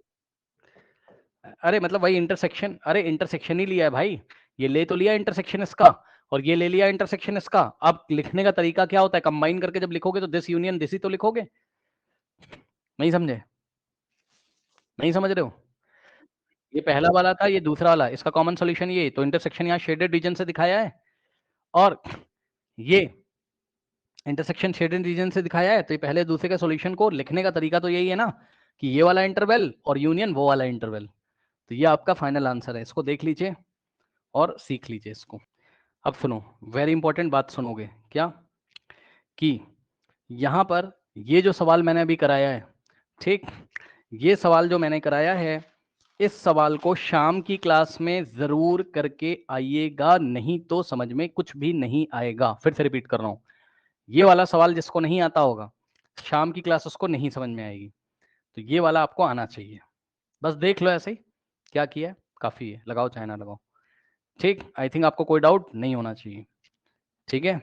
Speaker 1: अरे मतलब वही इंटरसेक्शन, अरे इंटरसेक्शन ही लिया है भाई, ये ले तो लिया इंटरसेक्शन इसका, और ये ले लिया इंटरसेक्शन इसका। अब लिखने का तरीका क्या होता है, कंबाइन करके जब लिखोगे तो दिस यूनियन दिस ही तो लिखोगे। नहीं समझे? नहीं समझ रहे हो? ये पहला वाला था, ये दूसरा वाला, इसका कॉमन सॉल्यूशन ये, तो इंटरसेक्शन यहाँ शेडेड रीजन से दिखाया है, और ये इंटरसेक्शन शेडेड रीजन से दिखाया है, तो ये पहले दूसरे का सॉल्यूशन को लिखने का तरीका तो यही है ना, कि ये वाला इंटरवल और यूनियन वो वाला इंटरवल। तो ये आपका फाइनल आंसर है, इसको देख लीजिए और सीख लीजिए इसको। अब सुनो, वेरी इंपॉर्टेंट बात सुनोगे क्या, कि यहाँ पर ये जो सवाल मैंने अभी कराया है, ठीक, ये सवाल जो मैंने कराया है, इस सवाल को शाम की क्लास में जरूर करके आइएगा, नहीं तो समझ में कुछ भी नहीं आएगा। फिर से रिपीट कर रहा हूं, ये वाला सवाल जिसको नहीं आता होगा, शाम की क्लास उसको नहीं समझ में आएगी, तो ये वाला आपको आना चाहिए। बस देख लो ऐसे ही क्या किया है, काफी है, लगाओ चाहे ना लगाओ, ठीक। आई थिंक आपको कोई डाउट नहीं होना चाहिए, ठीक है।